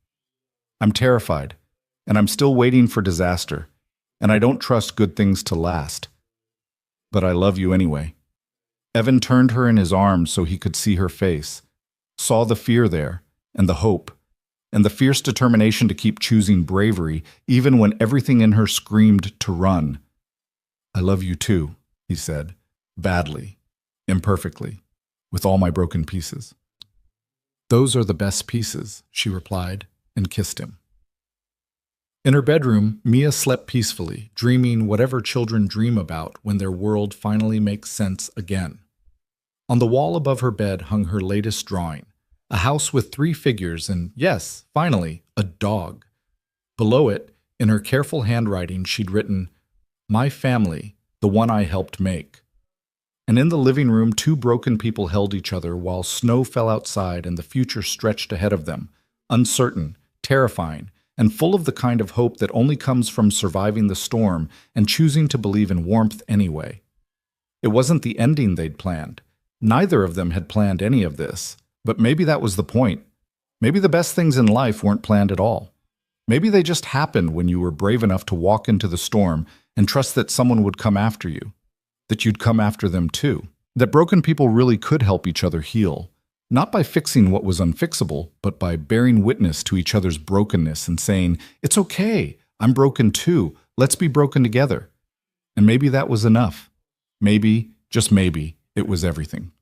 "I'm terrified, and I'm still waiting for disaster, and I don't trust good things to last. But I love you anyway." Evan turned her in his arms so he could see her face, saw the fear there, and the hope, and the fierce determination to keep choosing bravery even when everything in her screamed to run. "I love you too," he said, badly, imperfectly, with all my broken pieces. "Those are the best pieces," she replied, and kissed him. In her bedroom, Mia slept peacefully, dreaming whatever children dream about when their world finally makes sense again. On the wall above her bed hung her latest drawing, a house with 3 figures and, yes, finally, a dog. Below it, in her careful handwriting, she'd written, "My family, the one I helped make." And in the living room, 2 broken people held each other while snow fell outside and the future stretched ahead of them, uncertain, terrifying, and full of the kind of hope that only comes from surviving the storm and choosing to believe in warmth anyway. It wasn't the ending they'd planned. Neither of them had planned any of this. But maybe that was the point. Maybe the best things in life weren't planned at all. Maybe they just happened when you were brave enough to walk into the storm and trust that someone would come after you, that you'd come after them too, that broken people really could help each other heal, not by fixing what was unfixable, but by bearing witness to each other's brokenness and saying, "It's okay, I'm broken too, let's be broken together." And maybe that was enough. Maybe, just maybe, it was everything.